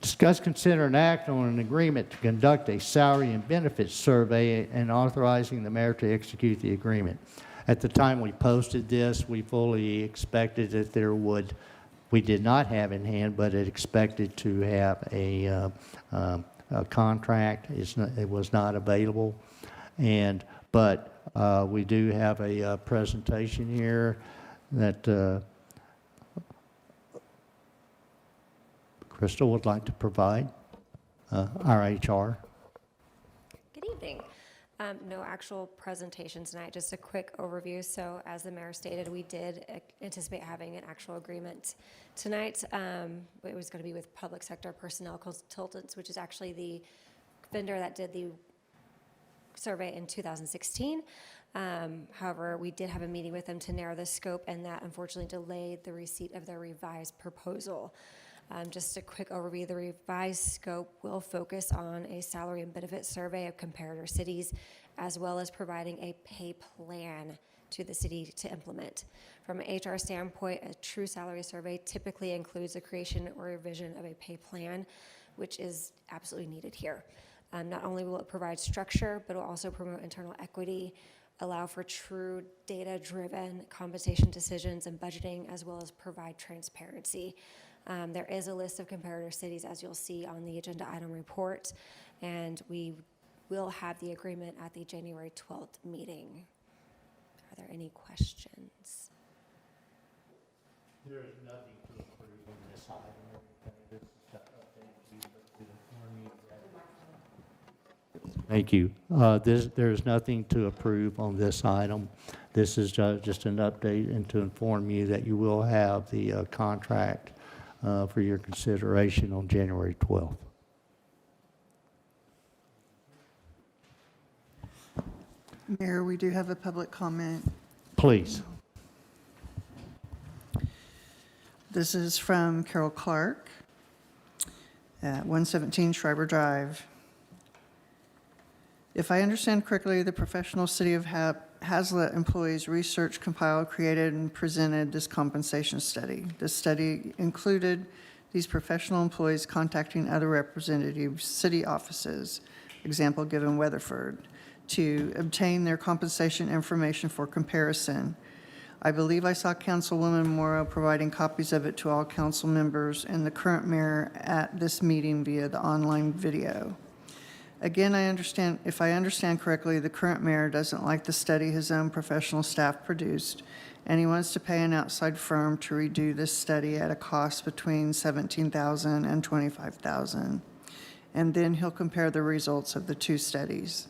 C: Discuss, consider, and act on an agreement to conduct a salary and benefits survey and authorizing the mayor to execute the agreement. At the time we posted this, we fully expected that we did not have in hand, but it expected to have a contract. It was not available. But we do have a presentation here that Crystal would like to provide, our HR.
N: Good evening. No actual presentation tonight, just a quick overview. So as the mayor stated, we did anticipate having an actual agreement tonight. It was going to be with Public Sector Personnel Consultants, which is actually the vendor that did the survey in 2016. However, we did have a meeting with them to narrow the scope, and that unfortunately delayed the receipt of their revised proposal. Just a quick overview, the revised scope will focus on a salary and benefit survey of comparator cities, as well as providing a pay plan to the city to implement. From an HR standpoint, a true salary survey typically includes the creation or revision of a pay plan, which is absolutely needed here. Not only will it provide structure, but it will also promote internal equity, allow for true data-driven compensation decisions and budgeting, as well as provide transparency. There is a list of comparator cities, as you'll see on the agenda item report, and we will have the agreement at the January 12th meeting. Are there any questions?
C: There is nothing to approve on this item. This is to update you to the Thank you. There's nothing to approve on this item. This is just an update and to inform you that you will have the contract for your consideration on January 12th.
B: Mayor, we do have a public comment.
C: Please.
B: This is from Carol Clark at 117 Schreiber Drive. If I understand correctly, the professional City of Haslet employees researched, compiled, created, and presented this compensation study. This study included these professional employees contacting other representative city offices, example given Weatherford, to obtain their compensation information for comparison. I believe I saw Councilwoman Morrow providing copies of it to all council members and the current mayor at this meeting via the online video. Again, if I understand correctly, the current mayor doesn't like the study his own professional staff produced, and he wants to pay an outside firm to redo this study at a cost between $17,000 and $25,000. And then he'll compare the results of the two studies.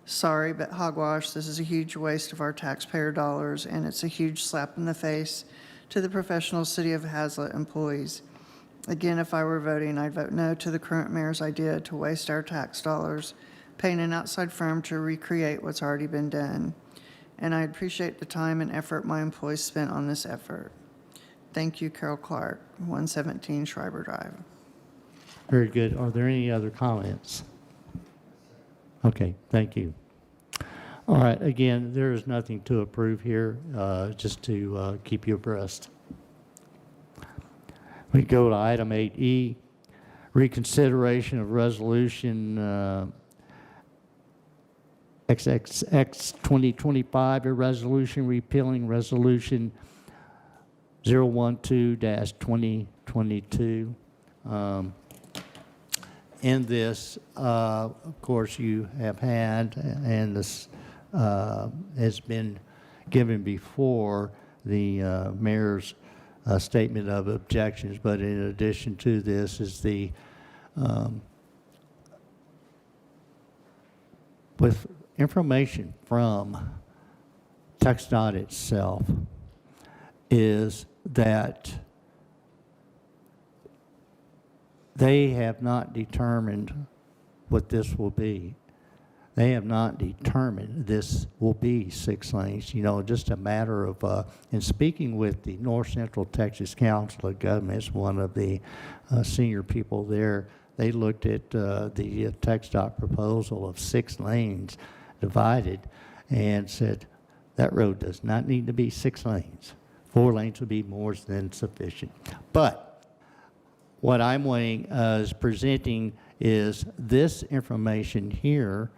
B: Sorry, but hogwash, this is a huge waste of our taxpayer dollars, and it's a huge slap in the face to the professional City of Haslet employees. Again, if I were voting, I'd vote no to the current mayor's idea to waste our tax dollars, paying an outside firm to recreate what's already been done. And I appreciate the time and effort my employees spent on this effort. Thank you, Carol Clark, 117 Schreiber Drive.
C: Very good. Are there any other comments? Okay, thank you. All right, again, there is nothing to approve here, just to keep you abreast. We go to item 8E, reconsideration of resolution XX 2025, a resolution repealing resolution 012-2022. In this, of course, you have had, and this has been given before, the mayor's statement of objections, but in addition to this is the, with information from TxDOT itself, is that they have not determined what this will be. They have not determined this will be 6 lanes. You know, just a matter of, in speaking with the North Central Texas Council of Governments, one of the senior people there, they looked at the TxDOT proposal of 6 lanes divided and said, that road does not need to be 6 lanes. 4 lanes would be more than sufficient. But what I'm weighing as presenting is this information here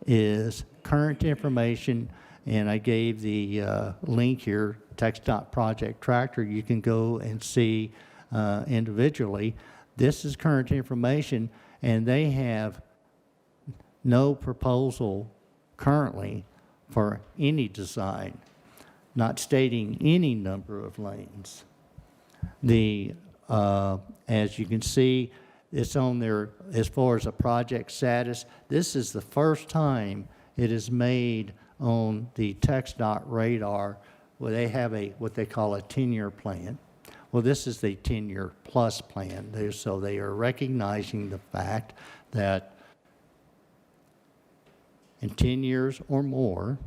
C: is current information, and I gave the link here, TxDOT Project Tractor. You can go and see individually. This is current information, and they have no proposal currently for any design, not stating any number of lanes. The as you can see, it's on there as far as a project status. This is the first time it is made on the TxDOT radar where they have what they call a 10-year plan. Well, this is the 10-year plus plan. So they are recognizing the fact that in 10 years or more,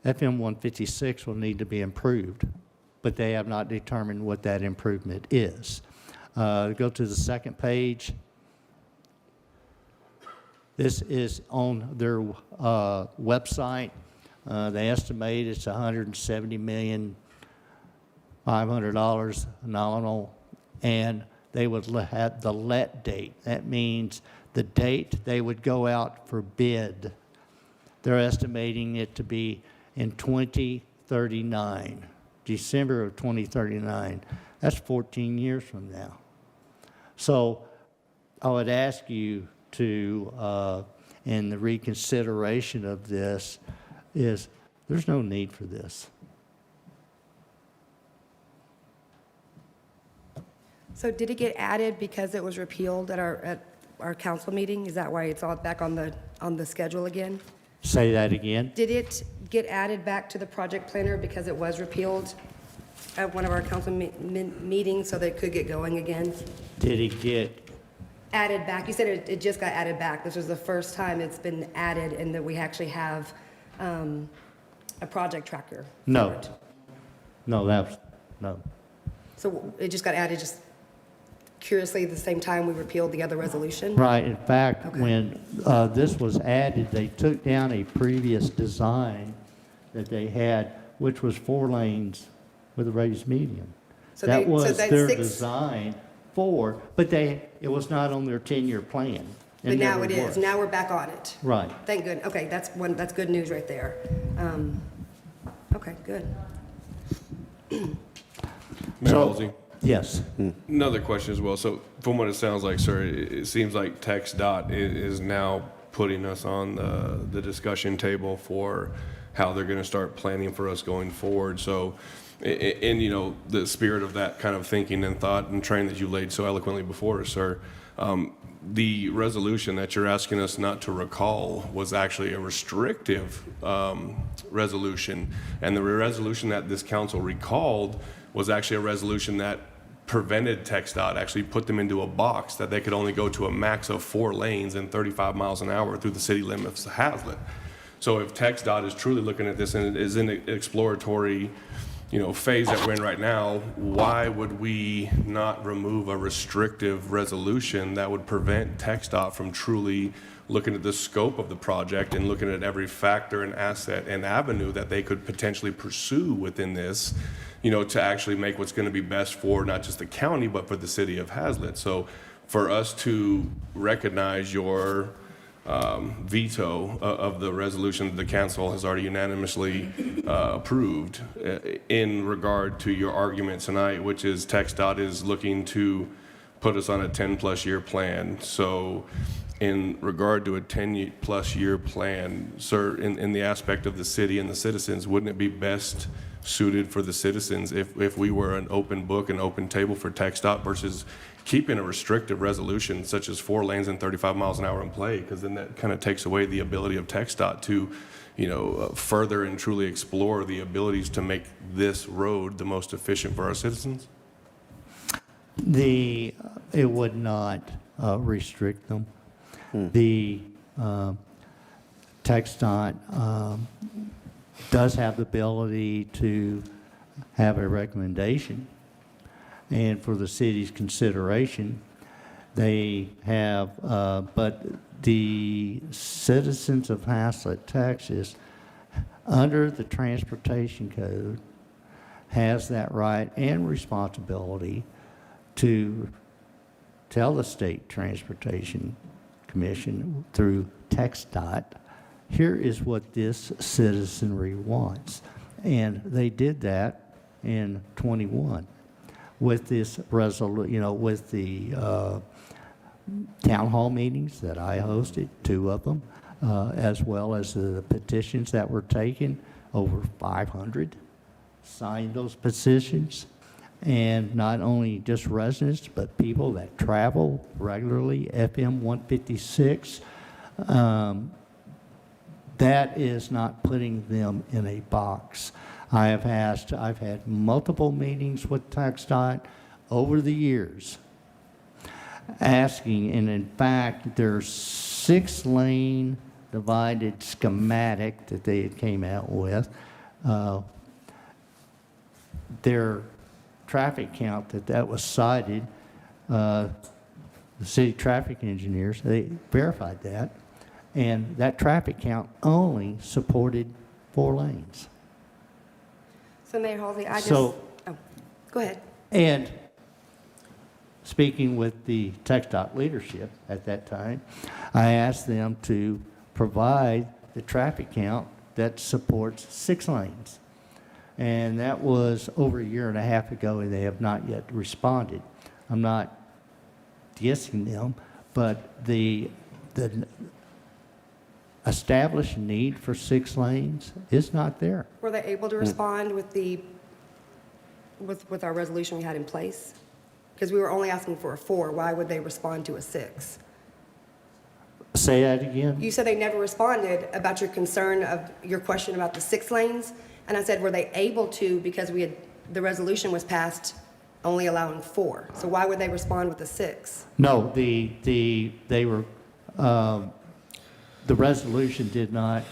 C: FM 156 will need to be improved, but they have not determined what that improvement is. Go to the second page. This is on their website. They estimate it's $170,500,000 nominal, and they would have the let date. That means the date they would go out for bid. They're estimating it to be in 2039. December of 2039. That's 14 years from now. So I would ask you to, in the reconsideration of this, is there's no need for this.
H: So did it get added because it was repealed at our council meeting? Is that why it's all back on the schedule again?
C: Say that again?
H: Did it get added back to the project planner because it was repealed at one of our council meetings so that it could get going again?
C: Did it get,
H: Added back? You said it just got added back. This was the first time it's been added and that we actually have a project tracker.
C: no.
H: for it.
C: No, no.
H: So it just got added just curiously at the same time we repealed the other resolution?
C: Right, in fact,
H: Okay.
C: when this was added, they took down a previous design that they had, which was 4 lanes with a raised median.
H: So
C: That
H: they- so
C: was
H: that
C: their
H: 6
C: design for, but it was not on their 10-year plan.
H: But now
C: never
H: it is.
C: was.
H: Now we're back on it.
C: Right.
H: Thank good. Okay, that's good news right there. Okay, good.
O: Mayor Halsey,
C: Yes.
O: another question as well. So from what it sounds like, sir, it seems like TxDOT is now putting us on the discussion table for how they're going to start planning for us going forward. So in, you know, the spirit of that kind of thinking and thought and train that you laid so eloquently before us, sir, the resolution that you're asking us not to recall was actually a restrictive resolution. And the resolution that this council recalled was actually a resolution that prevented TxDOT, actually put them into a box that they could only go to a max of 4 lanes and 35 miles an hour through the city limits of Haslet. So if TxDOT is truly looking at this and is in an exploratory, you know, phase that we're in right now, why would we not remove a restrictive resolution that would prevent TxDOT from truly looking at the scope of the project and looking at every factor and asset and avenue that they could potentially pursue within this, you know, to actually make what's going to be best for not just the county, but for the city of Haslet. So for us to recognize your veto of the resolution that the council has already unanimously approved in regard to your argument tonight, which is TxDOT is looking to put us on a 10-plus year plan. So in regard to a 10-plus year plan, sir, in the aspect of the city and the citizens, wouldn't it be best suited for the citizens if we were an open book, an open table for TxDOT versus keeping a restrictive resolution such as 4 lanes and 35 miles an hour in play? Because then that kind of takes away the ability of TxDOT to, you know, further and truly explore the abilities to make this road the most efficient for our citizens.
C: It would not restrict them. The TxDOT does have the ability to have a recommendation, and for the city's consideration, they have, but the citizens of Haslet, Texas, under the transportation code, has that right and responsibility to tell the State Transportation Commission through TxDOT, here is what this citizenry wants. And they did that in 21 with this resolution, you know, with the town hall meetings that I hosted, 2 of them, as well as the petitions that were taken, over 500 signed those petitions. And not only just residents, but people that travel regularly, FM 156. That is not putting them in a box. I've had multiple meetings with TxDOT over the years asking, and in fact, there's 6-lane divided schematic that they came out with. Their traffic count that was cited, the city traffic engineers, they verified that, and that traffic count only supported 4 lanes.
H: So Mayor Halsey,
C: So-
H: go ahead.
C: And speaking with the TxDOT leadership at that time, I asked them to provide the traffic count that supports 6 lanes. And that was over a year and a half ago, and they have not yet responded. I'm not dissing them, but the established need for 6 lanes is not there.
H: Were they able to respond with with our resolution we had in place? Because we were only asking for a 4. Why would they respond to a 6?
C: Say that again?
H: You said they never responded about your concern of your question about the 6 lanes. And I said, were they able to, because the resolution was passed only allowing 4. So why would they respond with the 6?
C: No, the resolution did not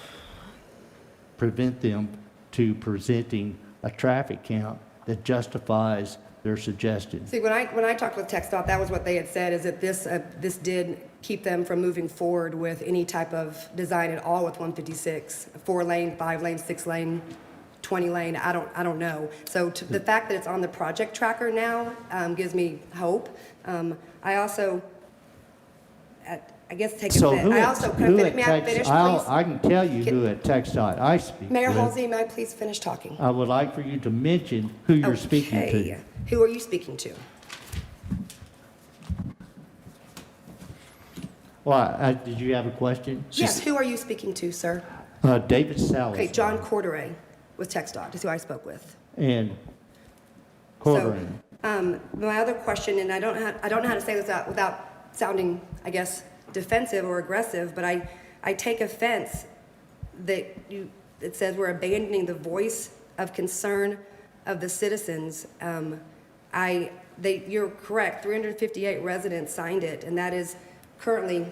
C: prevent them to presenting a traffic count that justifies their suggestion.
H: See, when I talked with TxDOT, that was what they had said, is that this did keep them from moving forward with any type of design at all with 156, 4-lane, 5-lane, 6-lane, 20-lane, I don't know. So the fact that it's on the project tracker now gives me hope. I also, I guess, take
C: So
H: offense. I also, may I finish, please?
C: I can tell you who at TxDOT I speak
H: Mayor
C: with.
H: Halsey, may I please finish talking?
C: I would like for you to mention who you're speaking
H: Okay.
C: to.
H: Who are you speaking to?
C: Well, did you have a question?
H: Yes, who are you speaking to, sir?
C: David Salas.
H: Okay, John Corderay with TxDOT is who I spoke with.
C: And QUORUM.
H: My other question, and I don't know how to say this without sounding, I guess, defensive or aggressive, but I take offense that it says we're abandoning the voice of concern of the citizens. You're correct, 358 residents signed it, and that is currently,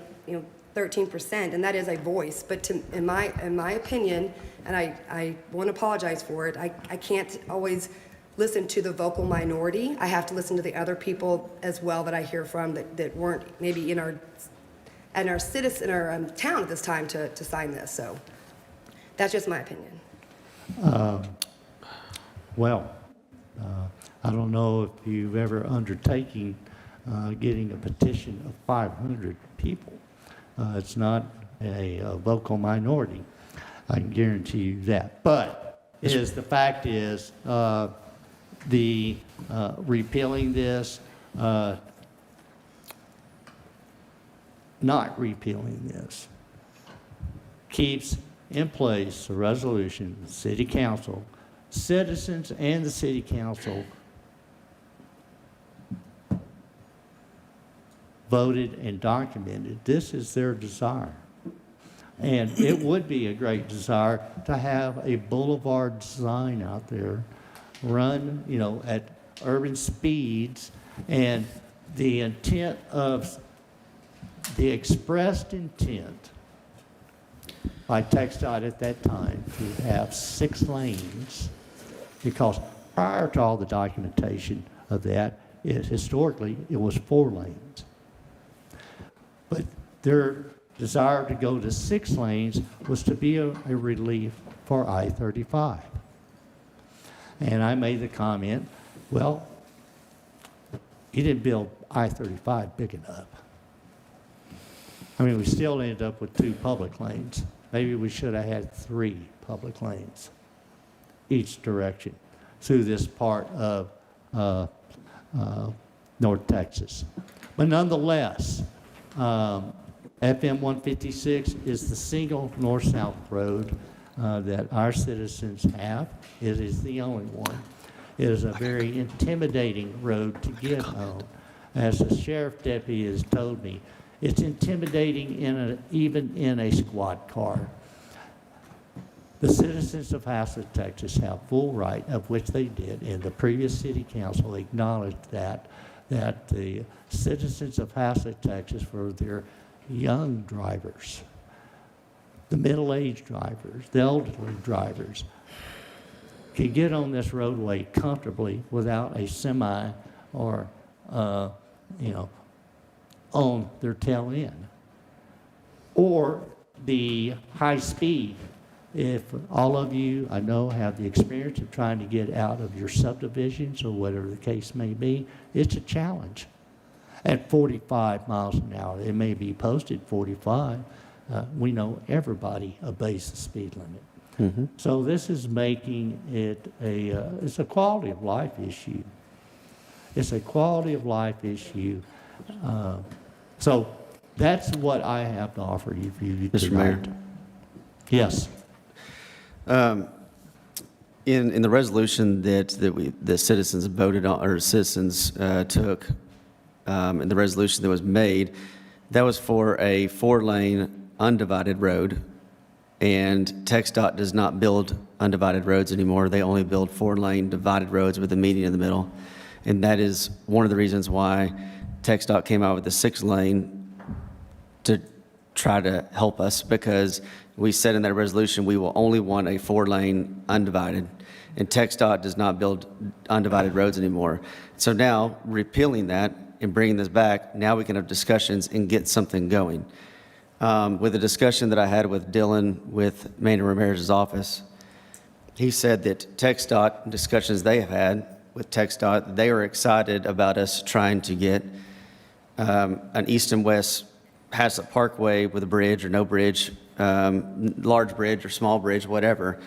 H: 13%, and that is a voice. But in my opinion, and I want to apologize for it, I can't always listen to the vocal minority. I have to listen to the other people as well that I hear from that weren't maybe in our town at this time to sign this. So that's just my opinion.
C: I don't know if you've ever undertaken getting a petition of 500 people. It's not a vocal minority. I can guarantee you that. But the fact is, repealing this, not repealing this, keeps in place a resolution, the city council, citizens and the city council voted and documented. This is their desire. And it would be a great desire to have a boulevard design out there, run, at urban speeds, and the intent of, the expressed intent by TxDOT at that time to have 6 lanes, because prior to all the documentation of that, historically, it was 4 lanes. But their desire to go to 6 lanes was to be a relief for I-35. And I made the comment, well, you didn't build I-35 big enough. I mean, we still ended up with 2 public lanes. Maybe we should have had 3 public lanes, each direction, through this part of North Texas. But nonetheless, FM 156 is the single north-south road that our citizens have. It is the only one. It is a very intimidating road to get on. As the sheriff deputy has told me, it's intimidating even in a squad car. The citizens of Haslet, Texas have full right, of which they did, and the previous city council acknowledged that the citizens of Haslet, Texas, for their young drivers, the middle-aged drivers, the elderly drivers, can get on this roadway comfortably without a semi or, on their tail end. Or the high speed. If all of you, I know, have the experience of trying to get out of your subdivisions or whatever the case may be, it's a challenge. At 45 miles an hour, it may be posted 45. We know everybody obeys the speed limit. Mm-hmm. So this is making it it's a quality of life issue. It's a quality of life issue. So that's what I have to offer you.
L: Mr. Mayor.
C: Yes.
L: In the resolution that the citizens voted on, or citizens took, in the resolution that was made, That was for a 4-lane undivided road, and TxDOT does not build undivided roads anymore. They only build 4-lane divided roads with a median in the middle. And that is one of the reasons why TxDOT came out with the 6-lane to try to help us, because we said in that resolution we will only want a 4-lane undivided, and TxDOT does not build undivided roads anymore. So now, repealing that and bringing this back, now we can have discussions and get something going. With the discussion that I had with Dylan with Manny Ramirez's office, he said that TxDOT, discussions they have had with TxDOT, they are excited about us trying to get an east and west Haslet Parkway with a bridge or no bridge, large bridge or small bridge, whatever,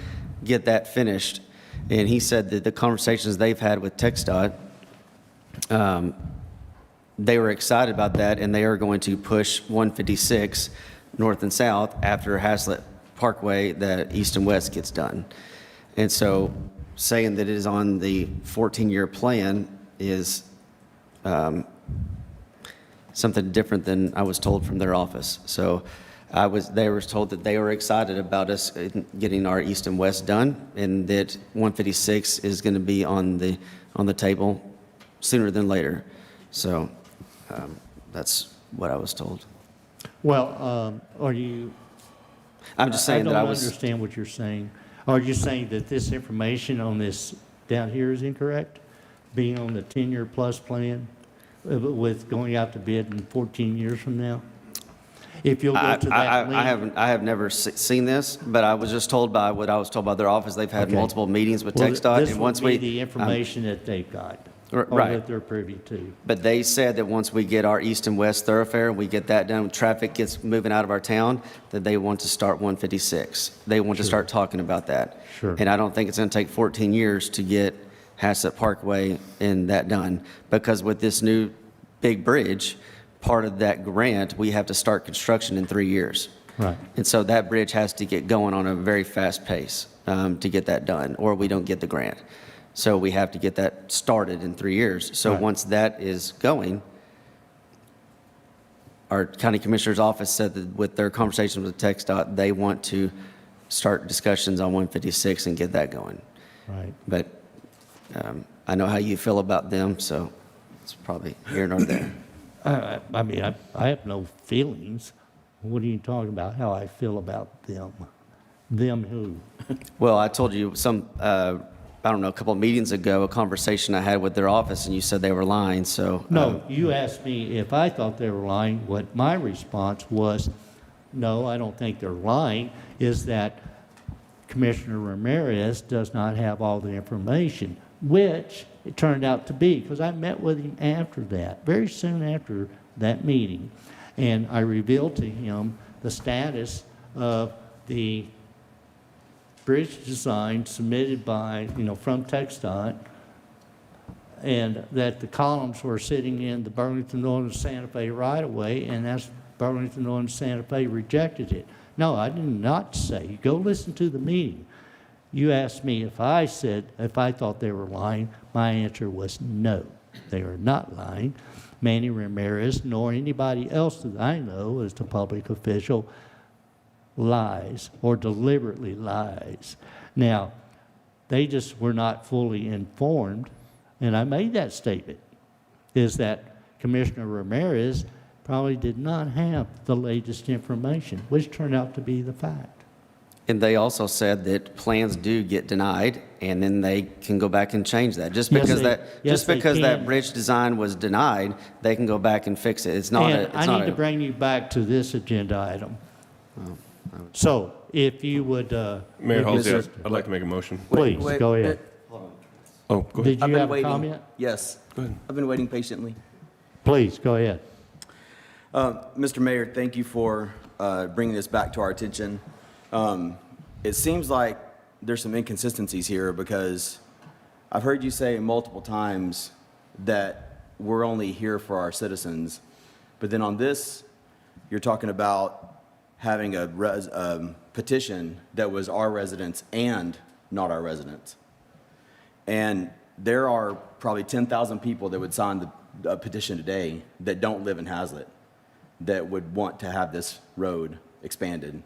L: get that finished. And he said that the conversations they've had with TxDOT, they were excited about that, and they are going to push 156 north and south after Haslet Parkway, that east and west gets done. And so saying that it is on the 14-year plan is something different than I was told from their office. So they were told that they were excited about us getting our east and west done, and that 156 is going to be on the table sooner than later. So that's what I was told.
C: Well, are you?
L: I'm just saying that I was.
C: I don't understand what you're saying. Are you saying that this information on this down here is incorrect? Being on the 10-year plus plan with going out to bid in 14 years from now? If you'll go to that link.
L: I have never seen this, but I was just told by what I was told by their office. They've had multiple meetings with TxDOT.
C: This would be the information that they've got. Or that they're privy to.
L: But they said that once we get our east and west thoroughfare, and we get that done, traffic gets moving out of our town, that they want to start 156. They want to start talking about that.
C: Sure.
L: And I don't think it's going to take 14 years to get Haslet Parkway and that done, because with this new big bridge, part of that grant, we have to start construction in 3 years.
C: Right.
L: And so that bridge has to get going on a very fast pace to get that done, or we don't get the grant. So we have to get that started in 3 years. So once that is going, our county commissioner's office said that with their conversations with TxDOT, they want to start discussions on 156 and get that going.
C: Right.
L: But I know how you feel about them, so it's probably here nor there.
C: I mean, I have no feelings. What are you talking about, how I feel about them? Them who?
L: Well, I told you I don't know, a couple of meetings ago, a conversation I had with their office, and you said they were lying, so.
C: No, you asked me if I thought they were lying. What my response was, no, I don't think they're lying, is that Commissioner Ramirez does not have all the information, which it turned out to be, because I met with him after that, very soon after that meeting, and I revealed to him the status of the bridge design submitted by, from TxDOT, and that the columns were sitting in the Burlington Northern Santa Fe right-of-way, and that's Burlington Northern Santa Fe rejected it. No, I did not say. Go listen to the meeting. You asked me if I thought they were lying. My answer was no, they are not lying. Manny Ramirez, nor anybody else that I know as the public official, lies or deliberately lies. Now, they just were not fully informed, and I made that statement, is that Commissioner Ramirez probably did not have the latest information, which turned out to be the fact.
L: And they also said that plans do get denied, and then they can go back and change that. Just because that bridge design was denied, they can go back and fix it. It's not.
C: And I need to bring you back to this agenda item. So, if you would,
O: Mayor Halsey, I'd like to make a motion.
C: Please, go ahead.
O: Oh, go ahead.
C: Did you have a comment?
P: Yes.
O: Go ahead.
P: I've been waiting patiently.
C: Please, go ahead.
P: Mr. Mayor, thank you for bringing this back to our attention. It seems like there's some inconsistencies here, because I've heard you say multiple times that we're only here for our citizens. But then on this, you're talking about having a petition that was our residents and not our residents. And there are probably 10,000 people that would sign the petition today that don't live in Haslet. that would want to have this road expanded.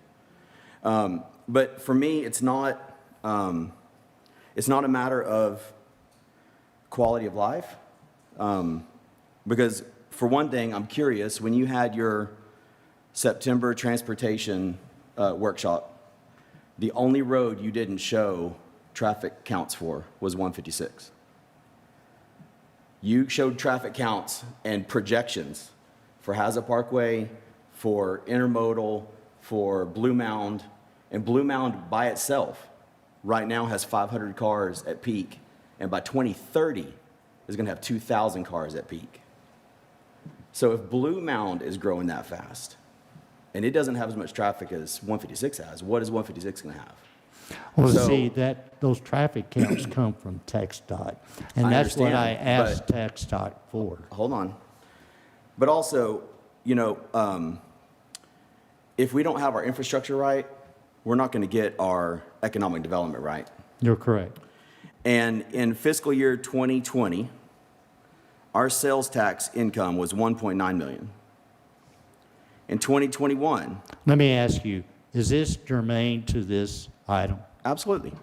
P: But for me, it's not a matter of quality of life. Because for one thing, I'm curious, when you had your September transportation workshop, the only road you didn't show traffic counts for was 156. You showed traffic counts and projections for Haslet Parkway, for Intermodal, for Blue Mound, and Blue Mound by itself right now has 500 cars at peak, and by 2030 is going to have 2,000 cars at peak. So if Blue Mound is growing that fast, and it doesn't have as much traffic as 156 has, what is 156 going to have?
C: Well,
P: So-
C: see, those traffic counts come from TxDOT, and
P: I
C: that's what I
P: understand,
C: asked TxDOT for.
P: Hold on. But also, if we don't have our infrastructure right, we're not going to get our economic development right.
C: You're correct.
P: And in fiscal year 2020, our sales tax income was 1.9 million. In 2021,
C: Let me ask you, is this germane to this item?
P: absolutely.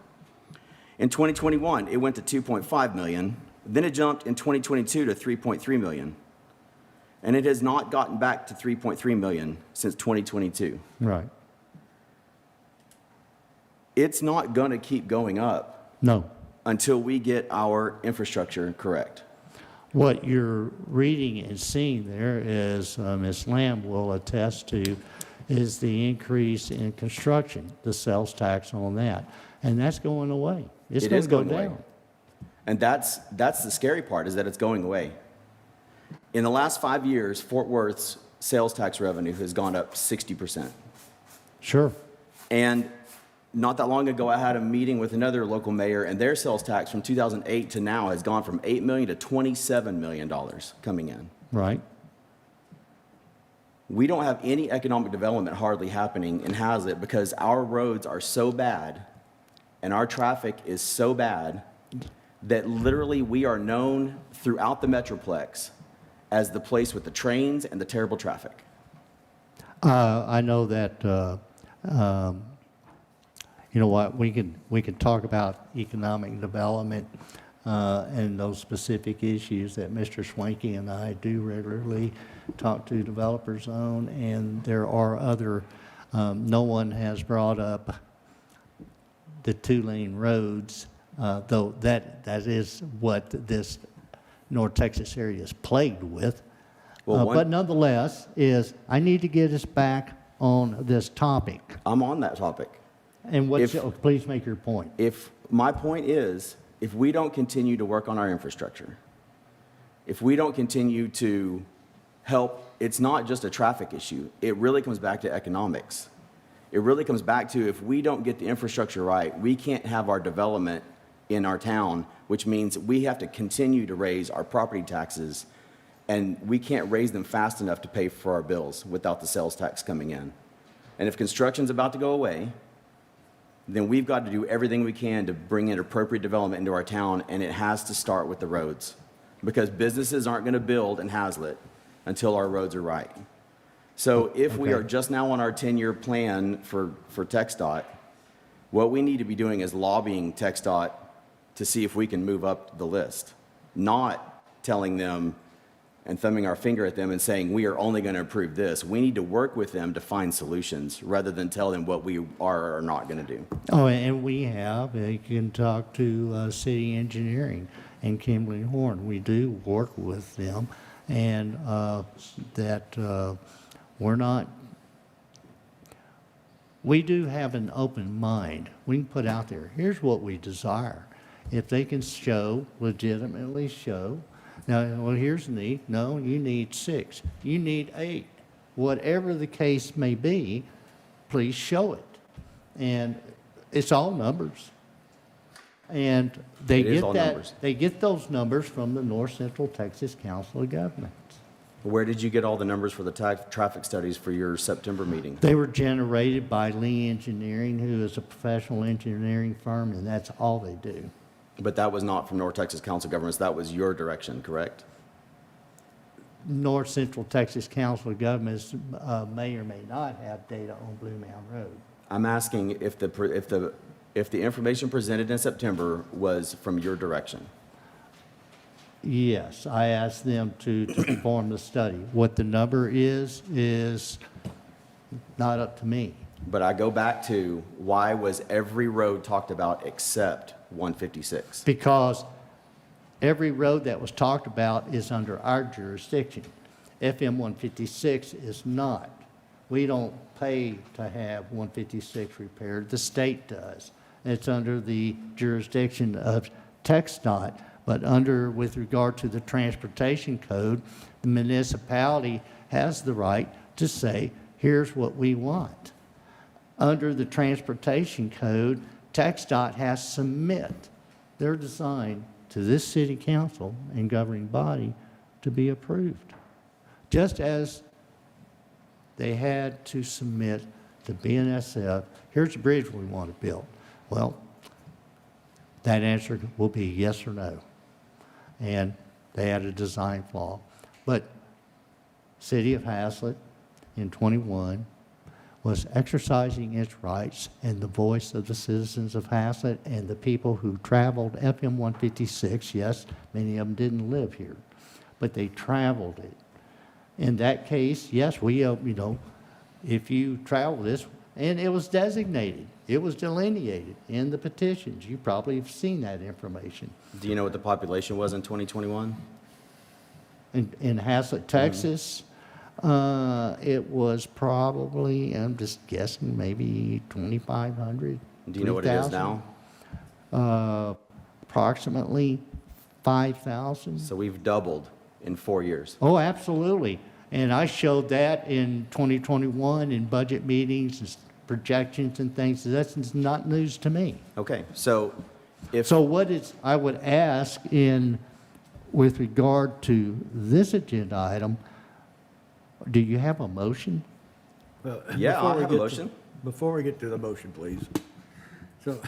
P: In 2021, it went to 2.5 million. Then it jumped in 2022 to 3.3 million. And it has not gotten back to 3.3 million since 2022.
C: Right.
P: It's not going to keep going up
C: No.
P: until we get our infrastructure correct.
C: What you're reading and seeing there is, Ms. Lamb will attest to, is the increase in construction, the sales tax on that. And that's going away. It's
P: It
C: going
P: is
C: to go
P: going away.
C: down.
P: And that's the scary part, is that it's going away. In the last 5 years, Fort Worth's sales tax revenue has gone up 60%.
C: Sure.
P: And not that long ago, I had a meeting with another local mayor, and their sales tax from 2008 to now has gone from $8 million to $27 million coming in.
C: Right.
P: We don't have any economic development hardly happening in Haslet because our roads are so bad and our traffic is so bad that literally we are known throughout the Metroplex as the place with the trains and the terrible traffic.
C: I know that, you know what, we can talk about economic development and those specific issues that Mr. Swanky and I do regularly talk to developers on, and there are other, no one has brought up the two-lane roads, though that is what this North Texas area is plagued with.
P: Well,
C: But nonetheless, I need to get us back on this topic.
P: I'm on that topic.
C: And please make your point.
P: My point is, if we don't continue to work on our infrastructure, if we don't continue to help, it's not just a traffic issue. It really comes back to economics. It really comes back to, if we don't get the infrastructure right, we can't have our development in our town, which means we have to continue to raise our property taxes, and we can't raise them fast enough to pay for our bills without the sales tax coming in. And if construction's about to go away, then we've got to do everything we can to bring in appropriate development into our town, and it has to start with the roads. Because businesses aren't going to build in Haslet until our roads are right. So if we are just now on our 10-year plan for TxDOT, what we need to be doing is lobbying TxDOT to see if we can move up the list, not telling them and thumbing our finger at them and saying, we are only going to approve this. We need to work with them to find solutions rather than tell them what we are or are not going to do.
C: Oh, and we have, you can talk to city engineering and Kimberly Horn. We do work with them, and we do have an open mind. We can put out there, here's what we desire. If they can legitimately show, now, well, here's the need. No, you need 6. You need 8. Whatever the case may be, please show it. And it's all numbers. And they get those numbers from the North Central Texas Council of Governments.
P: Where did you get all the numbers for the traffic studies for your September meeting?
C: They were generated by Lee Engineering, who is a professional engineering firm, and that's all they do.
P: But that was not from North Texas Council of Governments. That was your direction, correct?
C: North Central Texas Council of Governments may or may not have data on Blue Mound Road.
P: I'm asking if the information presented in September was from your direction.
C: Yes, I asked them to perform the study. What the number is not up to me.
P: But I go back to, why was every road talked about except 156?
C: Because every road that was talked about is under our jurisdiction. FM 156 is not. We don't pay to have 156 repaired. The state does. It's under the jurisdiction of TxDOT, but with regard to the transportation code, the municipality has the right to say, here's what we want. Under the transportation code, TxDOT has to submit their design to this city council and governing body to be approved. Just as they had to submit to BNSF, here's the bridge we want to build. Well, that answer will be yes or no. And they had a design flaw. But City of Haslet in 21 was exercising its rights and the voice of the citizens of Haslet and the people who traveled FM 156. Yes, many of them didn't live here, but they traveled it. In that case, yes, if you travel this, and it was designated, it was delineated in the petitions. You probably have seen that information.
P: Do you know what the population was in 2021?
C: In Haslet, Texas, it was probably, I'm just guessing, maybe 2,500.
P: Do you know what it is now?
C: Approximately 5,000.
P: So we've doubled in 4 years.
C: Oh, absolutely. And I showed that in 2021 in budget meetings and projections and things. That's not news to me.
P: Okay, so if...
C: So I would ask with regard to this agenda item, do you have a motion?
P: Yeah, I have a motion.
I: Before we get to the motion, please. So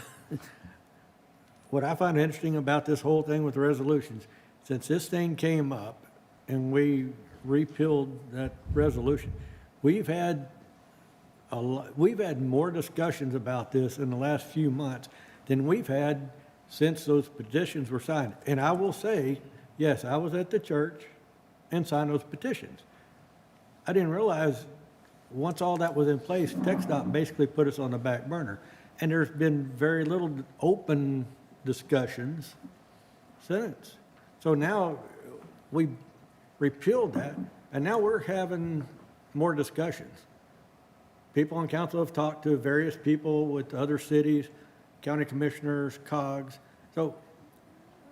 I: what I find interesting about this whole thing with the resolutions, since this thing came up and we repealed that resolution, we've had more discussions about this in the last few months than we've had since those petitions were signed. And I will say, yes, I was at the church and signed those petitions. I didn't realize once all that was in place, TxDOT basically put us on the back burner. And there's been very little open discussions since. So now we repealed that, and now we're having more discussions. People on council have talked to various people with other cities, county commissioners, COGS. So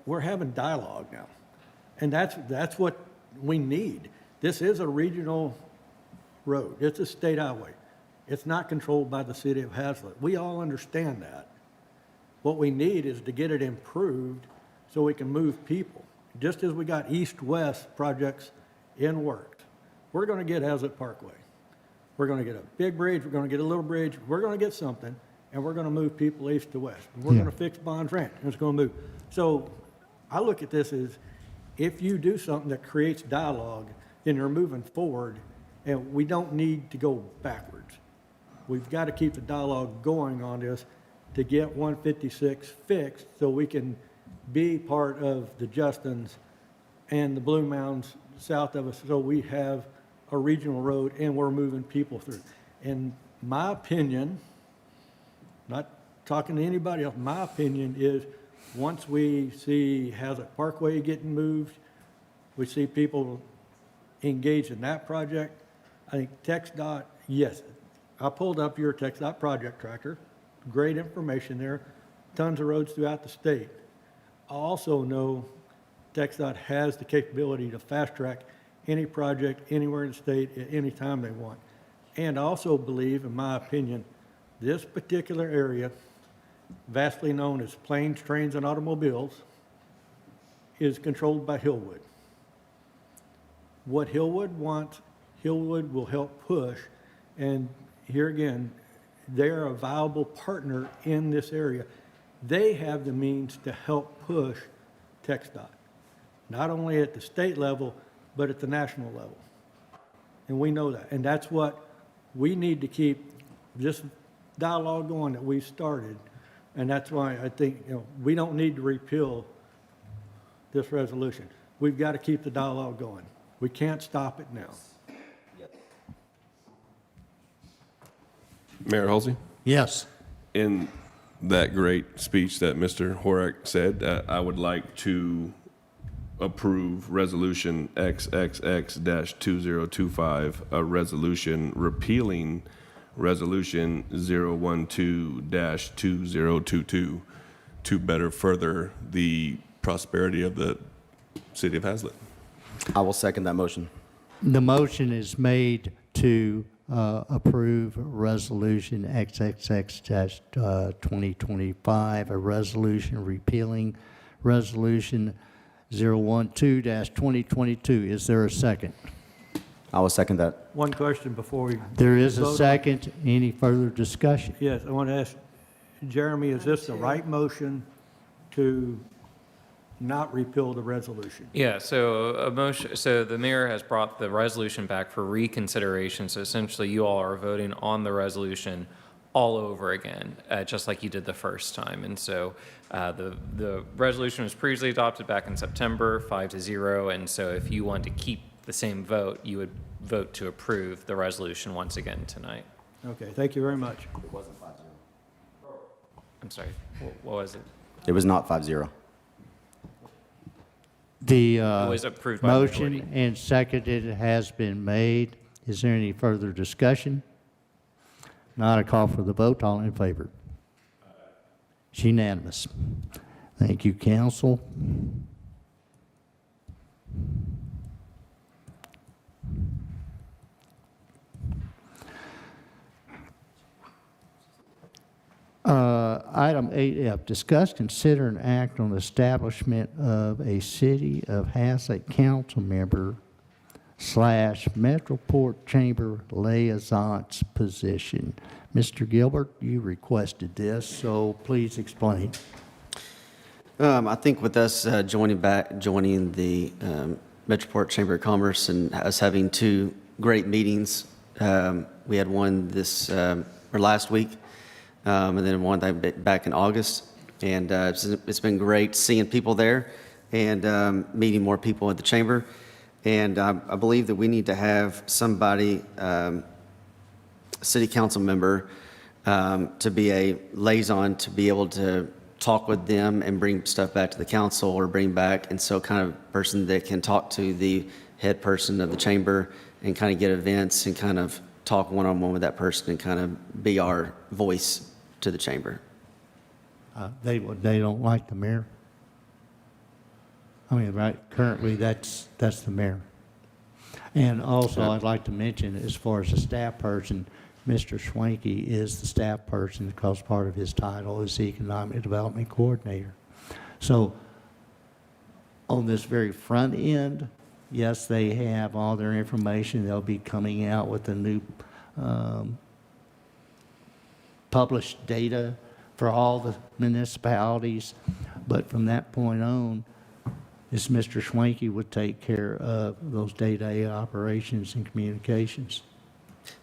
I: we're having dialogue now. And that's what we need. This is a regional road. It's a state highway. It's not controlled by the City of Haslet. We all understand that. What we need is to get it improved so we can move people. Just as we got east-west projects in works, we're going to get Haslet Parkway. We're going to get a big bridge. We're going to get a little bridge. We're going to get something, and we're going to move people east to west. We're going to fix Bonds Ranch, and it's going to move. So I look at this as, if you do something that creates dialogue, then you're moving forward, and we don't need to go backwards. We've got to keep the dialogue going on this to get 156 fixed so we can be part of the Justins and the Blue Mounds south of us, so we have a regional road and we're moving people through. In my opinion, not talking to anybody else, my opinion is once we see Haslet Parkway getting moved, we see people engaged in that project, I think TxDOT, yes, I pulled up your TxDOT project tracker, great information there, tons of roads throughout the state. I also know TxDOT has the capability to fast track any project anywhere in the state at any time they want. And I also believe, in my opinion, this particular area, vastly known as planes, trains, and automobiles, is controlled by Hillwood. What Hillwood wants, Hillwood will help push, and here again, they're a viable partner in this area. They have the means to help push TxDOT, not only at the state level, but at the national level. And we know that. And that's what we need to keep this dialogue going that we've started. And that's why I think, we don't need to repeal this resolution. We've got to keep the dialogue going. We can't stop it now.
O: Mayor Halsey?
C: Yes.
O: In that great speech that Mr. Horak said, I would like to approve Resolution XXX-2025, a resolution repealing Resolution 012-2022 to better further the prosperity of the City of Haslet.
K: I will second that motion.
C: The motion is made to approve Resolution XXX-2025, a resolution repealing Resolution 012-2022. Is there a second?
K: I will second that.
I: One question before we.
C: There is
I: vote
C: a
I: on-
C: second. Any further discussion?
I: Yes, I want to ask Jeremy, is this the right motion to not repeal the resolution?
J: Yeah, so a motion, so the mayor has brought the resolution back for reconsideration. So essentially you all are voting on the resolution all over again, just like you did the first time. And so the resolution was previously adopted back in September, 5-0. And so if you want to keep the same vote, you would vote to approve the resolution once again tonight.
I: Okay, thank you very much.
K: It wasn't 5-0.
J: I'm sorry, what was it?
K: It was not 5-0.
C: The
J: was approved by the
C: motion
J: majority.
C: and seconded has been made. Is there any further discussion? Not a call for the vote. All in favor? It's unanimous. Thank you, council. Item 8F, discuss, consider, and act on the establishment of a City of Haslet council member / Metroport Chamber liaison's position. Mr. Gilbert, you requested this, so please explain.
L: I think with us joining the Metroport Chamber of Commerce and us having two great meetings, we had one last week, and then one back in August. And it's been great seeing people there and meeting more people at the chamber. And I believe that we need to have somebody, city council member, to be a liaison, to be able to talk with them and bring stuff back to the council or bring back. And so kind of person that can talk to the head person of the chamber and kind of get events and kind of talk one-on-one with that person and kind of be our voice to the chamber.
C: They don't like the mayor. I mean, right, currently that's the mayor. And also, I'd like to mention, as far as the staff person, Mr. Schwanke is the staff person because part of his title is the Economic Development Coordinator. So on this very front end, yes, they have all their information. They'll be coming out with the new published data for all the municipalities. But from that point on, is Mr. Schwanke would take care of those day-to-day operations and communications.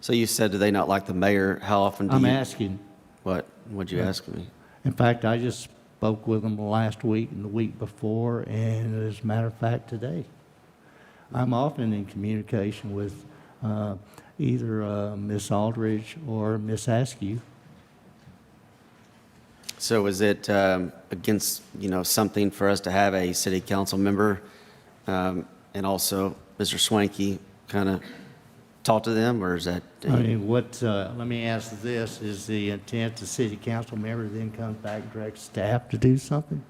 L: So you said, do they not like the mayor? How often do
C: I'm
L: you?
C: asking.
L: What'd you ask me?
C: In fact, I just spoke with them last week and the week before, and as a matter of fact, today. I'm often in communication with either Miss Aldridge or Miss Askew.
L: So is it against, something for us to have a city council member and also Mr. Swanky kind of talk to them, or is that?
C: I mean, let me ask this, is the intent the city council member then comes back and directs staff to do something?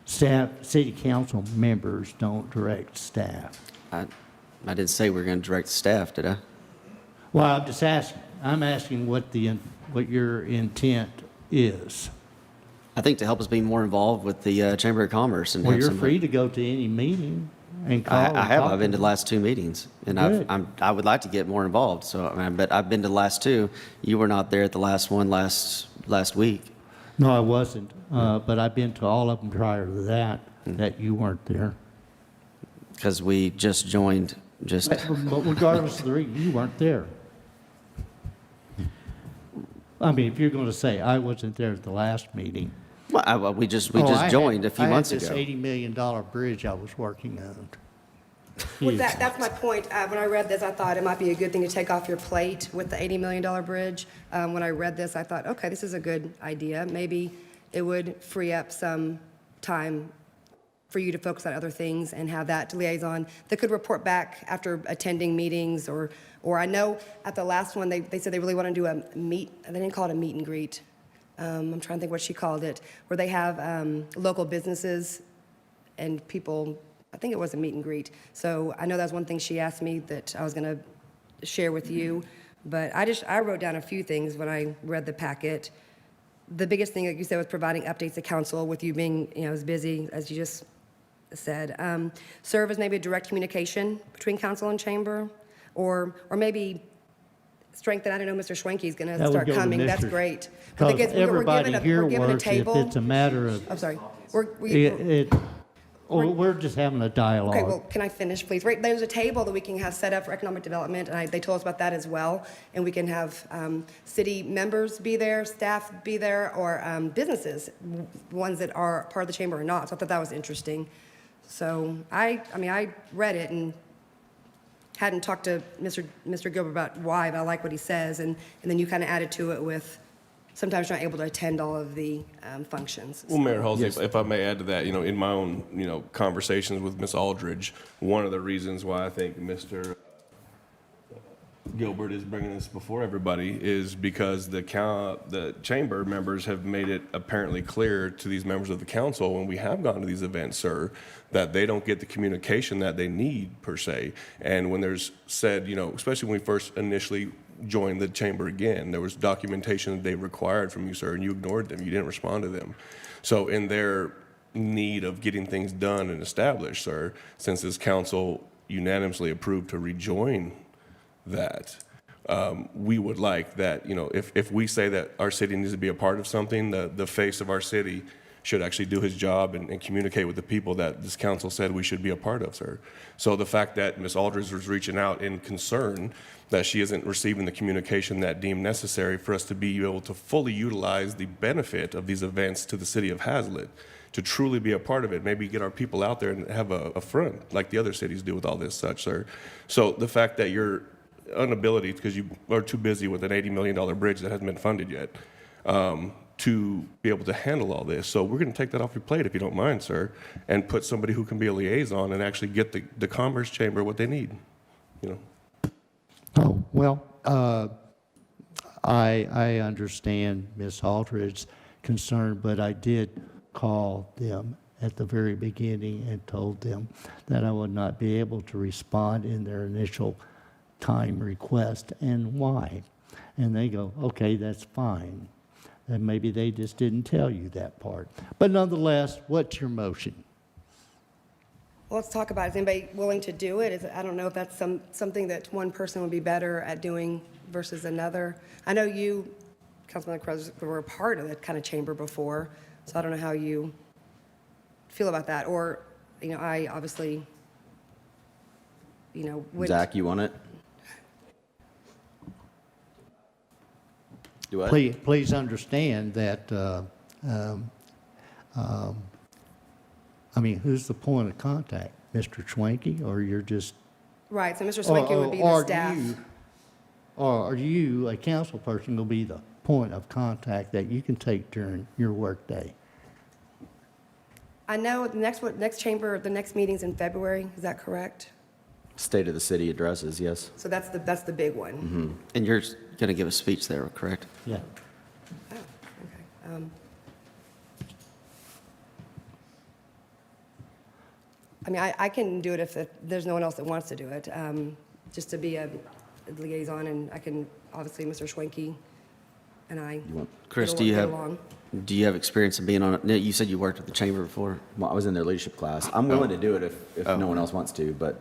C: City council members don't direct staff.
L: I didn't say we were going to direct staff, did I?
C: Well, I'm just asking. I'm asking what your intent is.
L: I think to help us be more involved with the Chamber of Commerce. And
C: Well,
L: have
C: you're
L: somebody-
C: free to go to any meeting and call.
L: I have.
C: talk
L: I've been
C: to
L: to the last two meetings, and
C: Good.
L: I would like to get more involved. So, but I've been to the last two. You were not there at the last one last week.
C: No, I wasn't, but I've been to all of them prior to that, that you weren't there.
L: because we just joined,
C: But regardless of the reason, you weren't there. I mean, if you're going to say, I wasn't there at the last meeting.
L: Well, we just
C: I
L: joined a few months
C: I had
L: ago.
C: this $80 million bridge I was working on.
H: Well, that's my point. When I read this, I thought it might be a good thing to take off your plate with the $80 million bridge. When I read this, I thought, okay, this is a good idea. Maybe it would free up some time for you to focus on other things and have that liaison that could report back after attending meetings or I know at the last one, they said they really want to do they didn't call it a meet and greet. I'm trying to think what she called it, where they have local businesses and people, I think it was a meet and greet. So I know that was one thing she asked me that I was going to share with you, but I wrote down a few things when I read the packet. The biggest thing, like you said, was providing updates to council with you being, as busy as you just said. Serve as maybe a direct communication between council and chamber, or maybe strengthen, I don't know, Mr. Schwenke's going to start coming. That's great.
C: Because everybody here works if it's a matter of.
H: I'm sorry.
C: We're just having a dialogue.
H: Okay, well, can I finish, please? Right, there's a table that we can have set up for economic development, and they told us about that as well. And we can have city members be there, staff be there, or businesses, ones that are part of the chamber or not. So I thought that was interesting. So I read it and hadn't talked to Mr. Gilbert about why, but I like what he says. And then you kind of added to it with sometimes you're not able to attend all of the functions.
O: Well, Mayor Halsey, if I may add to that, in my own, conversations with Ms. Aldridge, one of the reasons why I think Mr. Gilbert is bringing this before everybody is because the chamber members have made it apparently clear to these members of the council when we have gone to these events, sir, that they don't get the communication that they need per se. And when there's said, especially when we first initially joined the chamber again, there was documentation that they required from you, sir, and you ignored them. You didn't respond to them. So in their need of getting things done and established, sir, since this council unanimously approved to rejoin that, we would like that, if we say that our city needs to be a part of something, the face of our city should actually do his job and communicate with the people that this council said we should be a part of, sir. So the fact that Ms. Aldridge was reaching out in concern that she isn't receiving the communication that deemed necessary for us to be able to fully utilize the benefit of these events to the city of Haslet, to truly be a part of it, maybe get our people out there and have a front like the other cities do with all this such, sir. So the fact that your inability, because you are too busy with an $80 million bridge that hasn't been funded yet, to be able to handle all this. So we're going to take that off your plate, if you don't mind, sir, and put somebody who can be a liaison and actually get the Commerce Chamber what they need,
C: Oh, well, I understand Ms. Aldridge's concern, but I did call them at the very beginning and told them that I would not be able to respond in their initial time request and why. And they go, okay, that's fine. And maybe they just didn't tell you that part. But nonetheless, what's your motion?
H: Well, let's talk about it. Is anybody willing to do it? I don't know if that's something that one person would be better at doing versus another. I know you, Councilman Cruz, were a part of that kind of chamber before, so I don't know how you feel about that. Or, I obviously, would.
K: Zach, you want it? Do what?
C: Please understand that, who's the point of contact? Mr. Schwenke, or you're just?
H: Right, so Mr. Schwenke would be the staff.
C: Or are you, a council person, will be the point of contact that you can take during your workday?
H: I know the next chamber, the next meeting's in February, is that correct?
K: State of the city addresses, yes.
H: So that's the big one.
K: Mm-hmm.
L: And you're going to give a speech there, correct?
C: Yeah.
H: Oh, okay. I can do it if there's no one else that wants to do it, just to be a liaison, and I can, obviously, Mr. Schwenke and I.
L: Chris, do you have experience of being on it? You said you worked at the chamber before.
K: Well, I was in their leadership class. I'm willing to do it if no one else wants to, but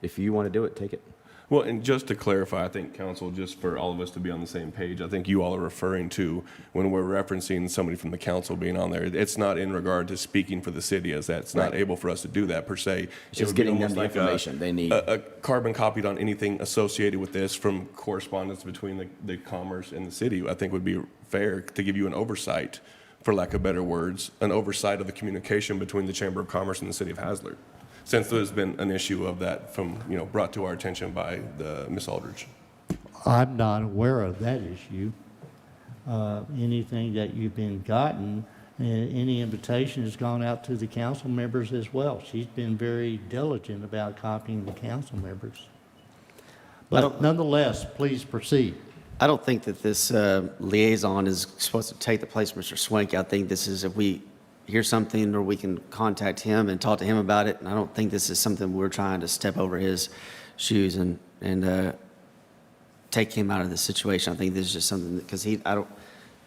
K: if you want to do it, take it.
O: Well, and just to clarify, I think council, just for all of us to be on the same page, I think you all are referring to when we're referencing somebody from the council being on there, it's not in regard to speaking for the city, as that's not able for us to do that per se. It
P: Just
O: would be
P: getting them
O: almost
P: the
O: like
P: information they need.
O: A carbon copied on anything associated with this from correspondence between the commerce and the city, I think would be fair to give you an oversight, for lack of better words, an oversight of the communication between the Chamber of Commerce and the City of Haslet, since there's been an issue of that from, brought to our attention by Ms. Aldridge.
C: I'm not aware of that issue. Anything that you've been gotten, any invitation has gone out to the council members as well. She's been very diligent about copying the council members. But nonetheless, please proceed.
L: I don't think that this liaison is supposed to take the place of Mr. Swank. I think this is if we hear something or we can contact him and talk to him about it. And I don't think this is something we're trying to step over his shoes and take him out of the situation. I think this is just something because I don't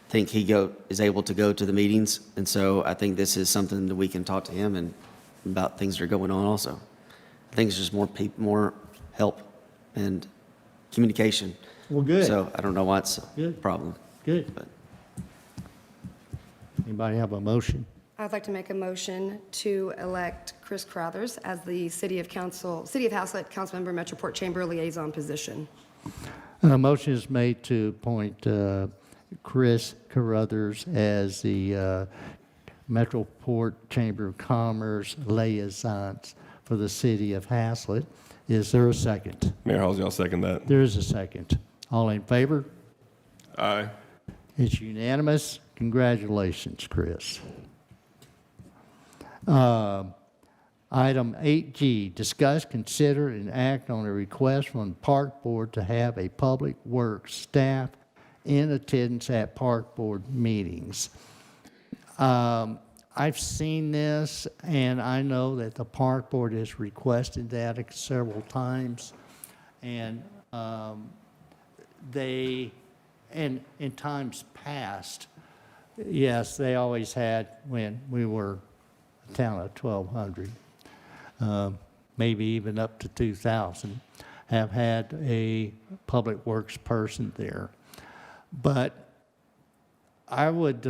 L: think he is able to go to the meetings. And so I think this is something that we can talk to him and about things that are going on also. I think it's just more help and communication.
C: Well, good.
L: So I don't know why it's a
C: Good.
L: problem.
C: Good.
L: But
C: Anybody have a motion?
H: I'd like to make a motion to elect Chris Crothers as the City of Haslet Councilmember Metroport Chamber Liaison position.
C: A motion is made to appoint Chris Carruthers as the Metroport Chamber of Commerce liaison for the City of Haslet. Is there a second?
O: Mayor Halsey, I'll second that.
C: There is a second. All in favor?
O: Aye.
C: It's unanimous. Congratulations, Chris. Item 8G, discuss, consider, and act on a request from the Park Board to have a public works staff in attendance at Park Board meetings. I've seen this, and I know that the Park Board has requested that several times, and in times past, yes, they always had, when we were a town of 1,200, maybe even up to 2,000, have had a public works person there. But I would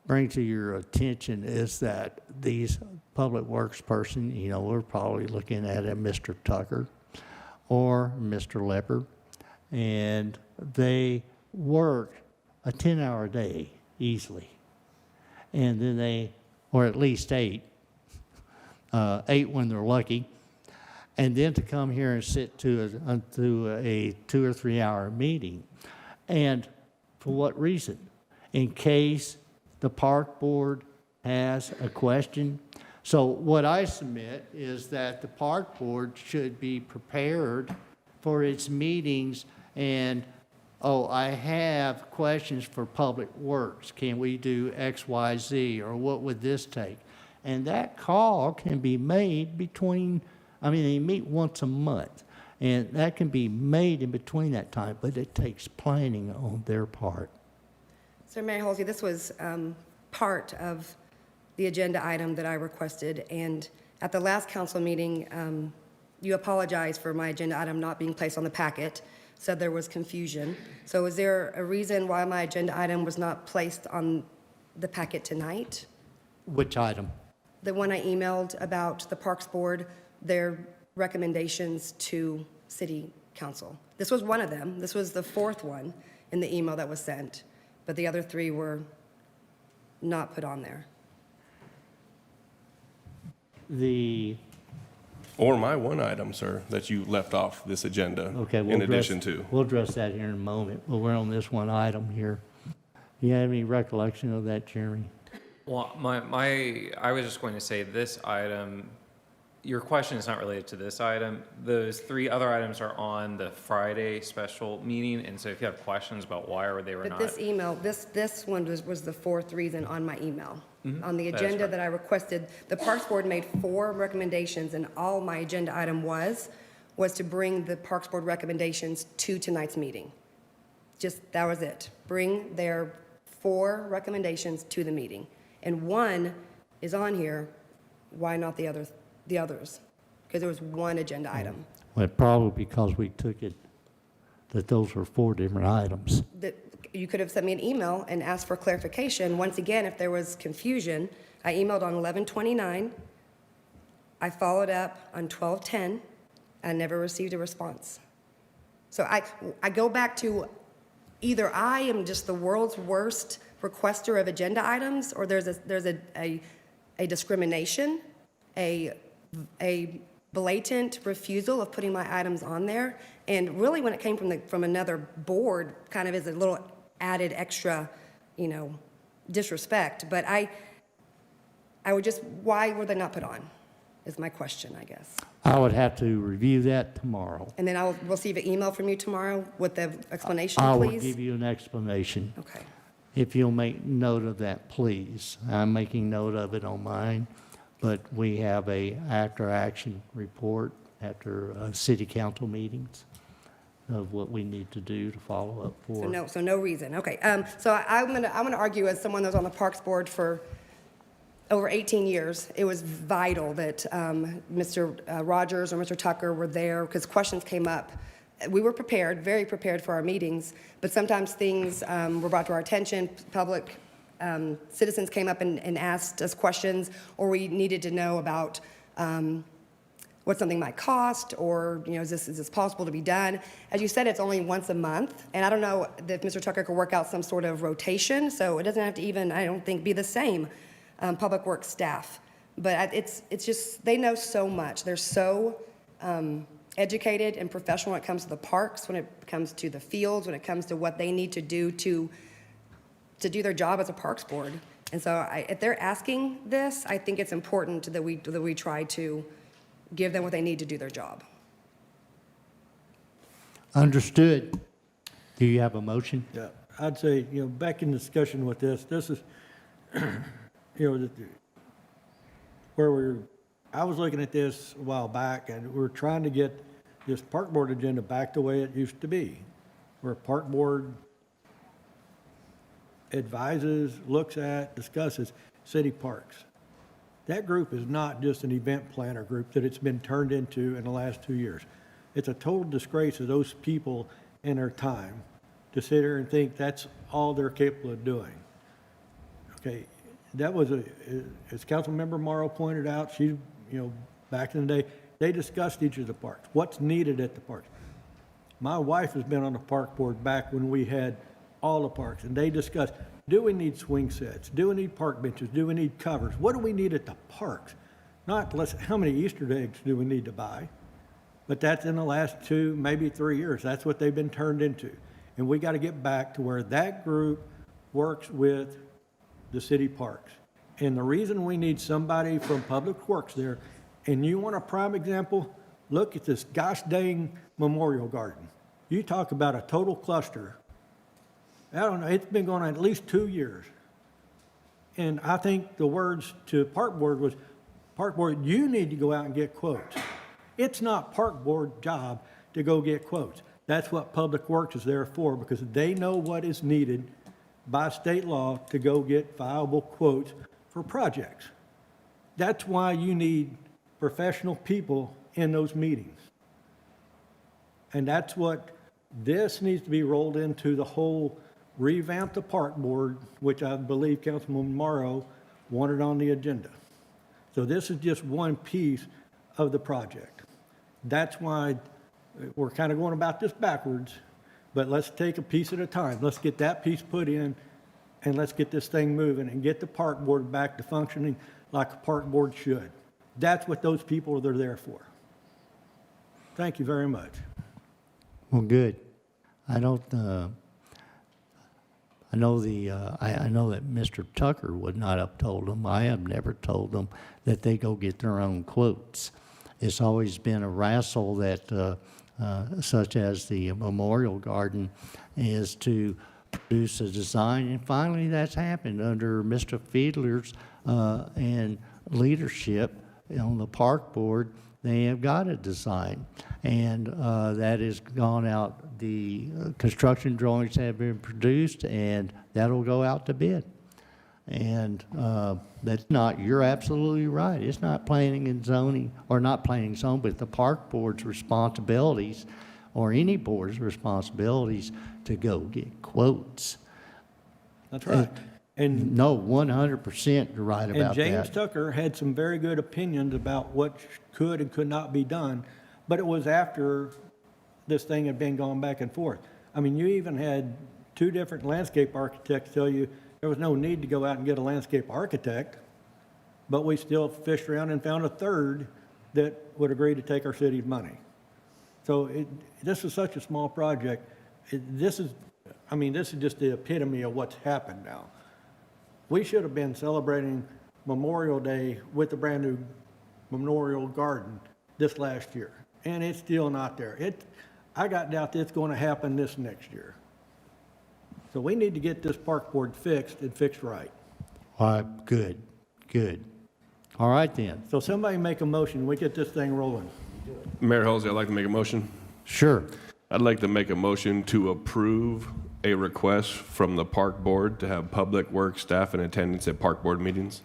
C: bring to your attention is that these public works person, we're probably looking at a Mr. Tucker or Mr. Lepper, and they work a 10-hour day easily. And then or at least 8 when they're lucky, and then to come here and sit through a 2 or 3 hour meeting. And for what reason? In case the Park Board has a question. So what I submit is that the Park Board should be prepared for its meetings and, I have questions for Public Works. Can we do X, Y, Z, or what would this take? And that call can be made they meet once a month, and that can be made in between that time, but it takes planning on their part.
H: So Mayor Halsey, this was part of the agenda item that I requested, and at the last council meeting, you apologized for my agenda item not being placed on the packet, said there was confusion. So is there a reason why my agenda item was not placed on the packet tonight?
C: Which item?
H: The one I emailed about the Parks Board, their recommendations to City Council. This was one of them. This was the fourth one in the email that was sent, but the other 3 were not put on there.
O: Or my one item, sir, that you left off this agenda.
C: Okay,
O: in addition to.
C: We'll address that here in a moment, but we're on this one item here. Do you have any recollection of that, Jeremy?
J: Well, I was just going to say this item, your question is not related to this item. Those 3 other items are on the Friday special meeting, and so if you have questions about why or they were not.
H: But this email, this one was the 4th reason on my email.
J: Mm-hmm.
H: On the agenda that I requested, the Parks Board made 4 recommendations, and all my agenda item was to bring the Parks Board recommendations to tonight's meeting. That was it. Bring their 4 recommendations to the meeting. And 1 is on here, why not the others? because there was one agenda item.
C: Well, probably because we took it that those were 4 different items.
H: That you could have sent me an email and asked for clarification. Once again, if there was confusion, I emailed on 11/29. I followed up on 12/10. I never received a response. So I go back to either I am just the world's worst requester of agenda items, or there's a discrimination, a blatant refusal of putting my items on there. And really, when it came from another board, kind of is a little added extra, disrespect. But I would just, why were they not put on, is my question, I guess.
C: I would have to review that tomorrow.
H: And then I'll receive an email from you tomorrow with the explanation,
C: I
H: please?
C: will give you an explanation.
H: Okay.
C: If you'll make note of that, please. I'm making note of it on mine, but we have a after-action report after city council meetings of what we need to do to follow up for.
H: So no reason, okay. So I'm gonna argue, as someone that was on the Parks Board for over 18 years, it was vital that Mr. Rogers or Mr. Tucker were there, because questions came up. We were prepared, very prepared for our meetings, but sometimes things were brought to our attention. Public citizens came up and asked us questions, or we needed to know about what something might cost, or is this possible to be done? As you said, it's only once a month, and I don't know if Mr. Tucker could work out some sort of rotation, so it doesn't have to even, I don't think, be the same public works staff. But it's just, they know so much. They're so educated and professional when it comes to the parks, when it comes to the fields, when it comes to what they need to do to do their job as a Parks Board. And so if they're asking this, I think it's important that we try to give them what they need to do their job.
C: Understood. Do you have a motion?
I: Yeah, I'd say, back in discussion with this is, I was looking at this a while back, and we're trying to get this park board agenda back the way it used to be, where park board advises, looks at, discusses city parks. That group is not just an event planner group that it's been turned into in the last 2 years. It's a total disgrace of those people and their time to sit there and think that's all they're capable of doing. Okay, that was as Councilmember Morrow pointed out, she, back in the day, they discussed each of the parks, what's needed at the parks. My wife has been on the park board back when we had all the parks, and they discussed, do we need swing sets? Do we need park benches? Do we need covers? What do we need at the parks? Not how many Easter eggs do we need to buy? But that's in the last 2, maybe 3 years. That's what they've been turned into. And we got to get back to where that group works with the city parks. And the reason we need somebody from Public Works there, and you want a prime example, look at this gosh dang Memorial Garden. You talk about a total cluster. I don't know, it's been going on at least 2 years. And I think the words to Park Board was, Park Board, you need to go out and get quotes. It's not Park Board job to go get quotes. That's what Public Works is there for, because they know what is needed by state law to go get viable quotes for projects. That's why you need professional people in those meetings. And that's what this needs to be rolled into, the whole revamp the park board, which I believe Councilman Morrow wanted on the agenda. So this is just one piece of the project. That's why we're kind of going about this backwards, but let's take a piece at a time. Let's get that piece put in, and let's get this thing moving and get the park board back to functioning like a park board should. That's what those people are there for. Thank you very much.
C: Well, good. I know that Mr. Tucker would not have told them. I have never told them that they go get their own quotes. It's always been a wrestle that, such as the Memorial Garden, is to produce a design, and finally that's happened under Mr. Fiedler's and leadership on the park board. They have got a design, and that has gone out. The construction drawings have been produced, and that'll go out to bid. And that's not, you're absolutely right. It's not planning and zoning, or not planning and zoning, but the park board's responsibilities, or any board's responsibilities, to go get quotes.
I: That's right. And
C: No, 100% you're right about that.
I: And James Tucker had some very good opinions about what could and could not be done, but it was after this thing had been going back and forth. I mean, you even had 2 different landscape architects tell you there was no need to go out and get a landscape architect, but we still fished around and found a third that would agree to take our city's money. So this is such a small project. This is just the epitome of what's happened now. We should have been celebrating Memorial Day with the brand-new Memorial Garden this last year, and it's still not there. I got doubt that it's going to happen this next year. So we need to get this park board fixed and fixed right.
C: All right, good, good. All right then.
I: So somebody make a motion, we get this thing rolling.
O: Mayor Halsey, I'd like to make a motion.
C: Sure.
O: I'd like to make a motion to approve a request from the park board to have public works staff in attendance at park board meetings.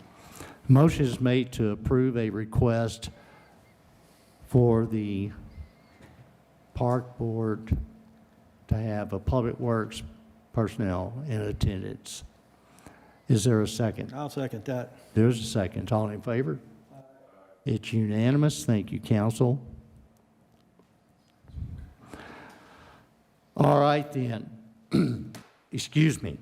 C: Motion is made to approve a request for the park board to have a public works personnel in attendance. Is there a second?
I: I'll second that.
C: There's a second. All in favor? It's unanimous. Thank you, council. All right then. Excuse me.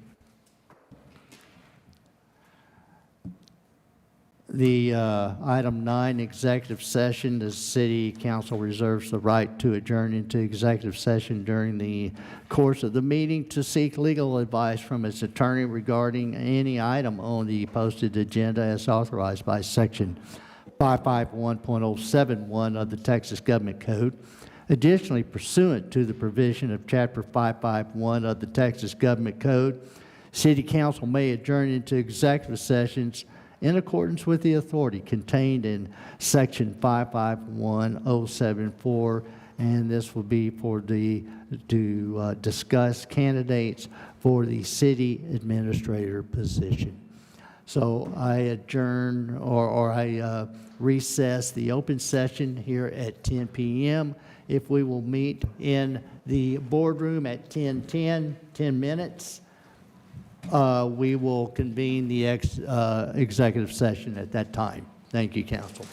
C: The item 9, executive session, the city council reserves the right to adjourn into executive session during the course of the meeting to seek legal advice from its attorney regarding any item on the posted agenda as authorized by section 551.071 of the Texas Government Code. Additionally, pursuant to the provision of Chapter 551 of the Texas Government Code, City Council may adjourn into executive sessions in accordance with the authority contained in Section 551074, and this will be to discuss candidates for the city administrator position. So I adjourn, or I recess the open session here at 10 p.m. If we will meet in the boardroom at 10:10, 10 minutes, we will convene the executive session at that time. Thank you, council.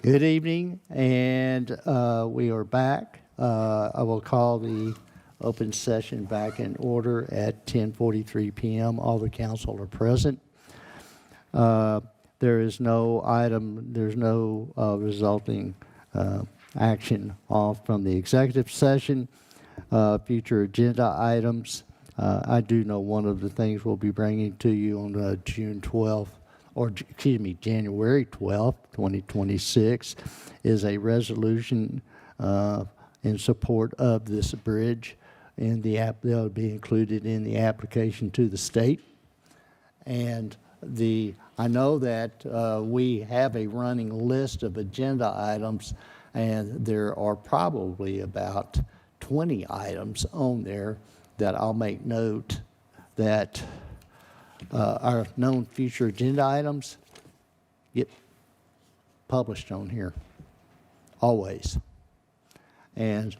C: Good evening, and we are back. I will call the open session back in order at 10:43 p.m. All the council are present. There is no item, there's no resulting action off from the executive session. Future agenda items. I do know one of the things we'll be bringing to you on June 12th, or excuse me, January 12th, 2026, is a resolution in support of this bridge, and they'll be included in the application to the state. And I know that we have a running list of agenda items, and there are probably about 20 items on there that I'll make note that our known future agenda items get published on here, always. And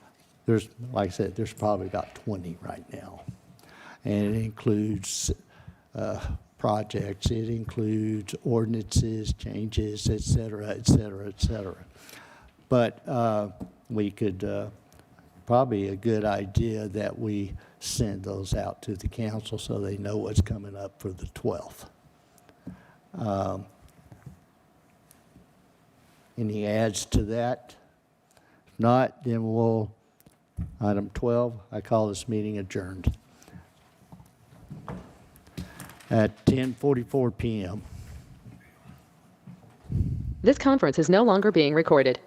C: there's, like I said, there's probably about 20 right now. And it includes projects, it includes ordinances, changes, et cetera, et cetera, et cetera. But we could, probably a good idea that we send those out to the council so they know what's coming up for the 12th. Any adds to that? If not, then we'll, item 12, I call this meeting adjourned at 10:44 p.m.
D: This conference is no longer being recorded.